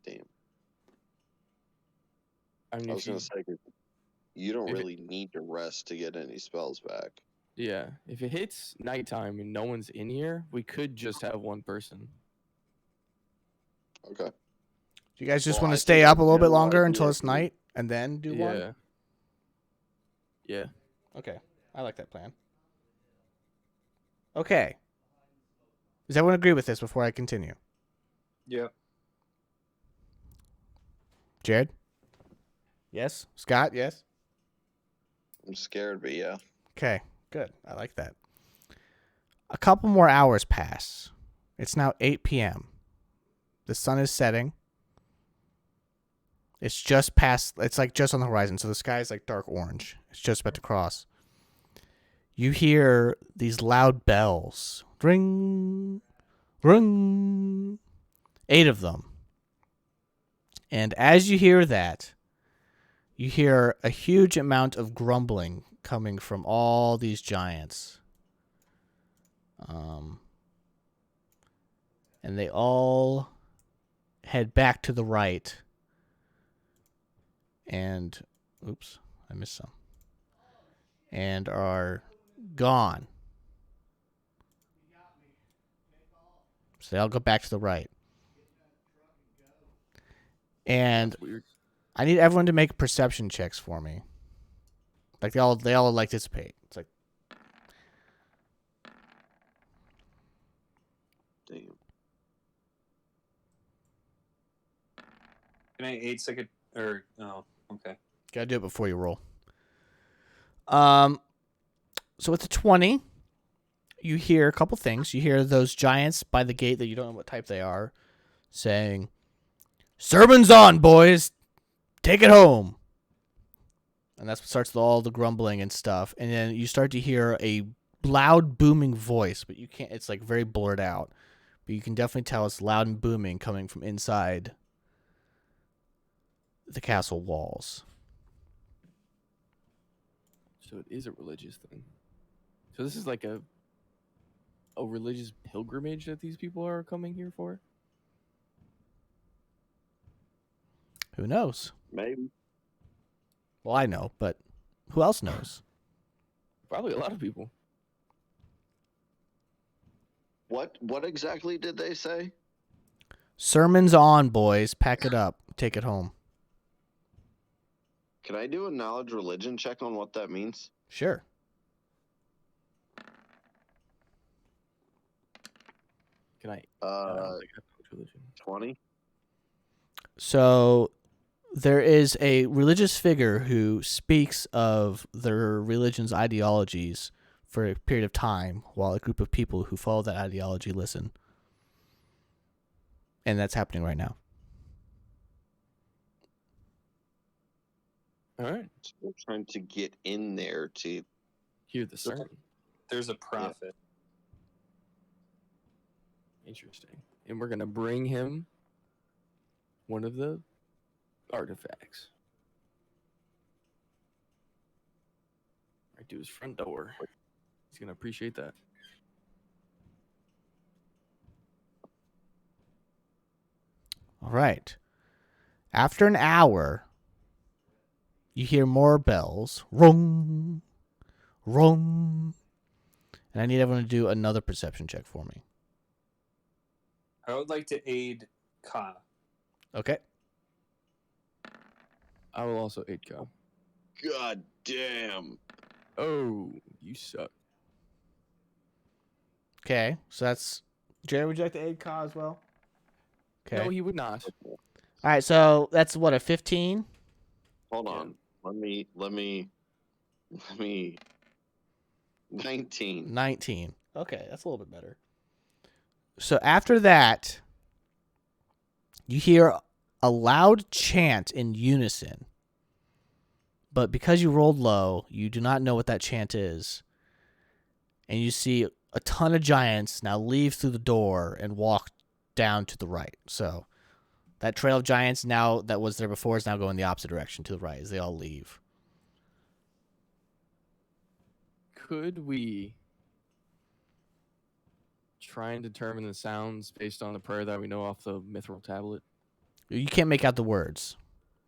Damn. I mean, I was going to say, you don't really need to rest to get any spells back. yeah, if it hits nighttime and no one's in here, we could just have one person. Okay. Do you guys just Well, want I to stay think up a little that's bit no longer idea until it's for- night and then do one? Yeah. Yeah. Okay. I like that plan. Okay. Does everyone agree with this before I continue? Yep. Jared? Yes? Scott? Yes? I'm scared, but yeah. Okay. Good. I like that. A couple more hours pass. It's now 8 p.m. The sun is setting. It's just past, it's like just on the horizon. So the sky is like dark orange. It's just about to cross. You hear these loud bells. Ring, ring. 8 of them. And as you hear that, you hear a huge amount of grumbling coming from all these giants. And they all head back to the right. And, oops, I missed some. And are gone. So they all go back to the right. And That's weird. I need everyone to make perception checks for me. Like they all like dissipate. It's like Damn. Can I 8 second or oh, okay. gotta do it before you roll. So with the 20, you hear a couple things. You hear those giants by the gate that you don't know what type they are saying, "Sermon's on, boys. Take it home." And that's what starts with all the grumbling and stuff. And then you start to hear a loud booming voice, but you can't, it's like very blurred out. But you can definitely tell it's loud and booming coming from inside the castle walls. So it is a religious thing. So this is like a religious pilgrimage that these people are coming here for? Who knows? Maybe. Well, I know, but who else knows? Probably a lot of people. What exactly did they say? Sermon's on, boys. Pack it up. Take it home. Can I do a knowledge religion check on what that means? Sure. Can I? I don't Uh, think I have religion. 20. So there is a religious figure who speaks of their religion's ideologies for a period of time while a group of people who follow that ideology listen. And that's happening right now. All right. So we're trying to get in there to. Hear the sermon. There's a prophet. Interesting. And we're gonna bring him one of the artifacts. Right to his front door. He's gonna appreciate that. All right. After an hour, you hear more bells. Rung, rung. And I need everyone to do another perception check for me. I would like to aid Ka. Okay. I will also aid Ka. God damn. Oh, you suck. Okay. So that's Jerry. Would you like to aid Ka as well? Okay. No, he would not. All right. So that's what, a 15? Hold Yeah. on. Let me 19. 19. Okay, that's a little bit better. So after that, you hear a loud chant in unison. But because you rolled low, you do not know what that chant is. And you see a ton of giants now leave through the door and walk down to the right. So that trail of giants now that was there before is now going the opposite direction to the right as they all leave. Could we try and determine the sounds based on the prayer that we know off the mithril tablet? You can't make out the words.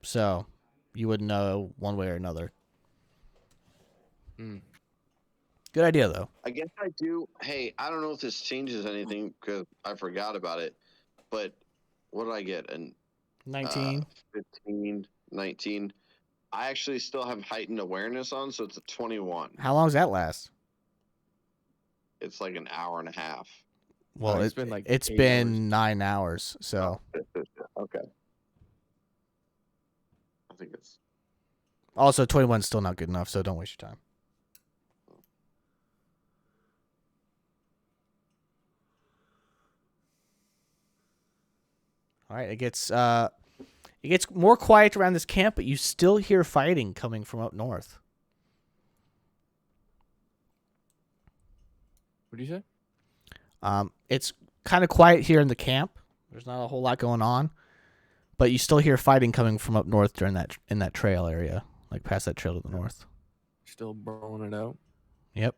So you wouldn't know one way or another. Hmm. Good idea, though. I guess I do. Hey, I don't know if this changes anything because I forgot about it. But what did I get? 19. 15, 19. I actually still have heightened awareness on, so it's a 21. How long does that last? It's like an hour and a half. Well, It's been like it's 8 been hours. 9 hours. So Okay. I think it's also 21 is still not good enough. So don't waste your time. All right, it gets more quiet around this camp, but you still hear fighting coming from up north. What do you say? It's kind of quiet here in the camp. There's not a whole lot going on, but you still hear fighting coming from up north during in that trail area, like past that trail to the north. Still blowing it out. Yep.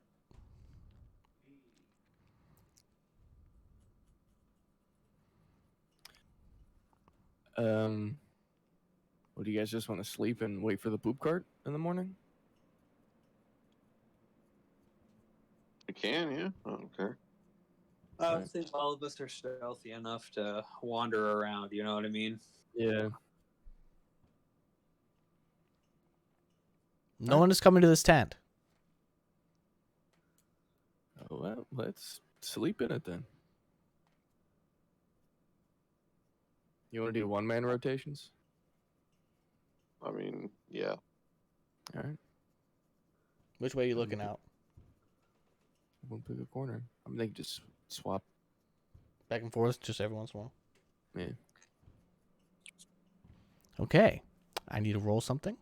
What do you guys just want to sleep and wait for the poop cart in the morning? I can, yeah. I don't care. I think all of us are stealthy enough to wander around. You know what I mean? Yeah. No one is coming to this tent. Oh, well, let's sleep in it then. You want to do one-man rotations? I mean, yeah. All right. Which way are you looking out? We'll pick a corner. I mean, they can just swap. Back and forth, just every once in a while. Yeah. Okay. I need to roll something.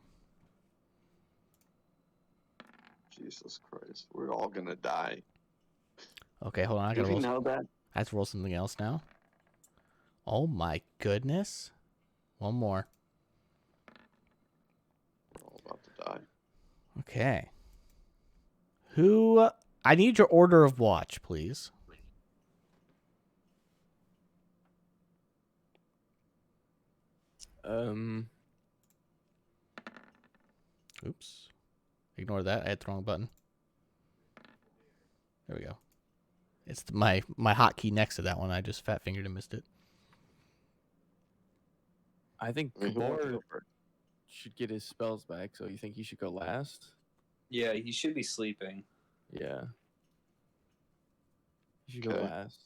Jesus Christ. We're all gonna die. Okay, hold on. I Do gotta we roll. know that? I have to roll something else now. Oh my goodness. One more. We're all about to die. Okay. Who? I need your order of watch, please. Oops. Ignore that. I hit the wrong button. There we go. It's my hotkey next to that one. I just fat fingered and missed it. I think I mean, who wants to Kabor go first? should get his spells back, so you think he should go last? Yeah, he should be sleeping. Yeah. He should go Okay. last.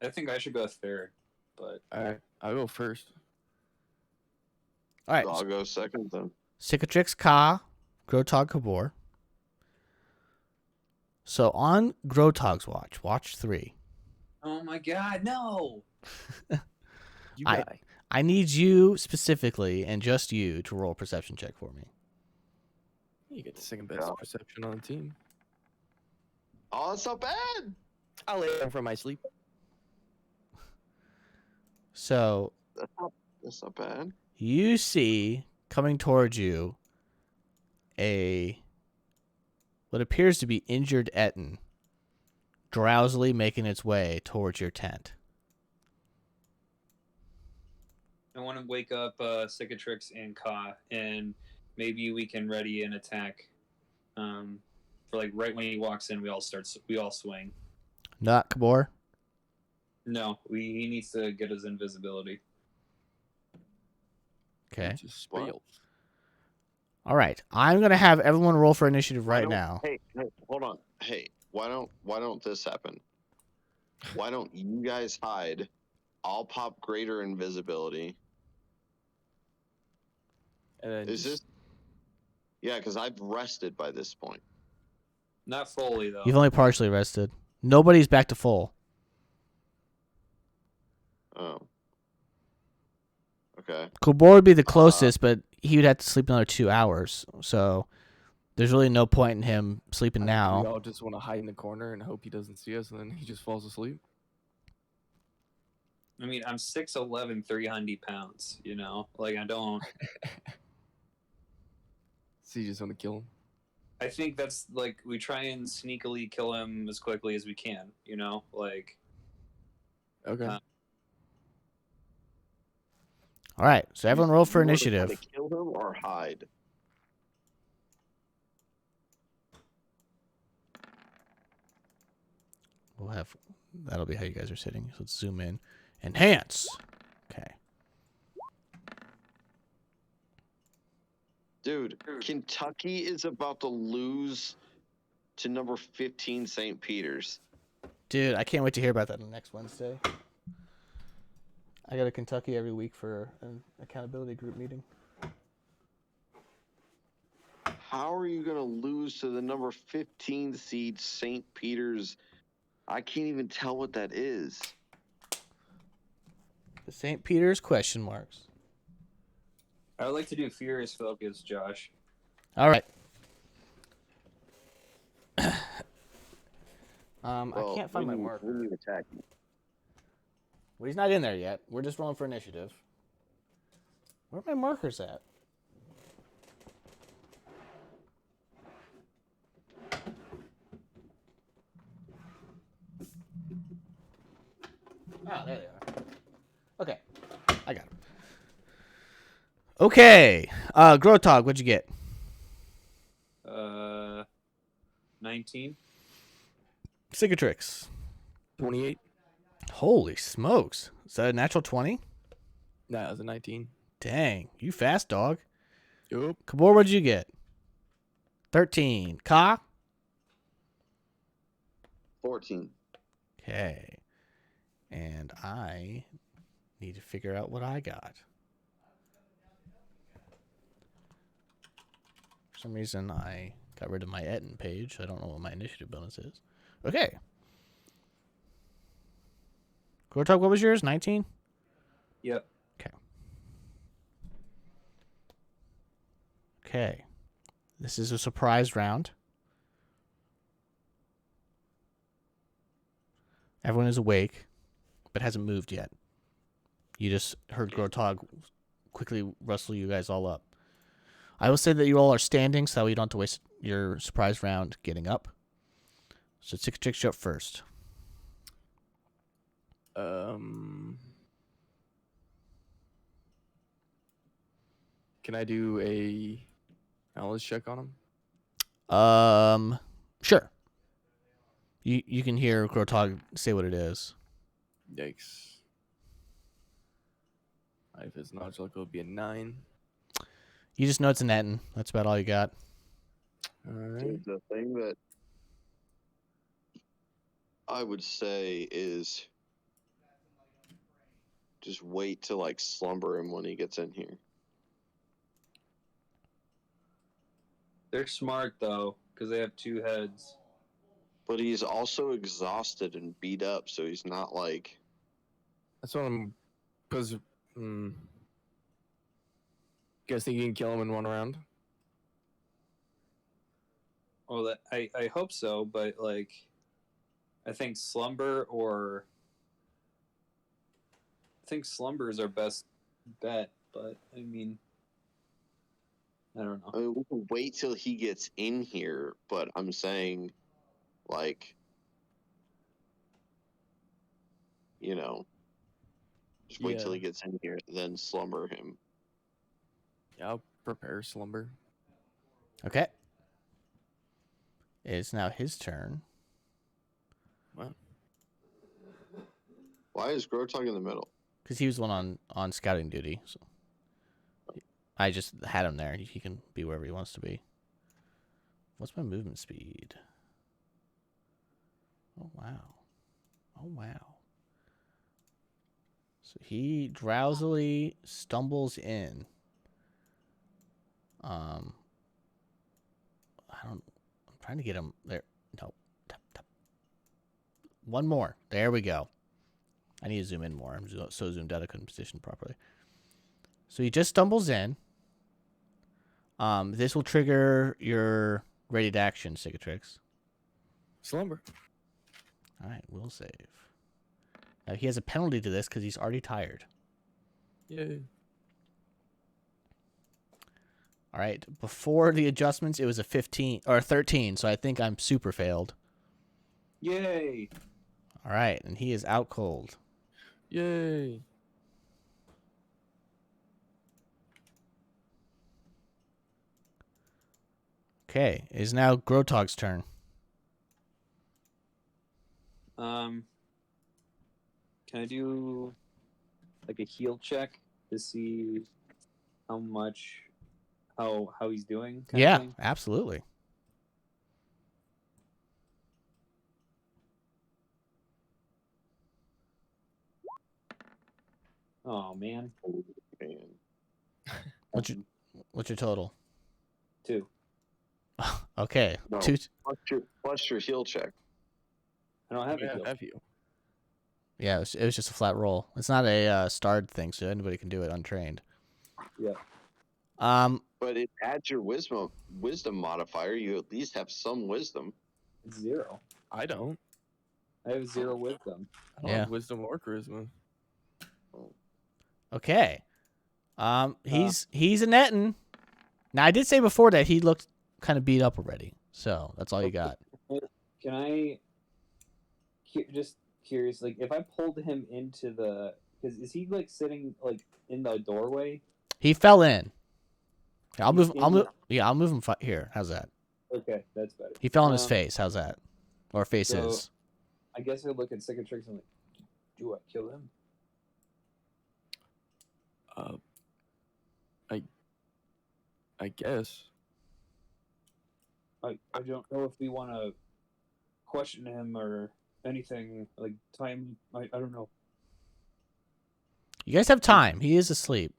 I think I should go third, but All right. I'll go first. All right. I'll go second then. Cicatrix, Ka, Grotog, Kabor. So on Grotog's watch, watch 3. oh my god, no! You I- die. I need you specifically and just you to roll a perception check for me. You get the second best Yeah. perception on the team. Oh, that's not bad. I'll lay down for my sleep. So That's not bad. you see coming towards you what appears to be injured Etten drowsily making its way towards your tent. I want to wake up Cicatrix and Ka, and maybe we can ready an attack For like right when he walks in, we all swing. Not Kabor. No, he needs to get his invisibility. Okay. Just What? spells. All right. I'm gonna have everyone roll for initiative Why right don't- now. Hey, hold on. Hey, why don't this happen? Why don't you guys hide? I'll pop greater invisibility. And then Is this? just, Yeah, because I've rested by this point. Not fully though. You've only partially rested. Nobody's back to full. Oh. Okay. Kabor would be the closest, but he would have to sleep another 2 hours. So there's really no point in him sleeping we now. all just want to hide in the corner and hope he doesn't see us, and then he just falls asleep. I mean, I'm 6'11", 300 pounds. You know, like I don't. So you just want to kill him. I think that's like we try and sneakily kill him as quickly as we can. You know, like Okay. All right. So everyone roll for You wanna try initiative. to kill him or hide? We'll have that'll be how you guys are sitting. So let's zoom in. Enhance. Okay. Dude, Kentucky is about to lose to number 15 St. Peter's. Dude, I can't wait to hear about that next Wednesday. I go to Kentucky every week for an accountability group meeting. How are you going to lose to the number 15 seed St. Peter's? I can't even tell what that is. The St. Peter's question marks. I would like to do Furious Focus, Josh. All right. Well, I can't find my when marker. you attack me. Well, he's not in there yet. We're just rolling for initiative. Where are my markers at? Oh, there they are. Okay. I got them. Okay. Grotog, what'd you get? 19. Cicatrix. 28. Holy smokes. Is that a natural 20? Nah, it was a 19. Dang. You fast, dog. Yup. Kabor, what'd you get? 13. Ka? 14. Okay. And I need to figure out what I got. For some reason, I got rid of my Etten page. I don't know what my initiative bonus is. Okay. Grotog, what was yours? 19? Yep. Okay. This is a surprise round. Everyone is awake, but hasn't moved yet. You just heard Grotog quickly rustle you guys all up. I will say that you all are standing, so you don't have to waste your surprise round getting up. So Cicatrix, you're up first. Can I do a knowledge check on him? Sure. You can hear Grotog say what it is. Yikes. If his knowledge level would be a 9. You just know it's an Etten. That's about all you got. Alright. Dude, the thing that I would say is just wait to like slumber him when he gets in here. They're smart though, because they have 2 heads. But he's also exhausted and beat up, so he's not like. That's what I'm. Because. Guess think you can kill him in one round? Well, I hope so, but like, I think slumber is our best bet. But I mean, I don't know. I mean, we can wait till he gets in here, but I'm saying, like, you know, just wait till Yeah. he gets in here, then slumber him. Yeah, I'll prepare slumber. Okay. It's now his turn. Wow. Why is Grotog in the middle? Because he was the one on scouting duty. So I just had him there. He can be wherever he wants to be. What's my movement speed? Oh, wow. Oh, wow. So he drowsily stumbles in. I'm trying to get him there. No. Tap, tap. One more. There we go. I need to zoom in more. I'm so zoomed out I couldn't position properly. So he just stumbles in. This will trigger your ready to action, Cicatrix. Slumber. All right, we'll save. Now he has a penalty to this because he's already tired. Yay. All right, before the adjustments, it was a 15 or a 13, so I think I'm super failed. Yay! All right, and he is out cold. Yay. Okay, it is now Grotog's turn. Can I do like a heal check to see how he's doing? Kind of Yeah, thing? absolutely. Oh man. Man. What's your total? 2. Okay, No. two. Plus your heal check. I don't have a Yeah, heal. have you? Yeah, it was just a flat roll. It's not a starred thing, so anybody can do it untrained. Yeah. But it adds your wisdom modifier. You at least have some wisdom. It's 0. I don't. I have 0 wisdom. I don't Yeah. have wisdom or charisma. Okay. He's a netting. Now I did say before that he looked kind of beat up already, so that's all you got. Can I just curious, like if I pulled him into the, because is he like sitting like in the doorway? He fell in. I'll He's move. in I'll move. the- I'll move him here. How's that? Okay, that's better. He fell on his face. How's that? Or So- faces. I guess I look at Cicatrix and like, do I kill him? I guess. I don't know if we want to question him or anything like time. I don't know. You guys have time. He is asleep.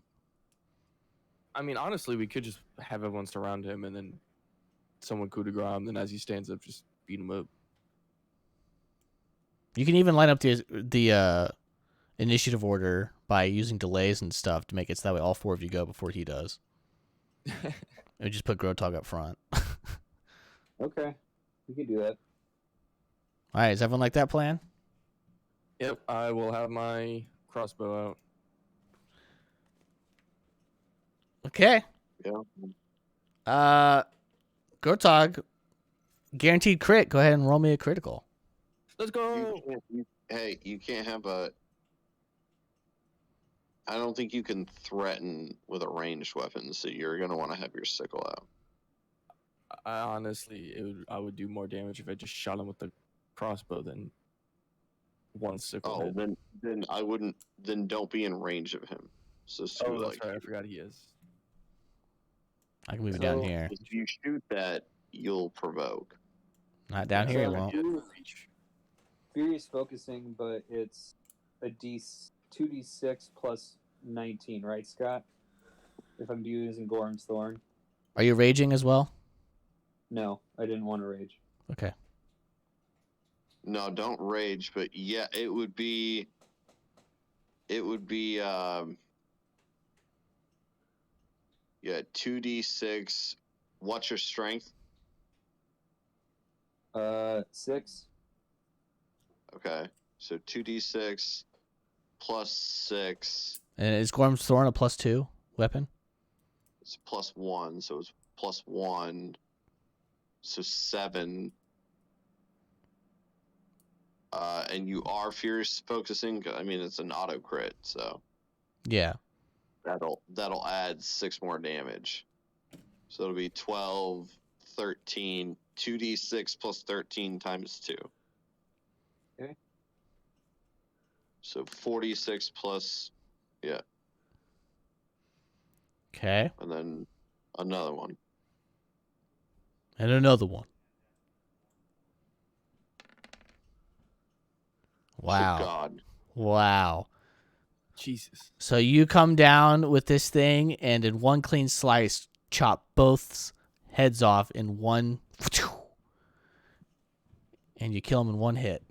I mean, honestly, we could just have everyone surround him and then someone coup de grace him. Then as he stands up, just beat him up. You can even line up the initiative order by using delays and stuff to make it so that way all 4 of you go before he does. And just put Grotog up front. Okay, we can do that. All right, is everyone like that plan? Yep, I will have my crossbow out. Okay. Yeah. Grotog, guaranteed crit. Go ahead and roll me a critical. Let's go. You can't have a. I don't think you can threaten with a ranged weapon, so you're gonna want to have your sickle out. I honestly, I would do more damage if I just shot him with the crossbow than one sickle. Oh, hit. then I wouldn't. Then don't be in range of him. So Oh, that's right. I forgot he is. I can move it down So- here. If you shoot that, you'll provoke. Not down Yeah, here, so you won't. Furious focusing, but it's a 2d6 plus 19, right, Scott? If I'm using Gorm's Thorn. Are you raging as well? No, I didn't want to rage. Okay. No, don't rage, but yeah, it would be. Yeah, 2d6. What's your strength? 6. Okay, so 2d6 plus 6. And is Gorm's Thorn a +2 weapon? It's +1, so it's +1. So 7. And you are furious focusing. I mean, it's an auto crit, so Yeah. that'll add 6 more damage. So it'll be 12, 13. 2d6 plus 13 times 2. Okay. So 46 plus, yeah, Okay. and then another one. And another one. Wow. Oh, God. Wow. Jesus. So you come down with this thing and in one clean slice chop both heads off in one, and you kill them in one hit.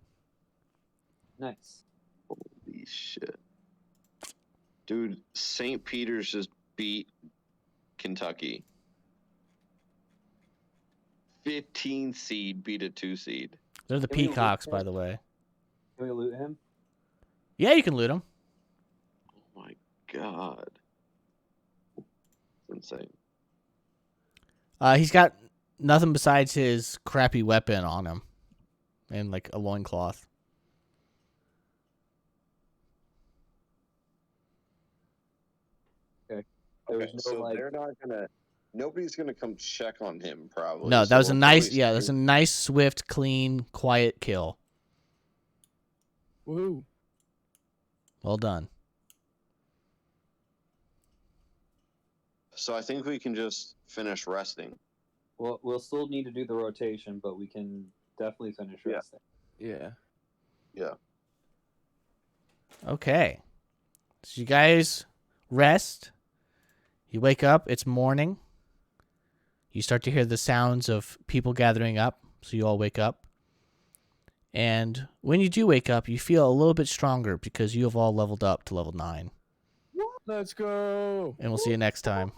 Nice. Holy shit. Dude, St. Peter's just beat Kentucky. 15 seed beat a 2 seed. They're the Can we loot Peacocks, him? by the way. Can we loot him? Yeah, you can loot them. Oh my God. It's insane. He's got nothing besides his crappy weapon on him and like a loincloth. There Okay, was no so like. they're not gonna. Nobody's gonna come check on him, probably. No, so that was a we'll nice, probably yeah, that's a nice, swift, clean, quiet kill. Woo. Well done. So I think we can just finish resting. Well, we'll still need to do the rotation, but we can definitely finish Yeah. resting. Yeah. Yeah. Okay. So you guys rest. You wake up. It's morning. You start to hear the sounds of people gathering up. So you all wake up. And when you do wake up, you feel a little bit stronger because you have all leveled up to level 9. Let's go. And we'll see you next time.